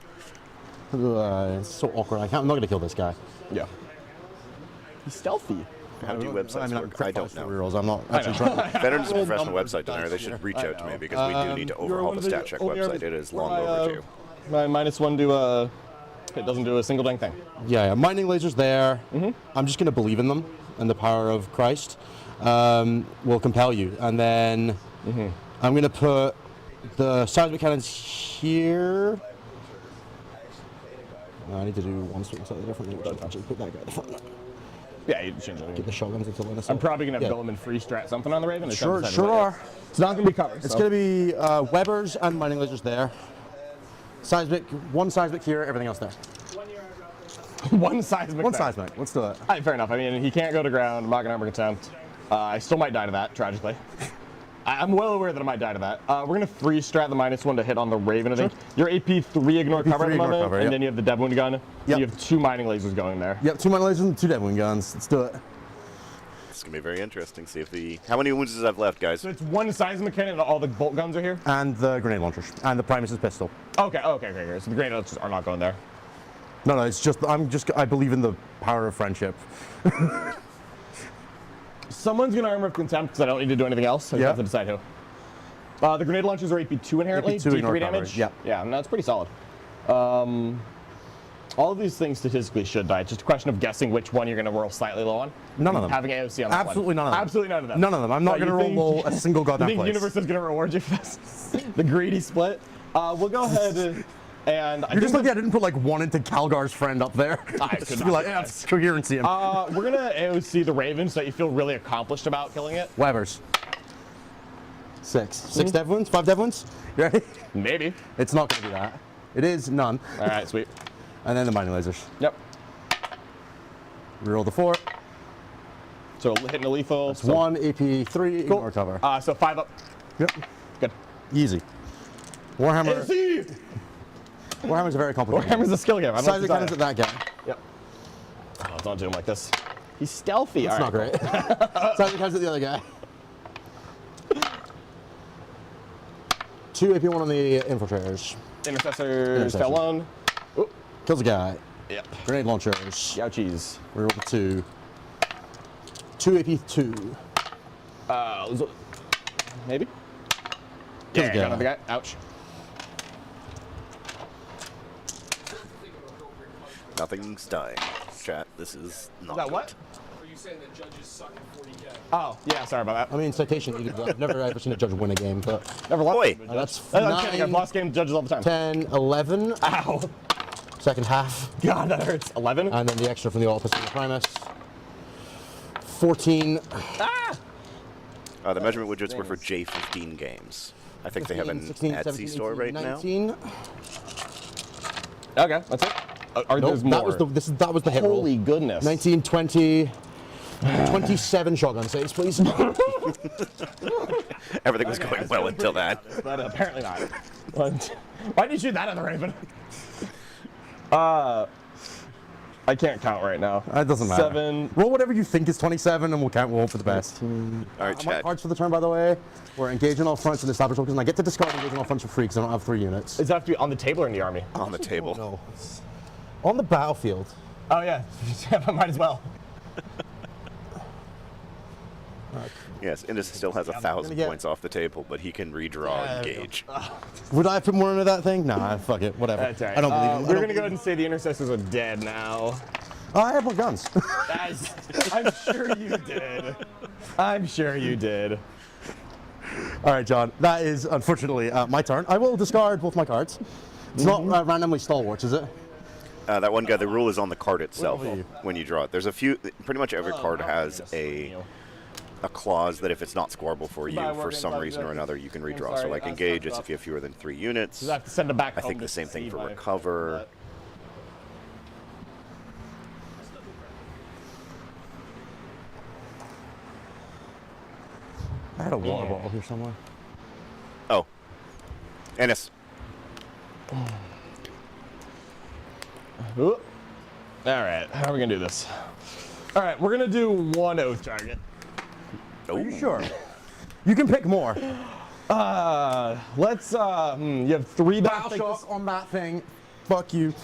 It's so awkward. I'm not going to kill this guy. Yeah. He's stealthy. How do websites I'm work? I don't know. Rerolls. I'm not actually trying to. Veterans is a professional numbers website designer. They should reach out to me because we do need to You're overhaul one the of the stat check only website. It is long my, overdue. My -1 to it doesn't do a single dang thing. Yeah. Mining lasers there. I'm just going to believe in them and the power of Christ will compel you. And then I'm going to put the seismic cannons here. I need to do one slightly differently. Which I'll actually put that guy at the front. Yeah, you change it. Get the shotguns until then. I'm probably gonna have Golem and free strat something on the Raven. Sure are. It's not gonna be covered. It's going to be Webbers and mining lasers there. Seismic, 1 seismic here, everything else there. one seismic. 1 there. seismic. Let's do it. All right, fair enough. I mean, he can't go to ground. I'm not gonna attempt. I still might die to that, tragically. I'm well aware that I might die to that. We're gonna free strat the -1 to hit on the Raven. I think your AP3 ignore cover at the ignore moment, cover, and yep. then you have the Dev Wound gun. Yep. You have 2 mining lasers going there. Yep, 2 mining lasers and 2 dead wing guns. Let's do it. It's going to be very interesting. See if the... How many wounds does I have left, guys? So it's one seismic cannon and all the bolt guns are here? And the grenade launchers. And the Primus's pistol. Okay. So the grenade launchers are not going there. No, it's just, I believe in the power of friendship. Someone's going to armor of contempt because I don't need to do anything else. I just have to decide who. The grenade launchers are AP2 inherently, AP2 ignore D3 damage. coverage, Yeah, no, it's pretty solid. All of these things statistically should die. It's just a question of guessing which one you're going to roll slightly low on. None of them. Having AOC on that Absolutely one. none of them. Absolutely none of them. None of them. I'm not going to roll low a single goddamn You think place. the universe is going to reward you for this? The greedy split? We'll go ahead and... You're just like, I didn't put like one into Calgar's friend up there. I could Just not be like, do yeah, that. it's coherency. We're going to AOC the Raven so that you feel really accomplished about killing it. Webers. 6. 6 dev wounds? 5 dev wounds? You ready? Maybe. It's not going to be that. It is none. All right, sweet. And then the mining lasers. Yep. Reroll the 4. So hitting a lethal. It's 1 AP 3 ignore cover. So 5 up. Yep. Good. Easy. Warhammer. Easy. Warhammer's a very complicated. Warhammer's a skill game. I'm Size of cannons at that guy. Yep. Oh, don't do him like this. He's stealthy. That's All right. not great. Size of cannons at the other guy. 2 AP 1 on the infiltrators. Intercessors fell on. Ooh. Kills a guy. Yep. Grenade launchers. Ouchies. Reroll the 2. 2 AP 2. Maybe. Kills a Yeah, guy. got another guy. Ouch. Nothing's dying. Chat, this is not Is that good. what? Are you saying that judges suck at 40K? Oh, yeah. Sorry about I mean, citation. I've never ever seen a judge win a game, but that. Never lost. Boy. that's I'm kidding. I've 9, lost game judges all the time. 10, 11. Ow. Second half. God, that hurts. 11. And then the extra from the Altus and the Primus. 14. The measurement widgets were for J15 games. I think they have an 16, Etsy 17, store 18, right 19. now. Okay, that's it. Are Nope, there's more? that was the hit roll. Holy goodness. 19, 20, 27 shotgun saves, please. Everything was going well until that. But apparently not. Why did you shoot that at the Raven? I can't count right now. It doesn't matter. 7. Roll whatever you think is 27 and we'll count. We'll hope for the best. All right, My chat. cards for the turn, by the way, we're engaging all fronts and establish tokens, and I get to discard engaging all fronts for free because I don't have 3 units. Does it have to be on the table or in the army? On the table. No. On the battlefield. Oh, yeah. Might as well. Yes, Indus still has 1,000 get- points off the table, but he can redraw engage. Would I put more into that thing? Nah, fuck it. Whatever. That's all right. I don't believe it. We're going to go ahead and say the intercessors are dead now. I have more guns. I'm sure you did. I'm sure you did. All right, John. That is, unfortunately, my turn. I will discard both my cards. It's not randomly stalwarts, is it? That one guy, the rule is on the card itself Where are you? when you draw it. There's a few, pretty much every card has a clause that if it's not scoreable for you for some reason or another, you can redraw. So like engage, it's if you have fewer than 3 units. I have to send it back I home think to the same thing see for my- recover. I had a water bottle here somewhere. Oh, Ennis. Ooh. All right, how are we gonna do this? All right, we're gonna do 1 oath target. Are you sure? You can pick more. Let's. You have 3 Battle shock on that thing. Fuck you.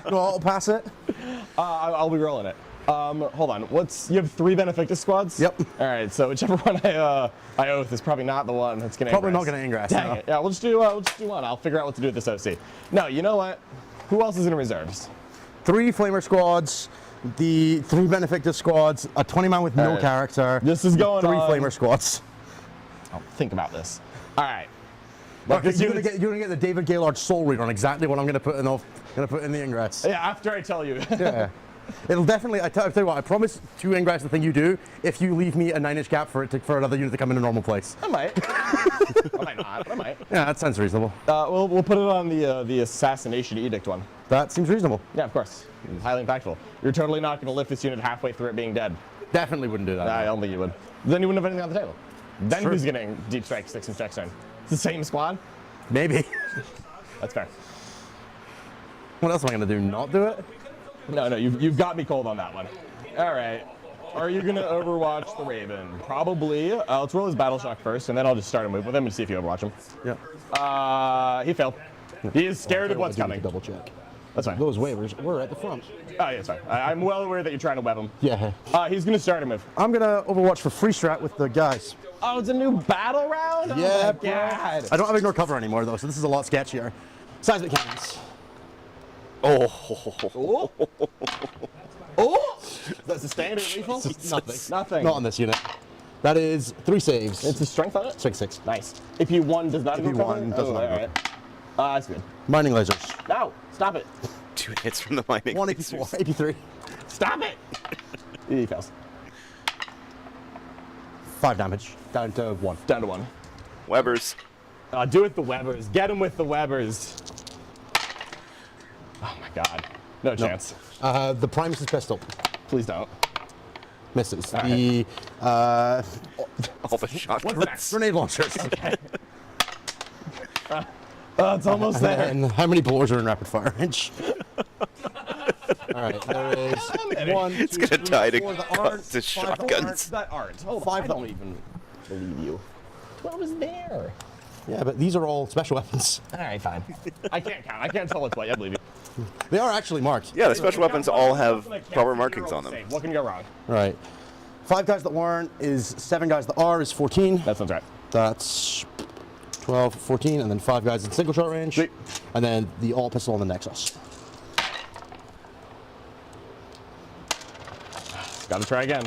No, I'll pass it. I'll be rolling it. Hold on. You have 3 Benefactor squads? Yep. All right, so whichever one I oath is probably not the one that's gonna. Probably ingress. not gonna ingress, Dang no. it. Yeah, we'll just do 1. I'll figure out what to do with this OC. No, you know what? Who else is in reserves? 3 flamer squads, the 3 benefactor squads, a 20-man with no Alright. character. This is going 3 on. flamer squads. I'll think about this. All right. Okay, you're gonna get the David Gaylord soul read on exactly what I'm gonna put in the ingress. Yeah, after I tell you. Yeah. It'll definitely. I tell you what. I promise to ingress the thing you do if you leave me a 9-inch gap for another unit to come in a normal place. I might. I might not, but I might. Yeah, that sounds reasonable. We'll put it on the assassination edict one. That seems reasonable. Yeah, of course. It's highly impactful. You're totally not going to lift this unit halfway through it being dead. Definitely wouldn't do that. I don't think you would. Then you wouldn't have anything on the table. Then True. who's getting deep strike 6-inch check zone? It's the same squad. Maybe. That's fair. What else am I gonna do? Not do it? No, you've got me cold on that one. All right. Are you gonna Overwatch the Raven? Probably. Let's roll his Battle Shock first, and then I'll just start a move with him and see if you Overwatch him. Yeah. He failed. He is scared of what's coming. Double check. That's fine. Those waivers were at the front. Oh, yeah, it's fine. I'm well aware that you're trying to web him. Yeah. He's gonna start a move. I'm gonna Overwatch for free strat with the guys. Oh, it's a new battle round? Yeah, oh my God. I don't have ignore cover anymore though, so this is a lot sketchier. Seismic cannons. Oh! That's a standard lethal? Nothing. Not on this unit. That is 3 saves. It's a strength on it? Strength 6. Nice. If you won, does not If you won, does not alright. That's good. Mining lasers. No, stop it. 2 hits from the mining. 184, lasers. 83. Stop it. He fails. 5 damage. Down to 1. Down to 1. Webbers. Do it with the Webbers. Get him with the Webbers. Oh my God. No chance. The Primus' pistol. Please don't. Misses. All The All the shotguns. grenade launchers. It's almost there. And how many blowers are in rapid fire range? Alright, there is 1, 2, It's gonna 3, die to 4 that cost aren't, the 5 shotguns. That aren't. Hold 5 on. I that don't even believe you. 12 is there. Yeah, but these are all special weapons. All right, fine. I can't count. I can't tell it's what. I believe you. They are actually marked. Yeah, the special weapons all have proper markings on them. What can go wrong? Right. 5 guys that weren't is 7 guys that are is 14. That sounds right. That's 12, 14, and then 5 guys in single shot range. Sweet. And then the all pistol on the Nexus. Got to try again.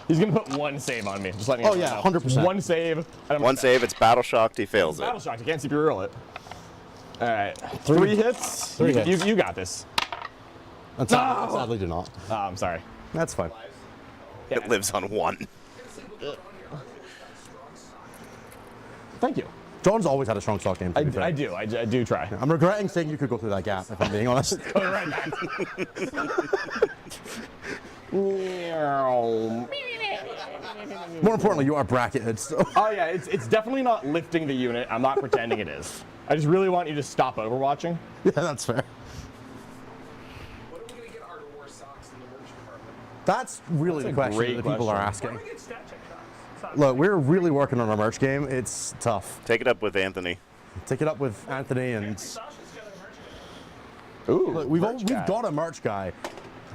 He's gonna put 1 save on me. Just letting you Oh, know. yeah, 100%. 1 save. One save, it's battle shocked, he fails it. Battle shocked. You can't CP roll it. All right. 3 3 hits. 3 hits. You got this. And sadly do not. Oh, I'm sorry. That's fine. It lives on 1. Thank you. John's always had a strong stock game. To be fair. I do try. I'm regretting saying you could go through that gap, if I'm being honest. Go right back. More importantly, you are bracketed, so. Oh yeah, it's definitely not lifting the unit. I'm not pretending it is. I just really want you to stop overwatching. Yeah, that's fair. When are we going to get Art of War socks in the merch department? That's really That's the a question great that people are question. asking. We get stat check socks. Look, we're really working on our merch game. It's tough. Take it up with Anthony. Take it up with Anthony and. Sasha's got a merch guy. Ooh, Look, we've merch guy. got a merch guy.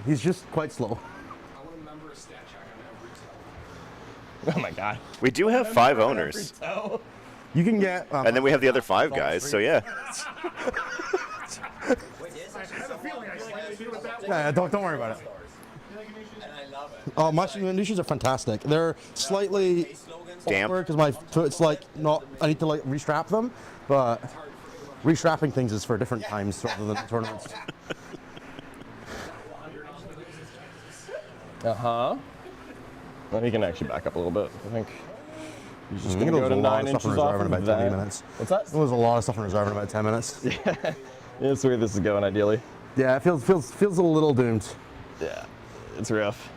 He's just quite slow. I want to remember a stat check on every toe. Oh my God. We do have 5 owners. Oh. You can get. And then we have the other 5 guys, so yeah. Yeah, don't worry about it. Oh, my new shoes are fantastic. They're slightly Damp. because my foot's like not. I need to like restrap them, but restrapping things is for different times rather than tournaments. Well, he can actually back up a little bit. I think he's just I gonna think go there's to a lot 9 of stuff in inches off reserve in of about 20 that. minutes. What's that? There's a lot of stuff in reserve in about 10 minutes. Yeah, that's where this is going ideally. Yeah, it feels a little doomed. Yeah, it's rough.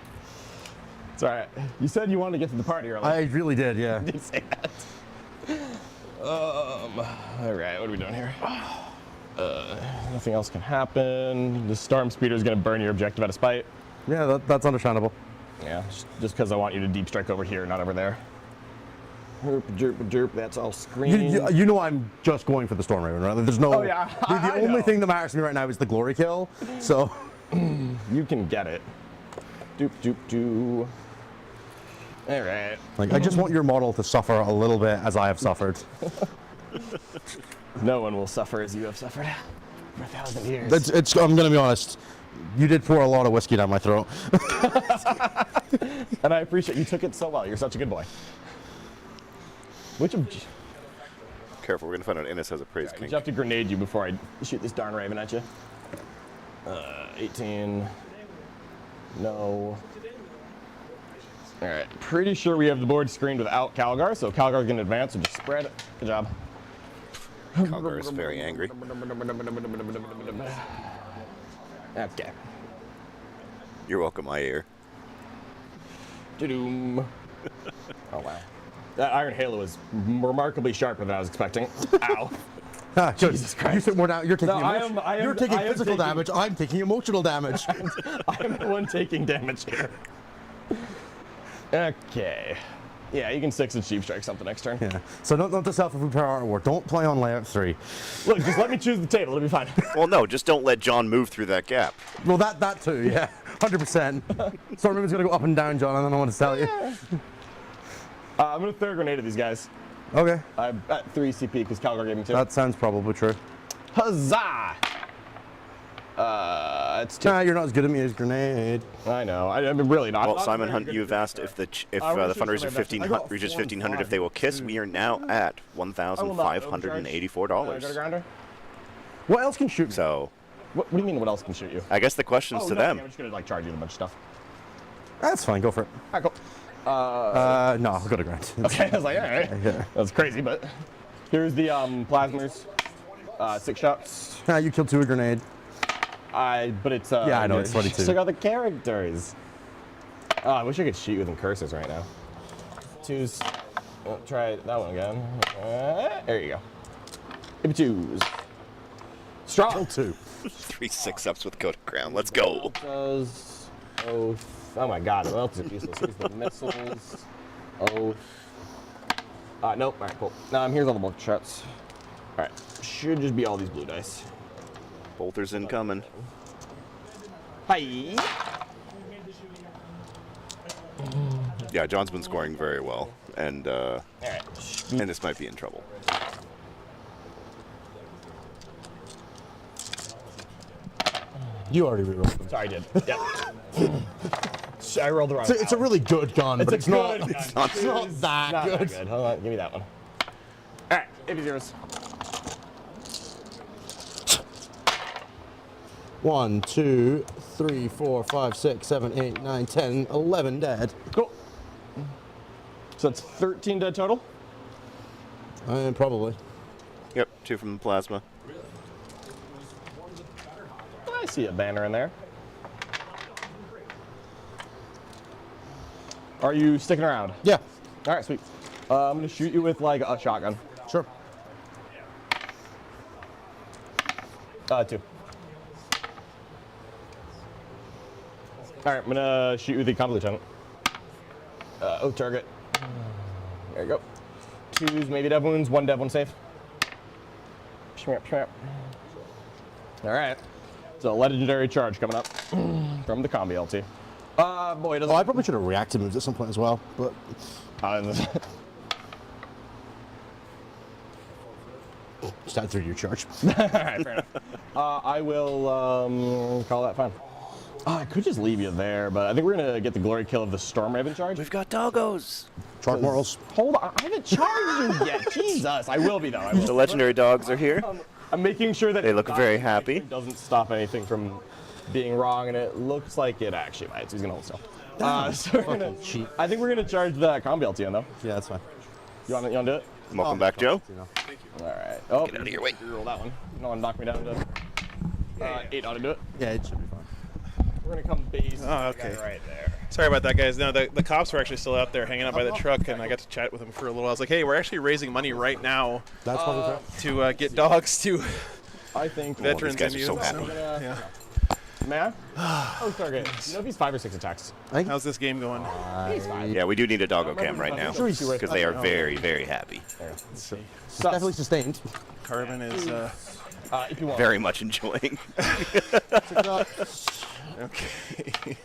It's all right. You said you wanted to get to the party early. I really did, yeah. I did say that. All right, what are we doing here? Nothing else can happen. The storm speeder is going to burn your objective out of spite. Yeah, that's understandable. Yeah, just because I want you to deep strike over here, not over there. Herp, derp, derp, that's all screen. You know I'm just going for the Storm Raven, right? There's no. Oh, yeah, The I only know. thing that matters to me right now is the glory kill. So. You can get it. Doop, doop, doo. All right. Like, I just want your model to suffer a little bit as I have suffered. No one will suffer as you have suffered for 1,000 years. I'm gonna be honest. You did pour a lot of whiskey down my throat. And I appreciate you took it so well. You're such a good boy. Which of Careful, we're going to find out Innes has a praise you king. have to grenade you before I shoot this darn raven at you? 18. No. All right. Pretty sure we have the board screened without Calgar, so Calgar's gonna advance. So just spread it. Good job. Conqueror is very angry. Okay. You're welcome, I hear. Doom. Oh wow. That Iron Halo is remarkably sharper than I was expecting. Ow. Ah, good. Jesus Christ. You took more down. You're taking, No, I am you're taking I am physical taking- damage. I'm taking emotional damage. I am the one taking damage here. Okay. Yeah, you can 6 and Sheep Strike something next turn. Yeah. So don't to self-prepare Art of War. Don't play on layout 3. Look, just let me choose the table. It'll be fine. Well, no, just don't let John move through that gap. Well, that too, yeah. 100%. Stormroom's going to go up and down, John, and then I want to tell you. I'm going to throw a grenade at these guys. Okay. I'm at 3 CP because Calgar gave me 2. That sounds probably true. Huzzah! It's 2. Nah, you're not as good at me as grenade. I know. I'm really not. Well, not Simon very Hunt, good you've at asked if the wish fundraiser it was my best. reaches 1,500 if they will kiss. We are now at $1,584. What else can shoot me? So, What do you mean? What else can shoot you? I guess the question's to nothing. them. I'm just gonna like charge you with a bunch of stuff. That's fine, go for it. All right, cool. No, I'll go to Grant. Okay, I was like, all right. Yeah. That's crazy, but here's the plasmers. 6 shots. You killed 2 with a grenade. But it's Yeah, I know, it's 22. Check out the characters. Oh, I wish I could shoot you with them cursors right now. 2s. Oh, try that one again. There you go. Give me 2s. Strong. Kill 2. 3 6-ups with Code of Crown. Let's go. Does oath. Oh my god, what else is useless? Here's the missiles. Oath. Nope. Alright, cool. Here's all the bulk shots. Alright. Should just be all these blue dice. Bolters incoming. Hi. Yeah, John's been scoring very well, and Alright. this might be in trouble. You already rerolled them. Sorry, I did. Yep. I rolled the wrong. It's a really good gun, but it's not good gun. it's not that Not good. that good. Hold on, give me that one. Alright, 80 zeros. 1, 2, 3, 4, 5, 6, 7, 8, 9, 10, 11 dead. Cool. So that's 13 dead total. Probably. Yep, 2 from the plasma. I see a banner in there. Are you sticking around? Yeah. All right, sweet. I'm gonna shoot you with like a shotgun. Sure. 2. All right, I'm gonna shoot you with the combat lieutenant. Target. There you go. 2s, maybe dev wounds. 1 dev, 1 save. All right. So legendary charge coming up from the combi LT. Boy, doesn't. Oh, I probably should have reacted moves at some point as well, but just add 3 to your charge. All right, fair enough. I will call that fine. I could just leave you there, but I think we're gonna get the glory kill of the Storm Raven charge. We've got doggos. Charge morals. Hold on, I haven't charged you yet. Jesus, I will be though. I will. The legendary dogs are here. I'm making sure that They look very happy. It doesn't stop anything from being wrong, and it looks like it actually might. So he's gonna hold still. So we're gonna, cheat. I think we're gonna charge the combi LT in though. Yeah, that's fine. You want to do it? Welcome back, Joe. All right. Oh, Get out of your way. Roll that one. No one knocked me down to 8 ought to do it. Yeah, it should be fine. We're gonna come base. Oh, okay. Right there. Sorry about that, guys. No, the cops were actually still out there hanging out by the truck, and I got to chat with them for a little. I was like, hey, we're actually raising money right now That's probably fair. to get dogs to I think veterans these guys in are so youth. happy. Yeah. May I? Oh, Target. You know if he's 5 or 6 attacks? How's this game going? He's 5. Yeah, we do need a doggo cam right now Sure, he's because they are very, very happy. Definitely sustained. Carbon is If you want. Very much enjoying. okay.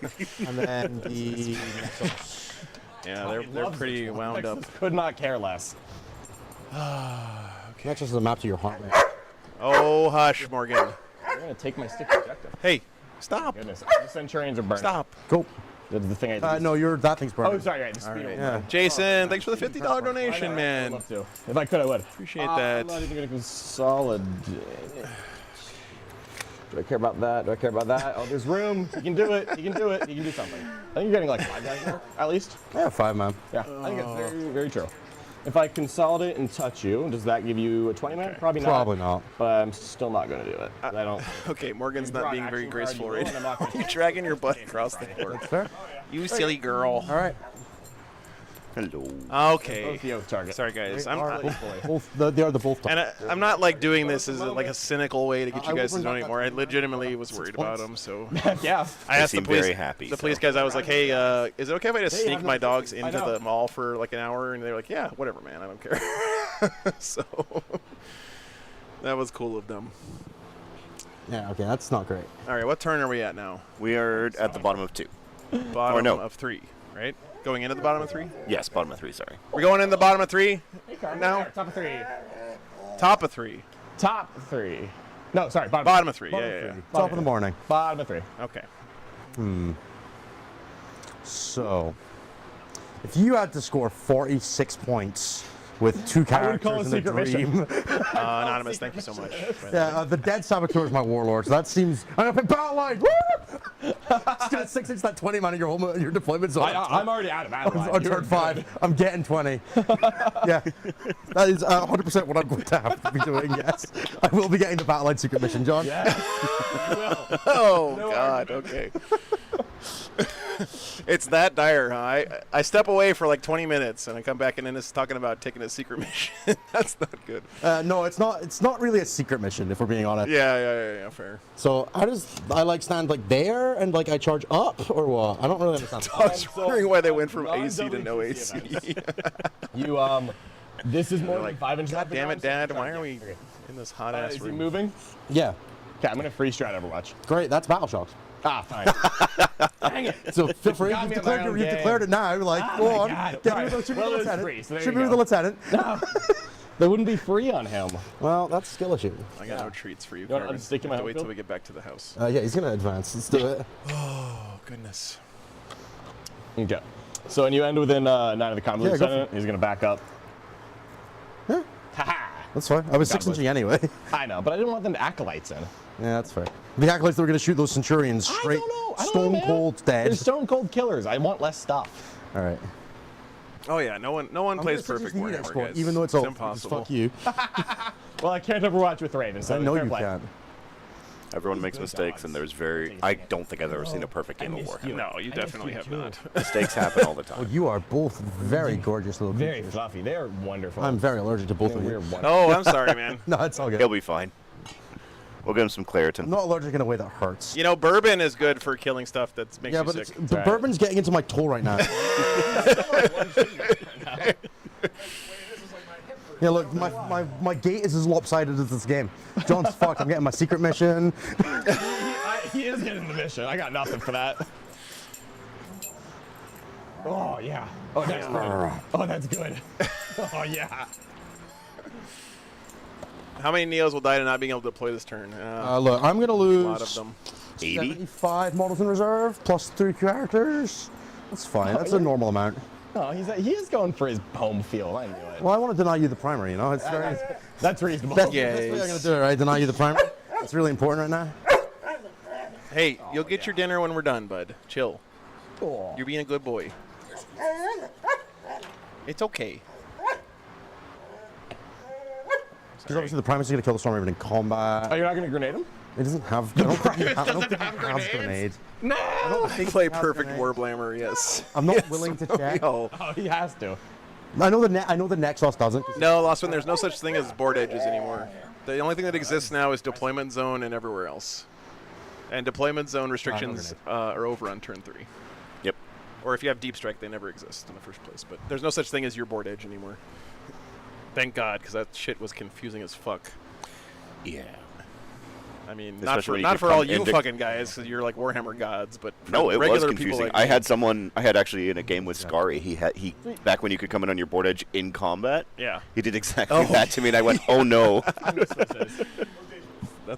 And then the Yeah, they're pretty wound up. Could not care less. next is the map to your haunt. Oh, hush, Morgan. I'm gonna take my stick objective. Hey, stop. Goodness, the Centurions are burning. Stop. Cool. That's the thing I did. No, that thing's burning. Oh, sorry, right. The speed right. Yeah. Jason, thanks for the $50 donation, I'd man. love to. If I could, I would. Appreciate I'm that. not even gonna consolidate. Do I care about that? Do I care about that? Oh, there's room. You can do it. You can do it. You can do something. I think you're getting like 5 guys there, at least. Yeah, 5 man. Yeah, I think that's very, very true. If I consolidate and touch you, does that give you a 20 man? Probably not. Probably not. But I'm still not going to do it. I don't. Okay, Morgan's not being very graceful right now. now. You're dragging your butt across the board. Fair. You silly girl. All right. Hello. Okay. Both the oath target. Sorry, guys. They I'm, are they are the both. and I'm not like doing this as like a cynical way to get I you will guys to bring donate back more. I that legitimately was worried about them, so Yeah. I asked the seem police. very happy, The so. police guys, I was like, "Hey, is it okay if I just Hey, sneak I'm my not- dogs I into know. the mall for like an hour?" And they were like, "Yeah, whatever, man. I don't care." So that was cool of them. Yeah, okay, that's not great. All right, what turn are we at now? We are at the bottom of 2. Bottom no. of 3, right? Going into the bottom of 3? Yes, bottom of 3. Sorry. We're going in the bottom of 3 now? Top of 3. Top of 3. Top 3. No, sorry. Bottom. Bottom of 3. Bottom Yeah. three. Top of the morning. Bottom of 3. Okay. So, if you had to score 46 points with 2 I would call characters it in a secret dream, Anonymous, thank you so much. yeah, the dead saboteur is my warlord. So that seems. I'm gonna pick battle line. Woo! Just gonna 6-inch that 20 man in your deployment zone. I'm already out of battle line. on turn 5. I'm getting 20. Yeah, that is 100% what I'm going to have to be doing. Yes, I will be getting the battle line secret mission, John. Yeah. Oh, God, okay. It's that dire, huh? I step away for like 20 minutes and I come back and then it's talking about taking a secret mission. That's not good. No, it's not. It's not really a secret mission, if we're being honest. Yeah, fair. So how does I like stand like there and like I charge up or what? I don't really understand. I was wondering why they went from AC to no AC. You this is more Like, like 5 inches. God damn it, Dad, why are we in this hot ass Is he room? moving? Yeah, Okay, I'm gonna free strat Overwatch. great. That's battle shocks. Ah, fine. Dang it. So feel free. got You've me at my declared, own you've game. declared it now. Like, Oh go my on. God. Get Right. me with the Well, it was lieutenant. free, so there Shoot you me with the go. lieutenant. They wouldn't be free on him. Well, that's skill issue. I got no treats for you, You want Carmen. unstick in my Have to home wait till field? we get back to the house. Yeah, he's gonna advance. Let's do it. Oh, goodness. Okay. So when you end within 9 of the combat Yeah, go for lieutenant, he's gonna back up. Yeah. Haha. That's fine. I was God 6 inching anyway. I know, but I didn't want them to acolytes in. Yeah, that's fair. The acolytes that were gonna shoot those centurions straight, I don't know, stone man. cold dead. They're stone cold killers. I want less stuff. All right. Oh, yeah, no one plays perfect Warhammer, guys. even though it's It's all impossible. Fuck you. Well, I can't Overwatch with Raven, so I know fair you play. can't. Everyone makes mistakes, and there's I don't think I've ever seen a perfect game of missed Warhammer. you. No, you definitely have not. Mistakes happen all the Well, time. you are both very gorgeous little Very creatures. fluffy. They're wonderful. I'm very allergic to both of We're you. wonderful. Oh, I'm sorry, man. No, it's all good. He'll be fine. We'll give him some Claritin. I'm not allergic in a way that hurts. You know, bourbon is good for killing stuff that makes Yeah, you but sick. the bourbon's getting into my toe right now. Yeah, look, my gait is as lopsided as this game. John's fucked. I'm getting my secret mission. He is getting the mission. I got nothing for that. Oh, yeah. Oh, that's good. Oh, that's good. Oh, yeah. How many Neos will die to not being able to deploy this turn? Look, I'm gonna a lose lot of them. 80? 75 models in reserve plus 3 characters. That's fine. That's a normal amount. Oh, he is going for his home field. I knew it. Well, I want to deny you the primary. You know, it's very. That's reasonable. Best way I'm gonna do it, right? Deny you the primary. It's really important right now. Hey, you'll get your dinner when we're done, bud. Chill. Oh. You're being a good boy. It's okay. Because obviously the primary's gonna kill the storm raven in combat. Oh, you're not going to grenade him? It doesn't have. I don't think it has grenades. No! I don't think Play it has perfect grenades. Warblammer, yes. I'm not Yes, willing to check. No, Oh, he has to. I know the Nexus doesn't. no, Lost One, there's no such thing as board edges anymore. The only thing that exists now is deployment zone and everywhere else. And deployment zone restrictions are over on turn 3. Yep. Or if you have deep strike, they never exist in the first place. But there's no such thing as your board edge anymore. Thank God, because that shit was confusing as fuck. Yeah. I mean, Especially when you not could for all come you into- fucking guys, because you're like Warhammer gods, but for No, it was regular people confusing. like I me. had actually in a game with Scary. He back when you could come in on your board edge in combat. Yeah. He did exactly that to me, and I went, "Oh no!" That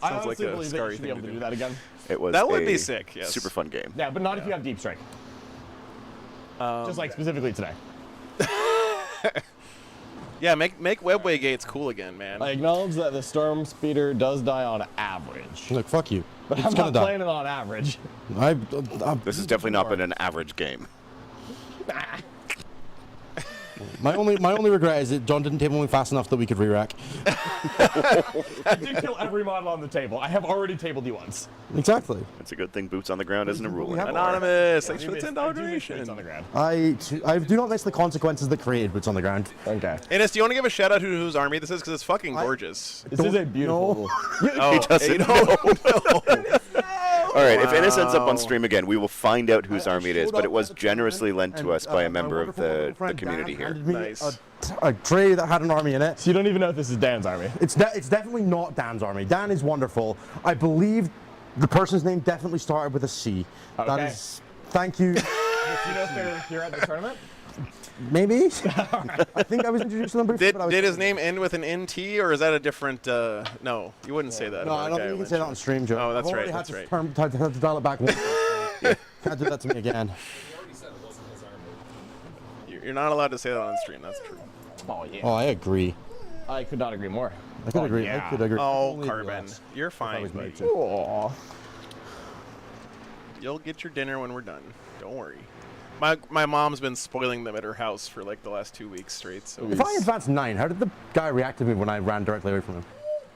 I sounds like honestly a believe that you Scary should be thing able to to do. do that again. It was That would be a sick, yes. super fun game. Yeah, but not if you have deep strike. Just like specifically today. Yeah, make webway gates cool again, man. I acknowledge that the storm speeder does die on average, Look, fuck you. but It's I'm gonna not die. playing it on average. This has definitely not been an average game. My only regret is that John didn't table me fast enough that we could re-rack. I did kill every model on the table. I have already tabled you once. Exactly. It's a good thing boots on the ground isn't a rule have anymore. Anonymous, thanks for the I $10 do miss donation. boots on the ground. I do not miss the consequences that created boots on the ground. Okay. Innes, do you want to give a shout out to whose army this is? Because it's fucking gorgeous. This is a beautiful. Oh, He doesn't no. All right, if Innes ends up on Wow. stream again, we will find out whose army it is, but it was generously lent to And, us by a my member of wonderful, the wonderful friend community Dan here. handed me Nice. a tray that had an army in it. So you don't even know if this is Dan's army. It's definitely not Dan's army. Dan is wonderful. I believe the person's name definitely started with a C. That Okay. is. Thank you. Do you know if they're here at the tournament? Maybe. I think I was introduced to them briefly. but I was Did his name end with an NT, or is that a different? No, you wouldn't say that. No, about I a don't guy think you who can say that on stream, Joe. Oh, that's I've right, already that's had right. Had to dial it back once. Can't do that to me again. You're not allowed to say that on stream. That's true. Oh yeah. Oh, I agree. I could not agree more. I could agree. yeah. I could agree. Oh, Only Carbon, relax. you're fine. was buddy. made to. Aw. You'll get your dinner when we're done. Don't worry. My mom's been spoiling them at her house for like the last 2 weeks straight. So If I advanced 9, how did the guy react to me when I ran directly away from him?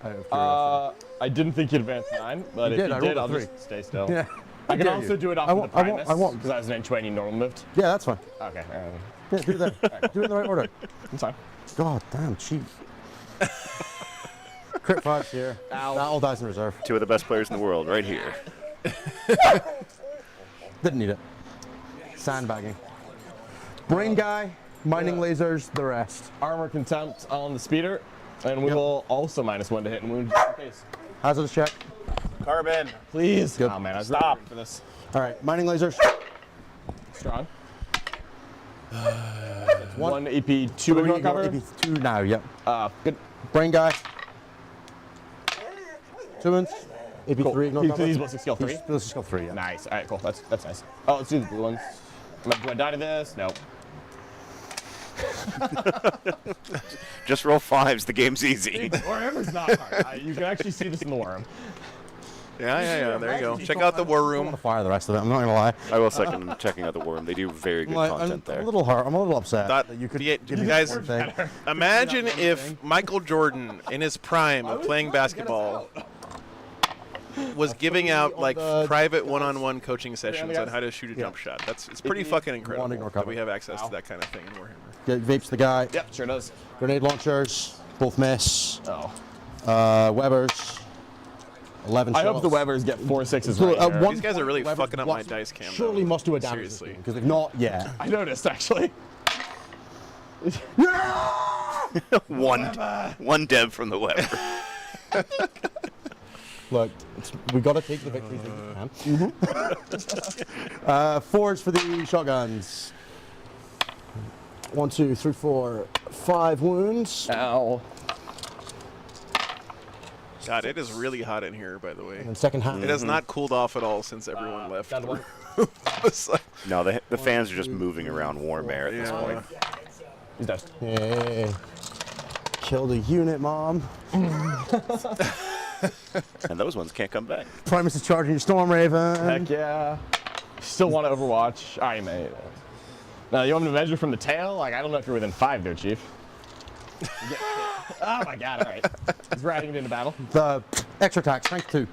Out of curiosity. I didn't think you'd advance 9, but You if did, I you rolled did, a I'll 3. just stay still. Yeah. I can dare also you. do it off I of won't- the I won't- Primus, I won't. because I was an inch away and you normal moved. Yeah, that's fine. Okay, Yeah, do it there. Do it in the right order. that's fine. God damn, cheap. Crit 5 here. That all dies in reserve. Two of the best players in the world, right here. Didn't need it. Sandbagging. Brain guy, mining lasers, the rest. Armor contempt on the speeder, and we Yep. will also -1 to hit and wound just in case. Hazardous check. Carbon. Please. Good. Oh man, I was really waiting for this. All right, mining lasers. Strong. That's 1 AP, 2 ignore cover. AP 2 now, yep. Good. Brain guy. 2 wounds. AP Cool. 3 ignore He's- cover. he's ballistic skill 3? He's ballistic skill 3, yeah. Nice. All right, cool. That's nice. Oh, let's do the blue ones. Do I die to this? No. Just roll 5s, the game's easy. Warhammer's not hard. You can actually see this in the worm. Yeah. There you go. Check out the war I want room. to fire the rest of it, I'm not gonna lie. I will second checking out the worm. They do very good content I'm there. a little hurt. I'm a little upset That- that you could yeah, give you me guys- one thing. Imagine if Michael Jordan, in his prime of playing basketball, was giving out like the- private one-on-one coaching sessions on how to shoot a jump shot. It's pretty fucking incredible ignore that cover. we have access to that kind of thing in Warhammer. Get vapes the guy. Yep, sure does. Grenade launchers, both miss. Oh. Webbers, 11 I shots. hope the Webbers get 4 6s So, right at here. one These guys are really Webbers fucking up my must- dice cam, Surely though. must do a damage Seriously. because they've not yet. I noticed, actually. One dev from the Weber. Look, we got to take the victories we can. 4s for the shotguns. 1, 2, 3, 4, 5 wounds. Ow. God, it is really hot in here, by the way. And second half. It has not cooled off at all since everyone left. Down to 1. It's like- No, the fans are just moving around warm air at this Yeah. point. He's dead. Yay. Killed a unit, Mom. And those ones can't come back. Primus is charging your Storm Raven. Heck yeah. Still want to Overwatch. All right, mate. Now, you want me to measure from the tail? Like, I don't know if you're within 5 there, Chief. Oh my god, all right. He's riding it into battle. The extra attack, strength 2.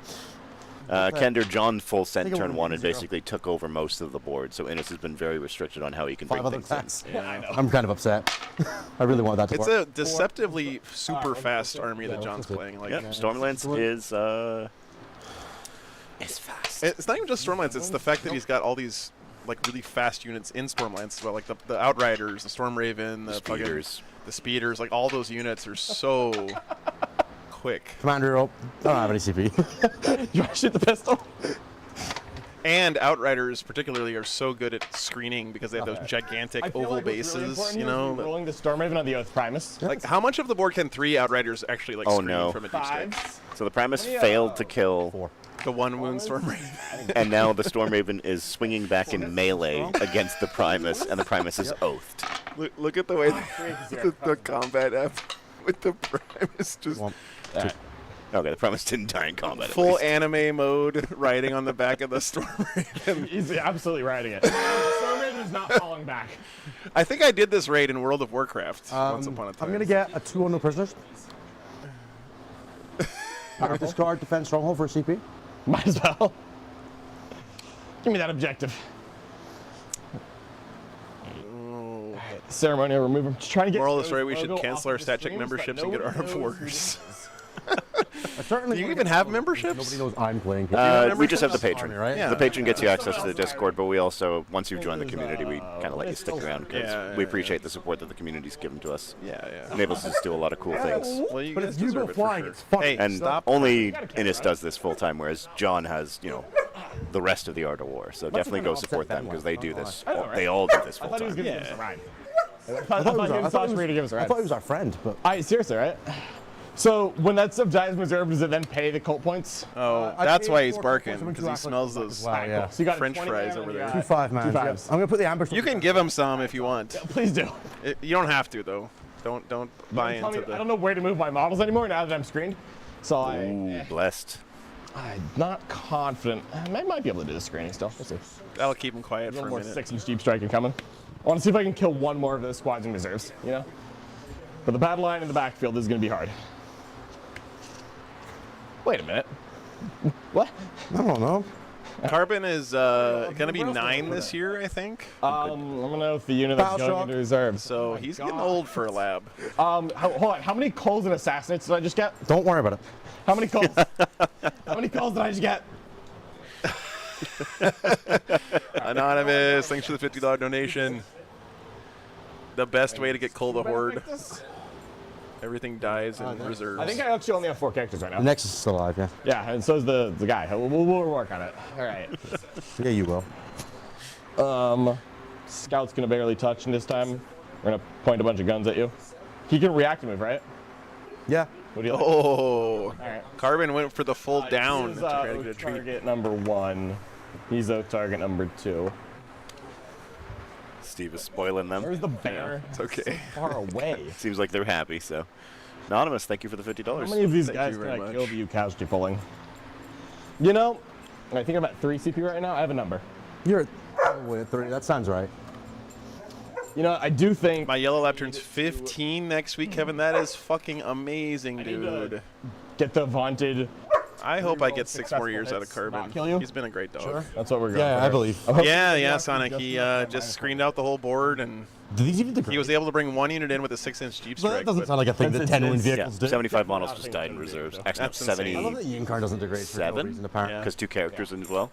Kender John full sent Think it turn was 1 and 0. basically took over most of the board, so Innes has been very restricted on how he can 5 bring other things in. attacks. Yeah, I know. I'm kind of upset. I really wanted that to It's work. a deceptively super fast army that John's playing. Like, Yeah, Stormlance is fast. it's not even just Stormlance. It's the fact that he's got all these like really fast units in Stormlance as well, like the Outriders, the Storm Raven, the fucking- Speeders. the Speeders. Like all those units are so quick. Commander up. I don't have any CP. You want to shoot the pistol? And Outriders particularly are so good at screening because they have those gigantic I feel oval like what's really bases. important You here is know, you're rolling the Storm Raven on the Oath Primus. like how much of the board can 3 Outriders actually like Oh, screen no. from a deep stick? 5s. So the Primus What do you- failed to kill, 4. The 1 wound Storm Raven. and now the Storm Raven is swinging back in melee against the Primus, and the Primus is oathed. Look at the way the combat app with the Primus just One. Okay, the Primus didn't die in combat. at full least. anime mode riding on the back of the Storm Raven. He's absolutely riding it. The Storm Raven Lennon is not falling back. I think I did this raid in World of Warcraft once upon a time. I'm going to get a 2 on no prisoners. Discard defense stronghold for a CP. Might as well. Give me that objective. Ceremonial removal. Just trying to get. Moral of the story: we should logo cancel off our the stat check streams, memberships but and get nobody Art of knows Warriors. Certainly. Do you even have memberships? Nobody knows I'm playing. We just have the patron. Right? The patron gets you access to the Discord, but we also, once you've joined the community, we kind of let you stick around because we appreciate the support that the community's given to us. Yeah. Enables us to do a lot of cool things. Well, you But guys if you go deserve it for flying, sure. it's fucking. Hey, And stop. only Innis does this full time, whereas John has, the rest of the Art of War. So definitely go support them because they do this. I know, right? They all do this I full thought he was time. going to give us a ride. I I thought he was thought he was our friend, but seriously, right? So when that stuff dies in reserve, does it then pay the cult points? Oh, I that's paid why he's 4 barking points because he smells those Wow, yeah. Cool. So you got French 20 fries man over and you there. got 2-5, man. 2-5s. I'm going to put the ambush. You can give him some if you want. Please do. You don't have to though. Don't buy Tell into me, I the. don't know where to move my models anymore now that I'm screened. So Ooh, blessed. I'm not confident. I might be able to do the screening still. We'll see. That'll keep him quiet A for little a more minute. 6-inch deep striking coming. I want to see if I can kill one more of those squads in reserves, But the battle line in the backfield is going to be hard. Wait a minute. What? I don't know. Carbon is gonna be 9 this year, I think. I'm going to know if the unit that's Battle going shock. into reserves. So he's getting old for a lab. Hold on. How many calls and assassinates did I just get? Don't worry about it. How many calls? How many calls did I just get? Anonymous, thanks for the $50 donation. The best way to get Cole the Horde. Everything dies in reserves. I think I actually only have 4 characters right now. The Nexus is still alive, yeah. Yeah, and so is the guy. We'll work on it. All right. Yeah, you will. Scout's gonna barely touch in this time. We're gonna point a bunch of guns at you. He can react move, right? Yeah. What do you like? Oh, All right. Carbon went for the full down This to is, try to get a treat. target number 1. He's target number 2. Steve is spoiling them. Where's the bear? It's okay. Far away. Seems like they're happy, so. Anonymous, thank you for the $50. How many of these Thank guys you can very I much. kill with you casualty pulling? I think I'm at 3 CP right now. I have a number. You're at 30. That sounds right. I do think My yellow lab turns 15 next week, Kevin. That is fucking amazing, need to dude. get the vaunted. I hope I get 6 successful more years out of hits, Carbon. not kill you. He's been a great dog. That's what we're going Yeah, for. I believe. I'm hoping Yeah, that yeah, you Sonic. actually He just just screened out the whole board, and Do these even degrade? he was able to bring 1 unit in with a 6-inch Jeep So Strike. that doesn't but- sound like a thing that That's 10 win insane. Yeah, vehicles do. 75 models just died in reserves. Actually, no, That's insane. 70. I love that Ian car doesn't degrade for no 7? reason apparent. Yeah. Because 2 characters in as well.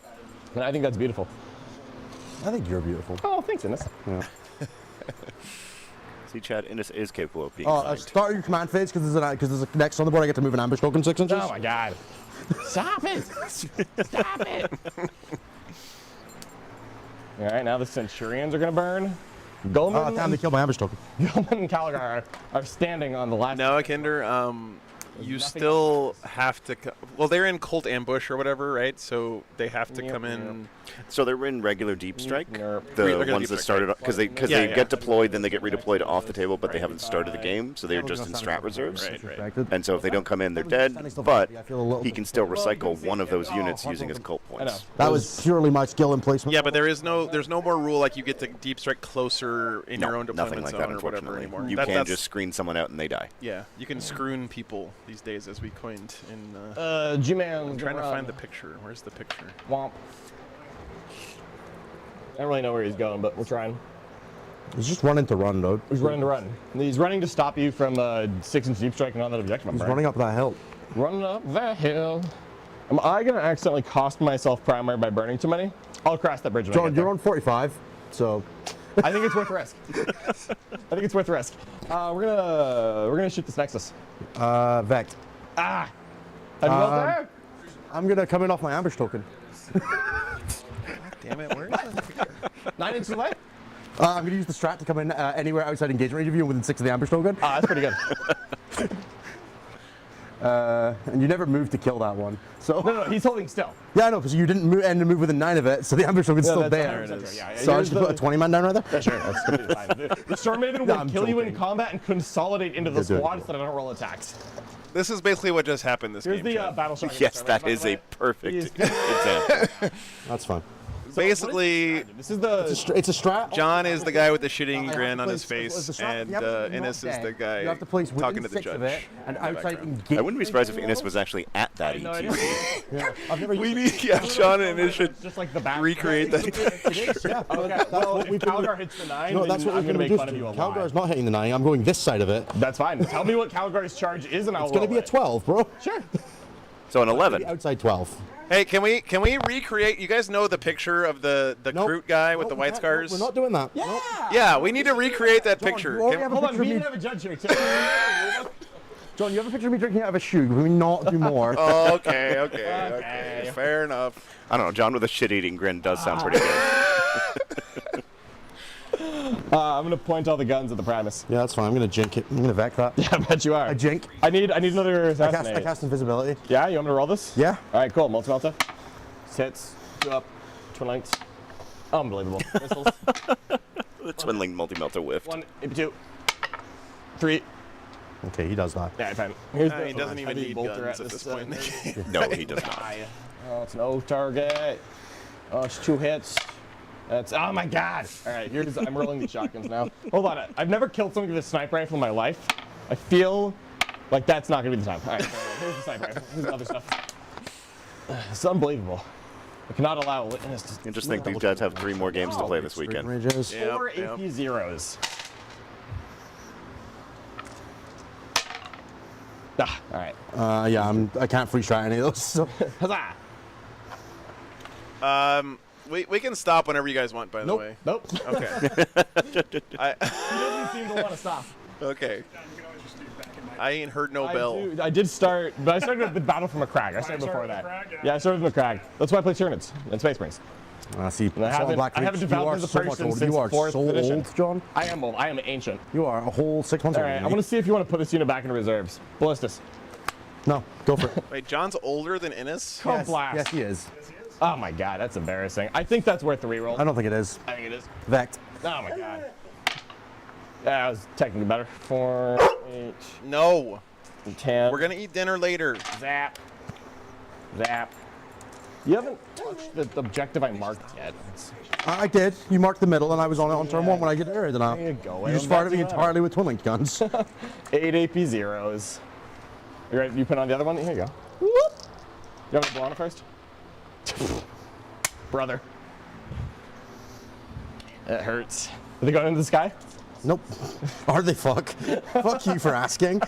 And I think that's beautiful. I think you're beautiful. Oh, thanks, Innes. Yeah. See, Chad, Innis is capable of being Oh, kind. start your command phase because there's a next on the board. I get to move an ambush token 6 inches. Oh my God! Stop it! Stop it! All right, now the Centurions are gonna burn. Goldman, Oh, damn, they killed my ambush token. Goldman and Calgar are standing on the last. No, Kinder, you still have to. Well, they're in Colt Ambush or whatever, right? So they have to come in. So they're in regular deep strike. Yep. The Regular ones deep that strike, started because they Yeah, get deployed, then they get redeployed off the table, but they haven't started the game, so they're just in strat reserves. Right. And so if they don't come in, they're dead. But he can still recycle one of those units using his cult I know. points. That was purely my skill and placement. Yeah, but there's no more rule like you get to deep strike closer in your own nothing deployment like zone that, or whatever unfortunately. anymore. You That's- can just screen someone out and they die. Yeah, you can scroon people these days, as we coined in. G-Man. I'm trying to find the picture. Where's the picture? Womp. I don't really know where he's going, but we're trying. He's just running to run, dude. He's running to run. He's running to stop you from 6-inch deep striking on that objective. He's running up that hill. Running up that hill. Am I gonna accidentally cost myself primary by burning too many? I'll cross that bridge when I John, get you're there. on 45, so I think it's worth the risk. I think it's worth the risk. We're gonna shoot this Nexus. Vect. Ah! Have you built there? I'm gonna come in off my ambush token. Damn it! Where is it? 9 inches away? I'm gonna use the strat to come in anywhere outside engagement range of you and within 6 of the ambush token. Ah, that's pretty good. And you never moved to kill that one. So No, he's holding still. yeah, I know, because you didn't end to move within 9 of it, so the ambush token's still that's there. 100% true. Yeah, So I yours should put a 20 man down right there. Yeah, sure, that's completely fine. The Storm Maven No, will I'm kill you in joking. combat and consolidate into the Yeah, do it. squad so that I don't roll attacks. This is basically what just happened this Here's game. the Chad. battle shark. Yes, that is a perfect example. That's fine. basically, This is the. It's a strat. John is the guy with the shitting I have grin to on place- his face, the strat- and you have to be Innes not is the dead. guy You have to place within talking to the 6 judge. of it, and in the outside background. engage. I wouldn't be surprised if Innes was actually at that ETC. Yeah, I've never We used need, yeah, John and Innes should Just like the back. recreate that. it. Is, yeah. Okay, That's well, what if we Calgar hits the 9, No, then that's what I'm we're going to going make to fun of you a do. lot. Calgar's not hitting the 9. I'm going this side of it. That's fine. Tell me what Calgar's charge is, and I'll It's going to be roll a it. 12, bro. Sure. So an 11. Outside 12. Hey, can we recreate? You guys know the picture of the Nope. Crute guy with Nope, the we white can't. scars? We're not doing that. Yeah. Nope. Yeah, we need to recreate that John, picture. you already have a Hold on, picture of we me. need to have a judge here, too. John, you have a picture of me drinking out of a shoe. Can we not do more? Oh, okay. Fair enough. I don't know. John with a shit-eating grin does sound pretty good. I'm going to point all the guns at the Primus. Yeah, that's fine. I'm going to jink it. I'm going to vec that. Yeah, I bet you are. I jink. I need another I assassinate. cast invisibility. Yeah, you want me to roll this? Yeah. All right, cool. Multi-melta. Hits. 2 up. Twin lengths. Unbelievable. Missiles. The twin-link multi-melter whiff. 1, 2, 3. Okay, he does that. Yeah, fine. Here's He doesn't even heavy need bolter guns at at this point in the game. No, he does not. Oh, it's no target. Oh, it's 2 hits. That's, oh my god! All right, I'm rolling these shotguns now. Hold on, I've never killed somebody with a sniper rifle in my life. I feel like that's not gonna be the time. All right, here's the sniper rifle. Here's the other stuff. It's unbelievable. I cannot allow witness to. And just think these guys have 3 more games to play this Straight weekend. ranges. Yep, 4 yep. AP zeros. Ah, all right. Yeah, I can't free strat any of those. So. Huzzah! We can stop whenever you guys want, by the Nope. way. Nope. Okay. He doesn't seem to want to stop. Okay. I ain't heard no bell. I did start, but I started with Battle for McCrag. I started before that. Yeah, I started with McCrag. That's why I play Tyranids and Space Marines. See, I haven't- Black I haven't Creeks, developed you are as a so much person older. since You are 4th so edition. old, John. I am old. I am ancient. You are a whole 6 months All older. right, than I me. want to see if you want to put this unit back into reserves. Ballistus. No, go for it. Wait, John's older than Innes? Come Yes, blast. yes, he is. Oh my god, that's embarrassing. I think that's worth the reroll. I don't think it is. I think it is. Vect. Oh my god. Yeah, I was technically better. 4, 8, No. 10. We're gonna eat dinner later. Zap. Zap. You haven't touched the objective I marked yet. I did. You marked the middle, and I was on it on turn 1 when I get there. There you go. You just fired at me entirely with twin link guns. 8 AP zeros. You ready? You put on the other one? Here you go. Whoop. You want me to blow on it first? Brother. It hurts. Are they going into the sky? Nope. Are they fuck? Fuck you for asking.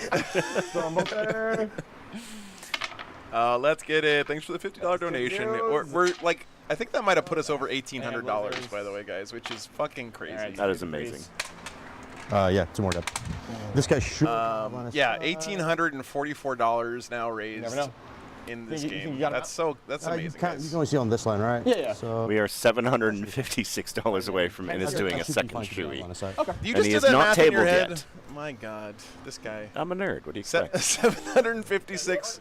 Let's get it. Thanks for the $50 donation. We're like, I think that might have put us over $1,800, by the way, guys, which is fucking crazy. That is amazing. Yeah, 2 more dead. This guy should. Yeah, $1,844 now raised Never know. in this You think game. you got That's enough? that's You amazing, can guys. only see on this line, right? Yeah. So We are $756 away from Innes doing a second shoey. Okay. You And just he did is that not math in your tabled head. yet. My God, this guy. I'm a nerd. What do you expect? 756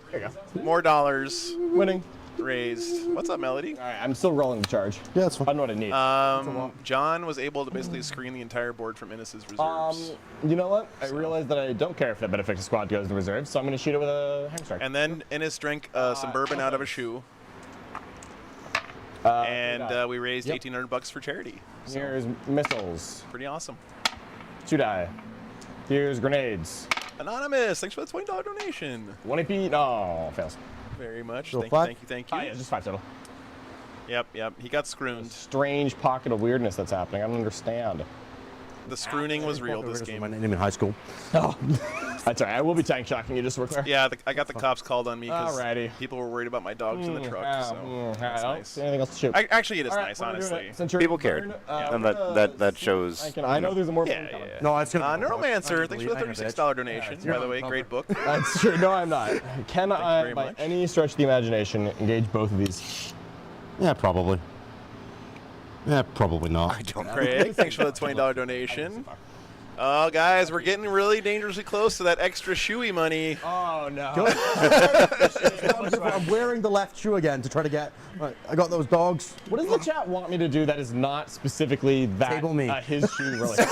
more dollars Winning. raised. What's up, Melody? All right, I'm still rolling the charge. yeah, that's I fine. know what I need. John was able to basically screen the entire board from Innes' reserves. You know what? I realized that I don't care if that Benefactor squad goes to reserve, so I'm going to shoot it with a hammer strike. And then Innes drank some bourbon out of a shoe, and we raised $1,800 for charity. So, Here's missiles. pretty awesome. 2 die. Here's grenades. Anonymous, thanks for the $20 donation. 1 AP. No, fails. Very much. So Thank you, five? thank you, thank you. Oh, yeah, just 5 total. Yep. He got scrooned. Strange pocket of weirdness that's happening. I don't understand. The scrooning was real this My game. name in high school. Oh, that's all right. I will be tank shocking you just to work there. Yeah, I got the cops called on me because Alrighty. people were worried about my dogs in the truck. So that's I don't nice. see anything else to shoot. Actually, it is All right, nice, what are we doing honestly. it? Centurion People cared, burn, and we're that gonna shows. see- I know there's a more. Yeah. No, it's gonna. Neuromancer, thanks for the $36 donation. By the way, great book. That's true. No, I'm not. Can I, very by much. any stretch of the imagination, engage both of these? Yeah, probably. Yeah, probably not. I don't know. Craig, thanks for the $20 donation. Oh, guys, we're getting really dangerously close to that extra shoey money. Oh no. I'm wearing the left shoe again to try to get. Right, I got those dogs. What does the chat want me to do that is not specifically that Table me. his shoe related?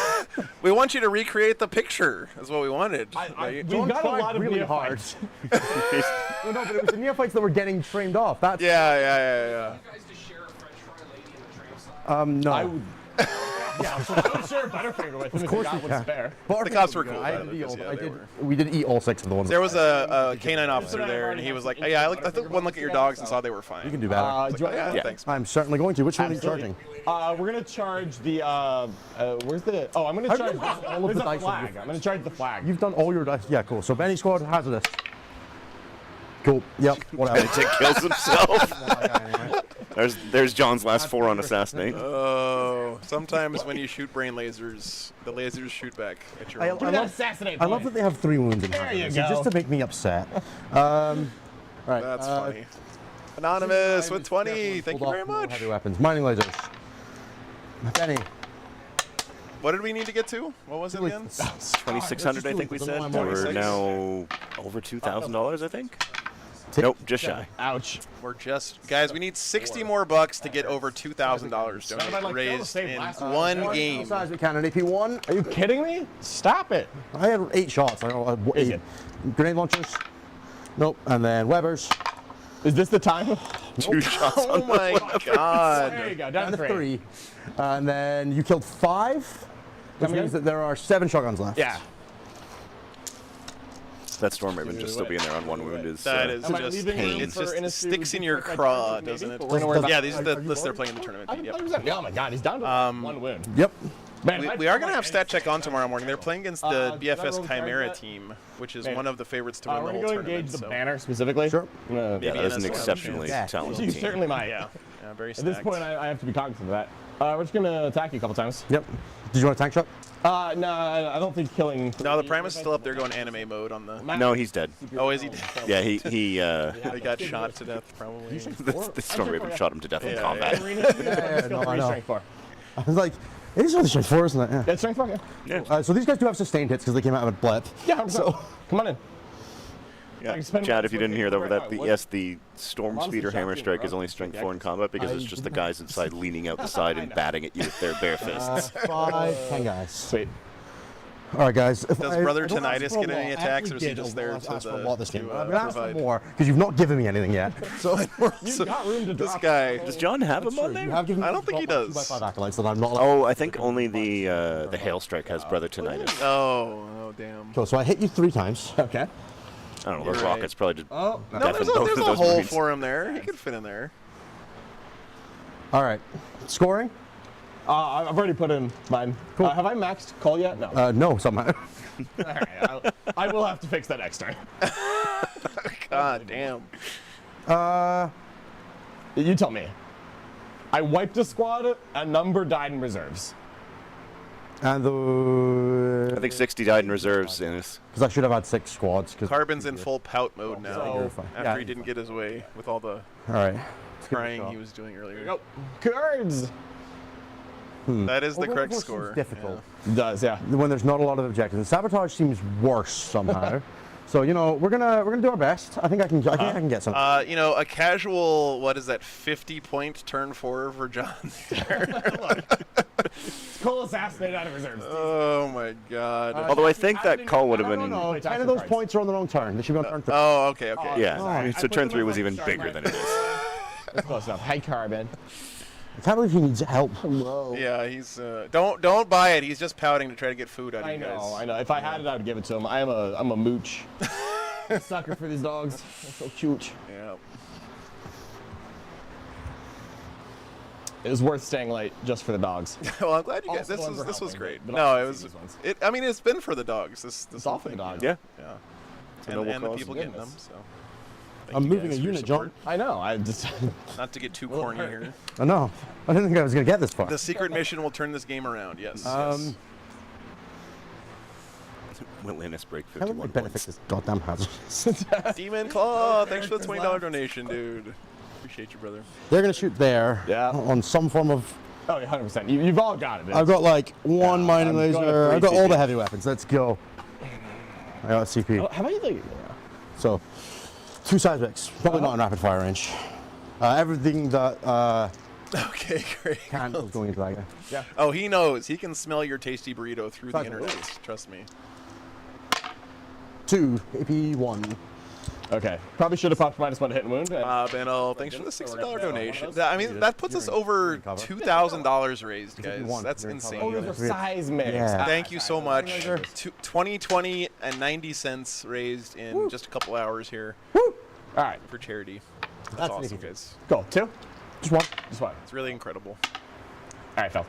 We want you to recreate the picture. That's what we wanted. We've got a lot of really hard. neophytes. No, but it was the neophytes that were getting trained off. That's Yeah. guys just share a French fry lady in the train. No. I would. Yeah, so I would share Butterfinger with him if you got one spare. The cops were cool I about it, did eat because, all- yeah, I they did- were. We did eat all 6 of the ones. There was a canine officer there, and he was like, "Yeah, I took one look at your dogs and saw they were fine." You can do better. Do you want- Yeah, thanks. I'm certainly going to. Which one are you charging? We're gonna charge the. Where's the? Oh, I'm gonna How do you charge have all of there's the a dice on flag. your- I'm gonna charge the flag. You've done all your dice. Yeah, cool. So Benny squad hazardous. Cool. Yep. Whatever. Benedict kills himself. There's John's last 4 on assassinate. Oh, sometimes when you shoot brain lasers, the lasers shoot back at your own. Give me that assassinate I love point. that they have 3 wounds in There you hazardous, go. just to make me upset. Right. That's funny. Anonymous with 20. Thank you very much. Heavy weapons. Mining lasers. Benny. What did we need to get to? What was it again? 2,600, I think we said. We're 26. now over $2,000, I think. Nope, just shy. Ouch. We're just guys. We need 60 more bucks to get over $2,000 Sounded like donated, Phil raised saved in last one time. game. Seismic cannon AP1. Are you kidding me? Stop it. I had 8 shots. I don't know. Is 8. it? Grenade launchers. Nope. And then Webbers. Is this the time? 2 shots Oh on my There god! you go. Down And to a 3. 3. And then you killed 5, which Come means again? that there are 7 shotguns left. Yeah. That Storm Raven just still being there on 1 wound is. That is Am I just leaving room it for just Innisu sticks to in your pick my craw, target, doesn't maybe? it? But we're gonna worry Yeah, about- these are the lists they're playing in the tournament. Yep. 100%. Oh my god, he's down to 1 wound. Yep. Man, We are going to have stat check on tomorrow morning. They're playing against the that BFS roll Chimera charge that? team, which is Man. one of the favorites to win We're the gonna whole go engage tournament. the So. banner specifically. Sure. Yeah, Maybe that is an NS1. exceptionally Yeah. talented You team. certainly might. Yeah, very At this stacked. point, I have to be cognizant of that. We're just gonna attack you a couple times. Yep. Did you want a tank shot? No, I don't think killing. No, the Primus is still up there going anime mode on the. No, he's dead. Oh, is he? Yeah, he They got shot to death probably. the Storm Raven shot him to death in Yeah, combat. Yeah, no, I know. Strength 4. I was like, it is really strength 4, isn't it? Yeah. Yeah, strength 4. Yeah. So these guys do have sustained hits because they came out of a blip. Yeah, 100%. So- Come on in. Yeah. Spend Chad, one if you didn't hear over that, What? yes, the Storm Monster Speed or Hammer champion, Strike bro. is only strength 4 in combat because it's just the guys inside leaning out the side and know. batting at you with their bare fists. 5, 10 guys. Sweet. All right, guys. If Does I- Brother I don't ask Tinnitus for a get any lot. I attacks, actually or is he did just there ask to for a the- lot this game. to, I'm gonna ask for provide? more because you've not given me anything yet. So You've got room to This drop. guy. Does John have him on you there? have given me I don't think he about does. 2x5 acolytes that I'm not. Allowed. Oh, I think only the Hail Strike has Brother Tinnitus. Oh, damn. Cool. So I hit you 3 times. Okay. I don't know, those You're right. rockets probably just Oh, No, deafened there's both of a those hole Marines. for him there. He could fit in there. All right. Scoring? I've already put in mine. Cool. Have I maxed call yet? No. No, somehow. All right, I will have to fix that next turn. God damn. You tell me. I wiped a squad. A number died in reserves. And the I think 60 died in reserves, Innis. because I should have had 6 squads. Cause Carbon's in full pout mode now So, after yeah. he didn't get his way with all the all right. crying he was doing earlier. Go. Cards. That is the Overlord correct seems score. difficult It does, yeah. when there's not a lot of objectives. And sabotage seems worse somehow. So you know we're gonna do our best. I think I can get some. You know, a casual, what is that, 50-point turn 4 for John there. Cole assassinated out of reserves. Oh my god. Although I think that call would have been. No, 10 of those points are on their own turn. They should be on turn 3. Oh, okay, okay. Yeah, Sorry. so I turn put 3 them was in even my bigger start than it is. That's close enough. Hey, Carbon. I can't believe he needs help. Yeah, he's don't buy it. He's just pouting to try to get food out of I you guys. know, I know. If I had it, I would give it to him. I'm a mooch. Sucker for these dogs. They're so cute. Yeah. It was worth staying late just for the dogs. Well, I'm glad you guys. Also, the ones This we're was helping, great. but No, also it was. these ones. I mean, it's been for the dogs. This It's whole all for the thing, dogs. Yeah. Yeah. a And, noble and the cause. people getting them. Goodness. So. Thank I'm you moving guys a for your unit, John. support. I know. I just. Not to get too corny here. I know. I didn't think I was gonna get this far. The secret mission will turn this game around. Yes. Um, Will Innis break How would 51 I benefit points? this goddamn hazard? yes. Demon Claw. Thanks for the $20 donation, dude. Appreciate you, brother. They're gonna shoot there. Yeah. On some form of. Oh, yeah, 100%. You've all got it. I've got like one mining I'm going laser. at I've got 3 all the CP. heavy weapons. Let's go. I got CP. Oh, have I like? So, 2 seismics. Probably not in rapid fire range. Everything that Okay, great. can is going into that guy. Oh, he knows. He can smell your tasty burrito through the Fucking internet. Trust me. 2 AP1. Okay. Probably should have popped -1 hit and wound. Benno, thanks for the $60 donation. I mean, that puts us over $2,000 raised, guys. That's insane. Oh, those are size mix. Yeah. Thank you so much. 20 and 90 cents raised in just a couple hours here All right. for charity. That's That's an awesome, easy. guys. Go. 2. Just one. Just 1. It's really incredible. All right, Phil.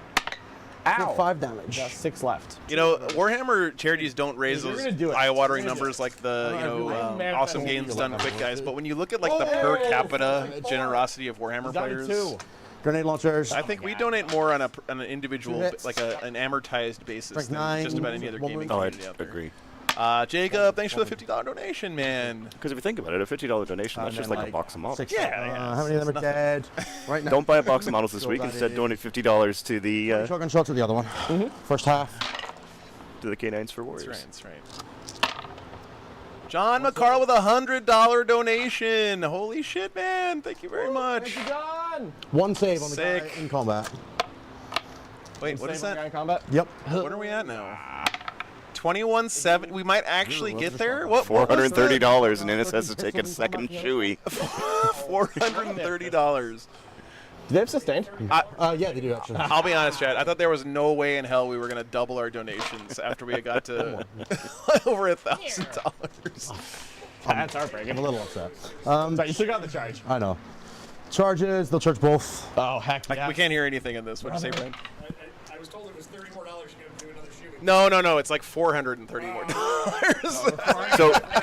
Ow. 5 damage. Just 6 left. You know, Warhammer charities don't raise You're those gonna do it. eye-watering numbers like the awesome gains done quick guys. But when you look at like the per capita generosity of Warhammer Down to players, 2. Grenade launchers. I think we donate more on an individual, hits. like an amortized basis Strike than 9, just about any other one gaming wound. Oh, I community out there. agree. Jacob, thanks for the $50 donation, man. Because if you think about it, a $50 donation, that's And just then, like a box of models. 6. Yeah, How many of them are dead? Right now. Don't buy a box of models this week. that Instead, is- donate $50 to the Shotgun shots at the other one. First half. K9s for Warriors. That's right. That's right. John McCarl with a $100 donation. Holy shit, man! Thank you very much. Thank you, John. 1 save on the guy Sick. in combat. Wait, what is Save on the guy that? in combat? Yep. What are we at now? 21.7. We might actually get there. What? what was that? $430, and Innes has to take a second shoey. $430. Do they have sustained? Yeah, they do actually. I'll be honest, Chad. I thought there was no way in hell we were gonna double our donations after we got to over $1,000. That's I'm heartbreaking. a little upset. Sorry, you still got the charge. I know. Charges, they'll charge both. Oh, heck yeah. We can't hear anything in this. What'd you say, Brian? I was told it was $30 more. You're going to do another shooting. No. It's like $430 more.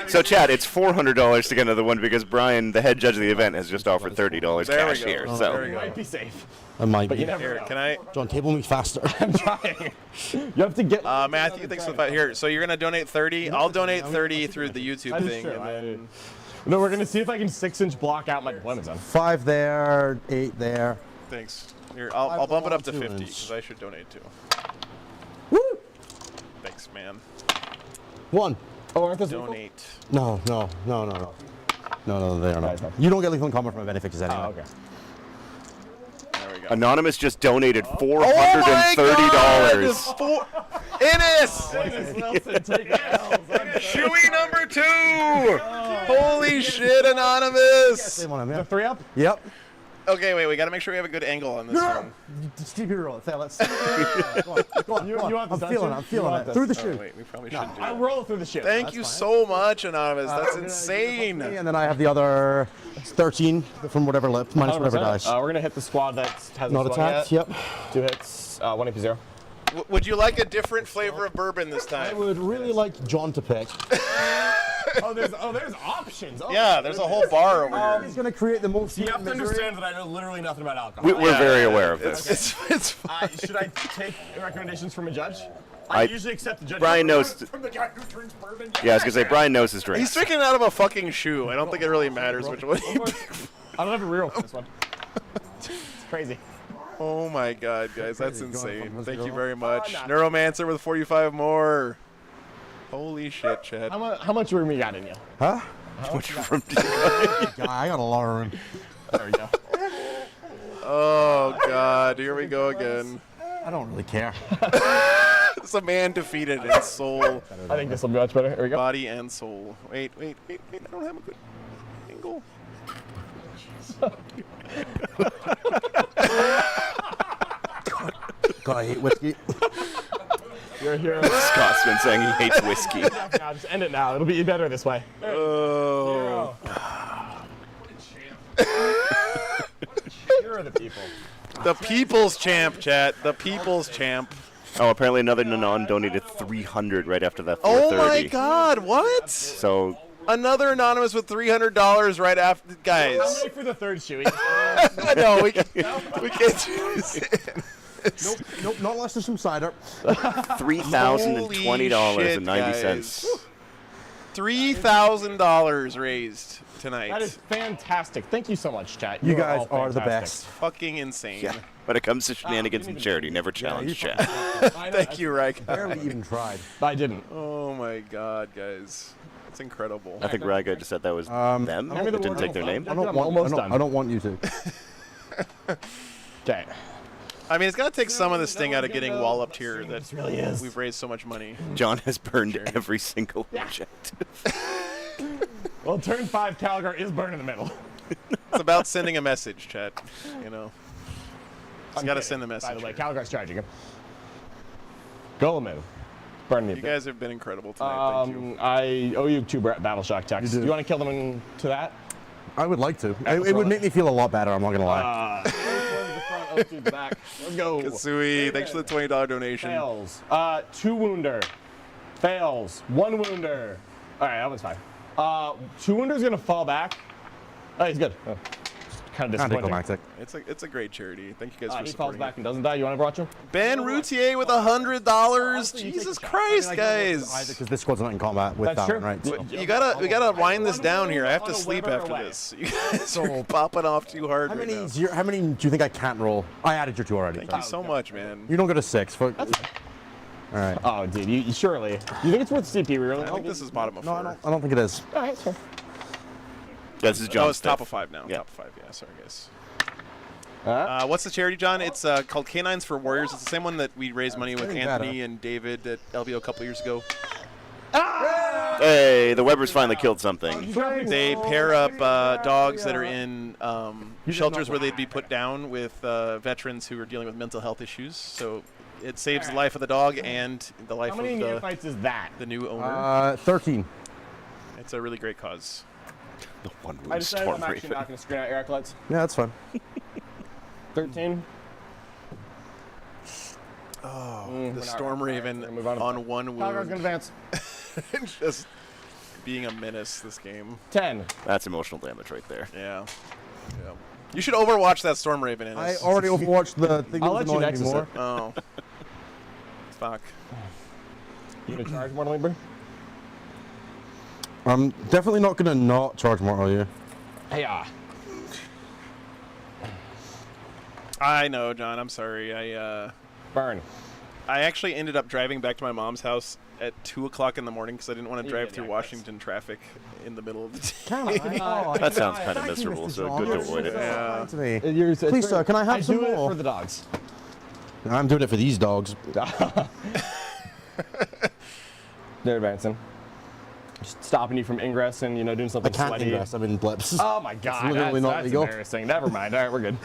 So Chad, it's $400 to get another one because Brian, the head judge of the event, has just offered $30 There we cash go. here. There So we go. Might be safe. I might But be. you never Here, know. can I? John, table me faster. I'm trying. You have to get. Matthew, thanks for the fight. Here, so you're gonna donate 30. I'll donate 30 through the YouTube That is thing. true. And then, No, we're gonna see if I can 6-inch block out my deployment zone. 5 there, 8 there. thanks. Here, I'll bump it up to 2 50 inch. because I should donate too. Woo! Thanks, man. 1. Oh, aren't those Donate. No, they are not. You don't get lethal in combat from event effects anyway. Oh, okay. There we go. Anonymous just donated Oh my $430. Ennis! Wilson, take the L's. Chewy number 2! Holy shit, Anonymous! Same one, The yeah. 3 up? Yep. Okay, wait, we gotta make sure we have a good angle on this one. Steve, roll it. Let's. Go on. You want I'm this, feeling don't it. I'm you? feeling You want it. this? Through the Oh, shoe. wait, we probably shouldn't do I that. roll through the ship. Thank you so much, Anonymous. That's insane. And then I have the other 13 from whatever left, minus whatever dice. We're gonna hit the squad that hasn't Not swung attacked. yet. Yep. 2 hits, 1 AP0. Would you like a different flavor of bourbon this I time? would really like John to pick. there's options. Oh, Yeah, there's a whole bar over here. He's going to create the most. You have to misery. understand that I know literally nothing about alcohol. We're very aware of this. It's Should I take recommendations from a judge? I- I usually accept the judge. Brian knows. From the guy who drinks bourbon? Yeah, I was gonna say Brian knows his He's drinks. drinking out of a fucking shoe. I don't think it really matters which one. I don't have a reroll for this one. It's crazy. Oh my god, guys, that's Go on, insane. let's Thank go. you very much. nah. Neuromancer with 45 more. Holy shit, Chad. How much room you got in you? Huh? From I got a lot of room. There we go. Oh god, here we go again. I don't really care. It's a man defeated in soul, I think this will be much better. Here we go. body, and soul. Wait. I don't have a good angle. God, I hate whiskey. You're a hero. Scott's been saying he hates whiskey. Now, just end it now. It'll be better this way. Oh. You're the people. The people's champ, chat. The people's champ. Oh, apparently another Nanon donated 300 right after that Oh 430. my god, what? So Another anonymous with $300 right after. How Guys. many for the third shoey? No, we can't do this. Nope, not unless there's some cider. $3,020.90. $3,000 raised tonight. That is fantastic. Thank you so much, chat. You are guys all are the fantastic. best. Fucking insane. Yeah. When it comes to shenanigans and charity, never challenge chat. Thank you, Raika. Barely even tried. I didn't. Oh my god, guys. It's incredible. I think Raga just said that was them Remember the that didn't word take their name. I don't I'm want. almost done. I don't want you to. Okay. I mean, it's got to take some of the sting out of getting walloped here that really is. we've raised so much money. John has burned every single objective. Well, turn 5, Calgar is burning the middle. It's about sending a message, chat. You know. Just got to send the message. By the way, Calgar's charging him. Golem, burn the You guys have been incredible tonight. Thank you. I owe you 2 battle shock checks. Do you want to kill them into that? I would like to. It would make me feel a lot better, I'm not going to lie. One to the front, oh, 2 to the back. Let's go. Kasui, thanks for the $20 donation. Fails. 2 wounder. Fails. 1 wounder. All right, that one's fine. 2 wounder's going to fall back. Oh, he's good. Oh. Kind of disappointing. Anticlimactic. It's a great charity. Thank you guys for He falls supporting back it. and doesn't die. You want to watch him? Ben Routier with $100. Jesus Christ, guys! Because this squad's not in combat with That's that true. one, right? So. We gotta wind this down here. I have to sleep after this. You guys are popping off too hard How right many, now. how many do you think I can't roll? I added your 2 already. Thank you so much, man. You don't go to 6. All right. Oh, dude, you surely. You think it's worth CP, really? I think this is bottom of 4. No, I don't think it is. All right, sure. Yeah, this is John. Oh, it's top of 5 now. Yeah. Top of 5. Yeah, sorry guys. Uh, What's the charity, John? It's called Canines for Warriors. It's the same one that we raised money with very Anthony bad, and David at LVO a couple years ago. Hey, the Webbers finally killed something. They pair up dogs that are in shelters where they'd be put down with veterans who are dealing with mental health issues. So it saves the life of the dog and the life How many of neophytes is that? the new owner. 13. It's a really great cause. The one I decided storm I'm actually raven. not going to screen out your acolytes. Yeah, that's fine. 13. The Storm Raven move on. on 1 Calgar's going to wound. advance. Just being a menace this game. 10. That's emotional damage right there. Yeah. Yeah. You should overwatch that Storm Raven in I already overwatched the thing I'll that was let you annoying me nexus more. it. Oh. Fuck. You going to charge Mortal Libra? I'm definitely not going to not charge Mortal you. Hey, I know, John. I'm sorry. Burn. I actually ended up driving back to my mom's house at 2 o'clock in the morning because I didn't want to You drive did, through yeah, Washington traffic in the middle of the day. That sounds kind of miserable, so good to avoid it. Yeah. To me. Please, sir, can I have some do it more? for the dogs. I'm doing it for these dogs. They're advancing. Just stopping you from ingress and, doing I something can't sweaty. ingress. I'm in blips. Oh, my God. literally not that's legal. embarrassing. Never mind. All right, we're good.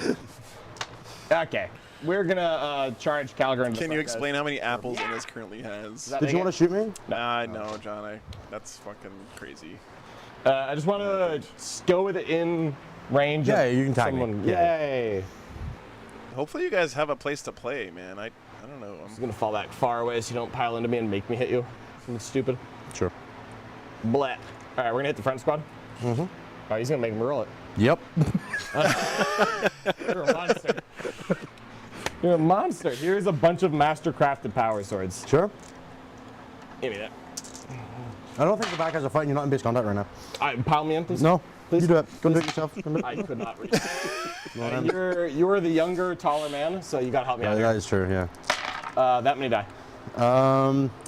Okay. We're going to charge Calgar into the Can you front, guys. explain how many apples Innis currently has? that Did make you it? want to shoot me? Nah, no, John. That's fucking crazy. I just want to go with it in range. Yeah, of you can tag me. someone. Yeah. Yay. Hopefully you guys have a place to play, man. I don't know. I'm going to fall back far away so you don't pile into me and make me hit you. Something stupid. Sure. Blat. All right, we're going to hit the front squad. Mm-hmm. Oh, he's going to make me roll it. Yep. You're a monster. You're a monster. Here's a bunch of master-crafted power swords. Sure. Give me that. I don't think the bad guys are fighting. You're not in base contact right now. Pile me in, please. No. Please. You do it. Go do it yourself. Go do it. I could not reach. You're the younger, taller man, so you got to help me Yeah, out that here. is true, yeah. That many die.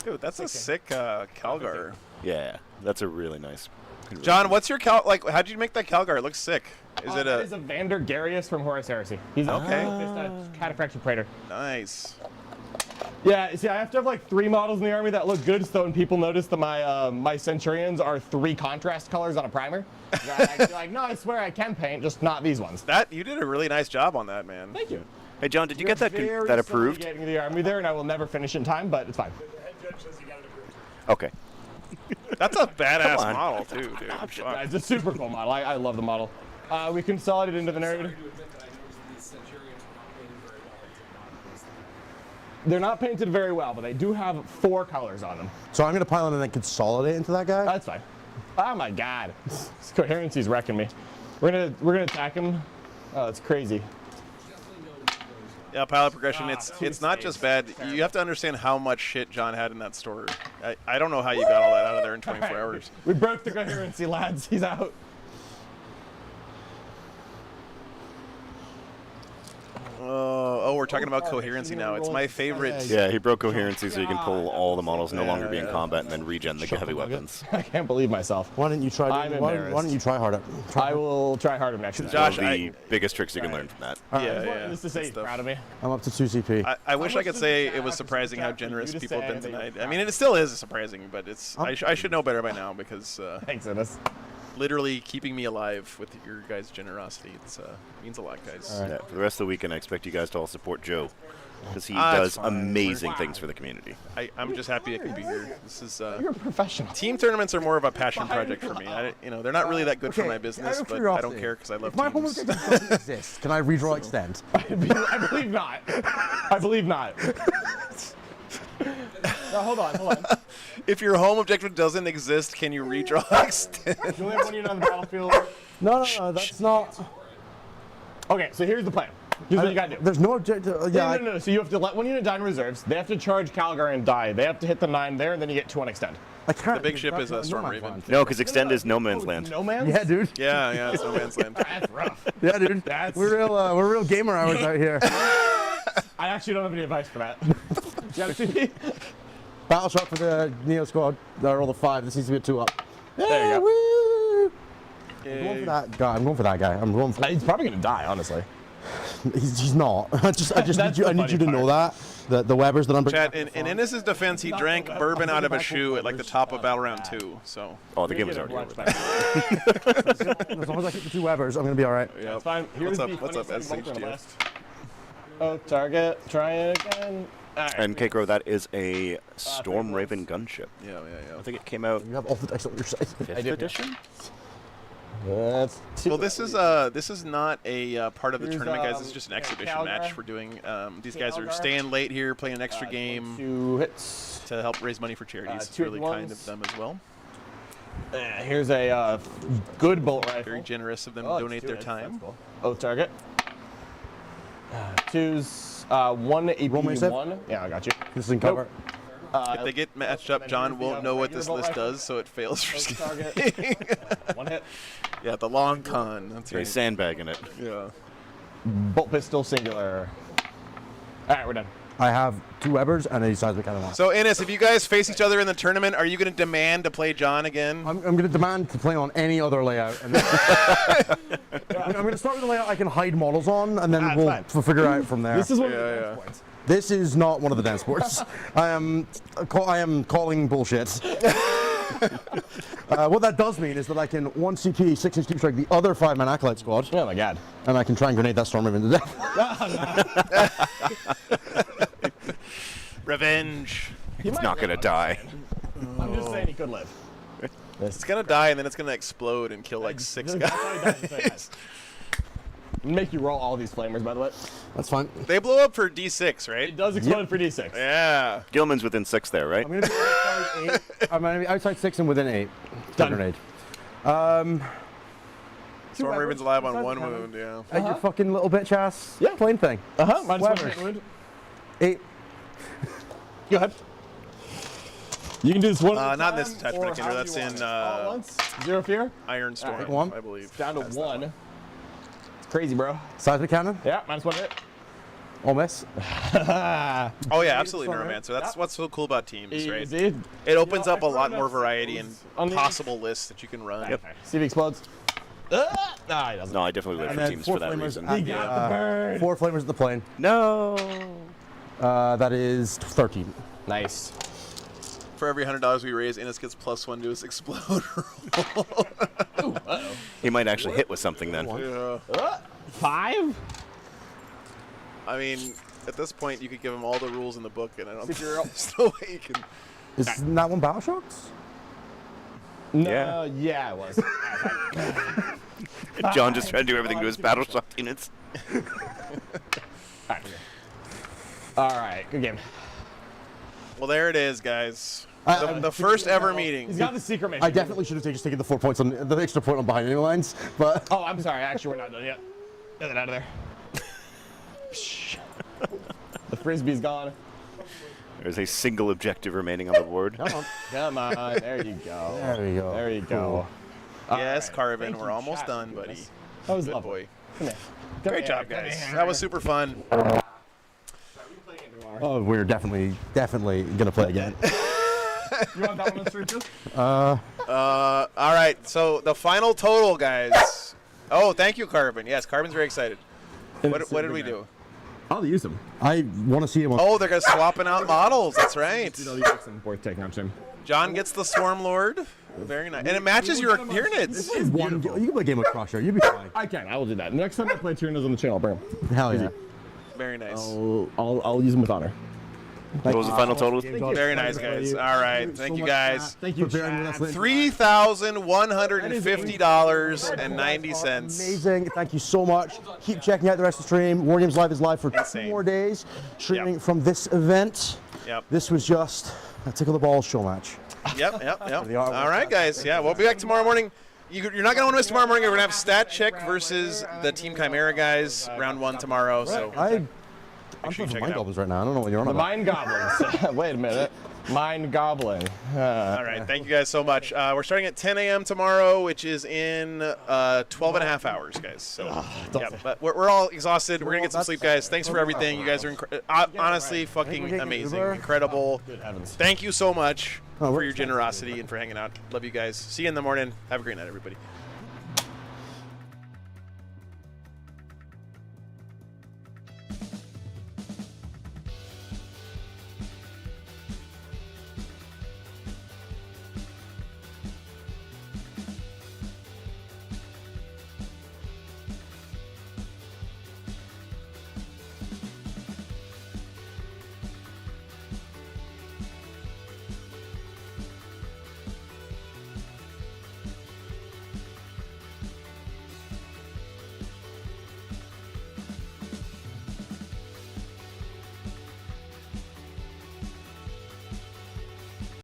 Dude, that's a sick Calgar. Yeah, that's a really nice. John, what's your how'd you make that Calgar? It looks sick. Is it That is a Vander Garius from Horus Heresy. He's Okay. a cataphractic praetor. nice? Yeah, see, I have to have like 3 models in the army that look good, so when people notice that my Centurions are 3 contrast colors on a primer, they're like, no, I swear I can paint, just not these ones. You did a really nice job on that, man. Thank you. Hey, John, did you get that Very that approved? slowly getting the army there, and I will never finish in time, but it's fine. The head judge says you got it approved. Okay. That's a badass Come on. model too, dude. Fuck. Yeah, it's a super cool model. I love the model. We consolidated into the narrative. To admit that I noticed these Centurions were not painted very well. I did not notice that. They're not painted very well, but they do have 4 colors on them. So I'm going to pile in and then consolidate into that guy? That's fine. Oh my God, this coherency's wrecking me. We're gonna attack him. Oh, that's crazy. Yeah, pilot progression. It's not just bad. You have to understand how much shit John had in that store. I don't know how you got all that out of there in 24 hours. We broke the coherency, lads. He's out. Oh, we're talking about coherency now. It's my favorite. Yeah, he broke coherency so you can pull all the models no longer be in combat and then regen the heavy weapons. I can't believe myself. Why didn't you try? I'm Why embarrassed. don't you try harder? I will try harder next time. Josh, One of the biggest tricks you can learn from that. Yeah, Just to say he's stuff. proud of me. I'm up to 2 CP. I wish I much could does say it it was have surprising to how subtract for generous you to people have say been that you're tonight. I proud? mean, it still is surprising, but it's I should know better by now because Thanks, Innes. literally keeping me alive with your guys' generosity. It's means a lot, guys. Yeah, for the rest of the weekend, I expect you guys to all support Joe because he That's does fine. amazing things for the community. I'm just happy I can be here. This is You're a professional. team tournaments are more of a passion project for me. They're not really that good for my business, out of but I curiosity, don't care because I love If my home teams. objective doesn't exist, can I redraw extend? I believe not. I believe not. No, hold on. If your home objective doesn't exist, can you redraw extend? You only have 1 unit on the battlefield. No, that's not. Okay, so here's the plan. Here's what you gotta do. There's no objective. Yeah. No. So you have to let 1 unit die in reserves. They have to charge Calgar and die. They have to hit the 9 there, and then you get 2 on extend. I can't. The big ship is a that's Storm no man's Raven. land. No, because extend is no man's land. No man's? Yeah, dude. Yeah, it's no man's land. That's rough. Yeah, dude. We're real gamer hours out here. I actually don't have any advice for that. You got a CP? Battle shot for the Neo squad. They're all the 5. This needs to be a 2 up. There you go. Woo! I'm going for that guy. I'm going for. He's probably gonna die, honestly. He's not. I just That's need you. the I need funny you to know that the Webbers that I'm bringing. Chad, in Innis's defense, he drank bourbon out of a shoe at like the top of Battle Round 2. So Oh, the game was already over. As long as I keep the 2 Webbers, I'm gonna be all right. yeah. It's fine. Here's What's up, SHTF? Oh, target. Try it again. All right. And Keikro, that is a Storm Raven gunship. Yeah. I think it came out You have all the dice on your side. 5th edition. That's Well, this is not a part of the Here's, tournament, guys. This is just an exhibition Calgar. match we're doing. These guys are Calgar. staying late here, playing an extra game 2 hits. to help raise money for charities. It's 2 really kind of them as well. Here's a good bolt rifle. Very generous of them to Oh, it's donate 2 their hits. time. That's cool. Oh, target. 2's 1 Roll me a save. AP1. Yeah, I got you. This is in cover. If they get matched up, John won't know what this list does, so it fails for Target. skipping. 1 hit. Yeah, the long con. That's Very right. sandbagging it. Yeah. Bolt pistol singular. All right, we're done. I have 2 Webbers and a seismic cannon. So, Innis, if you guys face each other in the tournament, are you going to demand to play John again? I'm going to demand to play on any other layout. And I'm going to start with the layout I can hide models on, and then fine. we'll figure out from there. This is one of the Yeah, dance yeah. points. This is not one of the dance sports. I am calling bullshit. What that does mean is that I can 1 CP, 6-inch deep strike the other 5-man Acolyte squad, Oh my god. and I can try and grenade that Storm Raven to death. Revenge. It's not going to die. I'm just saying he could live. It's going to die, and then it's going to explode and kill like 6 That's how he guys. dies, guys. Make you roll all these flamers, by the way. That's fine. They blow up for D6, right? It does explode for D6. Yeah. Gilman's within 6 there, right? I'm going to be outside 8. I'm going to be outside 6 and within 8. Done. Grenade. Storm Raven's alive on 1 wound, yeah. At your fucking little bitch ass plane thing. Uh-huh. Minus 1 Webbers. hit wound. 8. Go ahead. You can do this one at a Not in this time, attachment, or Kinder. however That's you want in it. All at once. 0 fear. Iron Storm, Alright, one. I believe. Down to That's that 1. It's crazy, bro. Seismic cannon. Yeah, minus 1 hit. All miss. Oh yeah, absolutely, Neuromancer. That's what's so cool about teams, right? Easy. It opens You know, up a I lot threw more enough variety and signals on the- possible lists that you can run. Okay. See if he explodes. Nah, he doesn't. No, I definitely live And for then teams 4 for that flamers reason. at He the, got the bird. 4 flamers at the plane. No. That is 13. Nice. For every $100 we raise, Innis gets +1 to his explode roll. He might actually hit with something then. Yeah. 5? I mean, at this point, you could give him all the rules in the book, and I don't think you're there's no way you can. Isn't that one Battle Shocks? No, yeah, it was. John just trying to do everything to his battle shock units. All right, good game. Well, there it is, guys. I- The first ever meeting. He's got the secret mission. I definitely should have just taken the 4 points on the extra point on behind enemy lines, but Oh, I'm sorry. Actually, we're not done yet. Get that out of there. The frisbee's gone. There's a single objective remaining on the board. Come on. There you go. there we go. There you go. Yes, Alright, Carvin, thank we're you, almost chat, done, for buddy. this. That was Good lovely. boy. Come here. Great job, guys. That was super fun. Oh, we're definitely gonna play again. You want that one on stream too? All right, so the final total, guys. Oh, thank you, Carvin. Yes, Carvin's very excited. What did we do? I'll use them. I want to see him on. Oh, they're gonna swapping out models. That's right. I'll use them. Worth taking on stream. John gets the Swarm Lord. Very nice. And it matches your Tyranids. You can play Game of Crusher. You'll be fine. I can. I will do that. Next time I play Tyranids on the channel, I'll bring them. Hell yeah. Very nice. I'll use them with honor. What was the final total? Very nice, guys. All right. Thank you, guys. Thank you for bearing with us. $3,150.90. Amazing. Thank you so much. Keep checking out the rest of the stream. War Games Live is live for 2 more days, streaming from this event. Yep. This was just a tickle the balls show match. Yep. All right, guys. Yeah, we'll be back tomorrow morning. You're not going to want to miss tomorrow morning. We're going to have Stat Check versus the Team Chimera guys, round 1 tomorrow. So I'm sure you playing check Mind it out. Goblins right now. I don't know what you're on The about. Mind Goblins. Wait a minute. Mind Goblin. All right. Thank you guys so much. We're starting at 10 a.m. tomorrow, which is in 12 and a half hours, guys. So, yeah, but we're all exhausted. We're going to get some sleep, guys. Thanks for everything. You guys are honestly fucking amazing. Incredible. Good heavens. Thank you so much for your generosity and for hanging out. Love you guys. See you in the morning. Have a great night, everybody.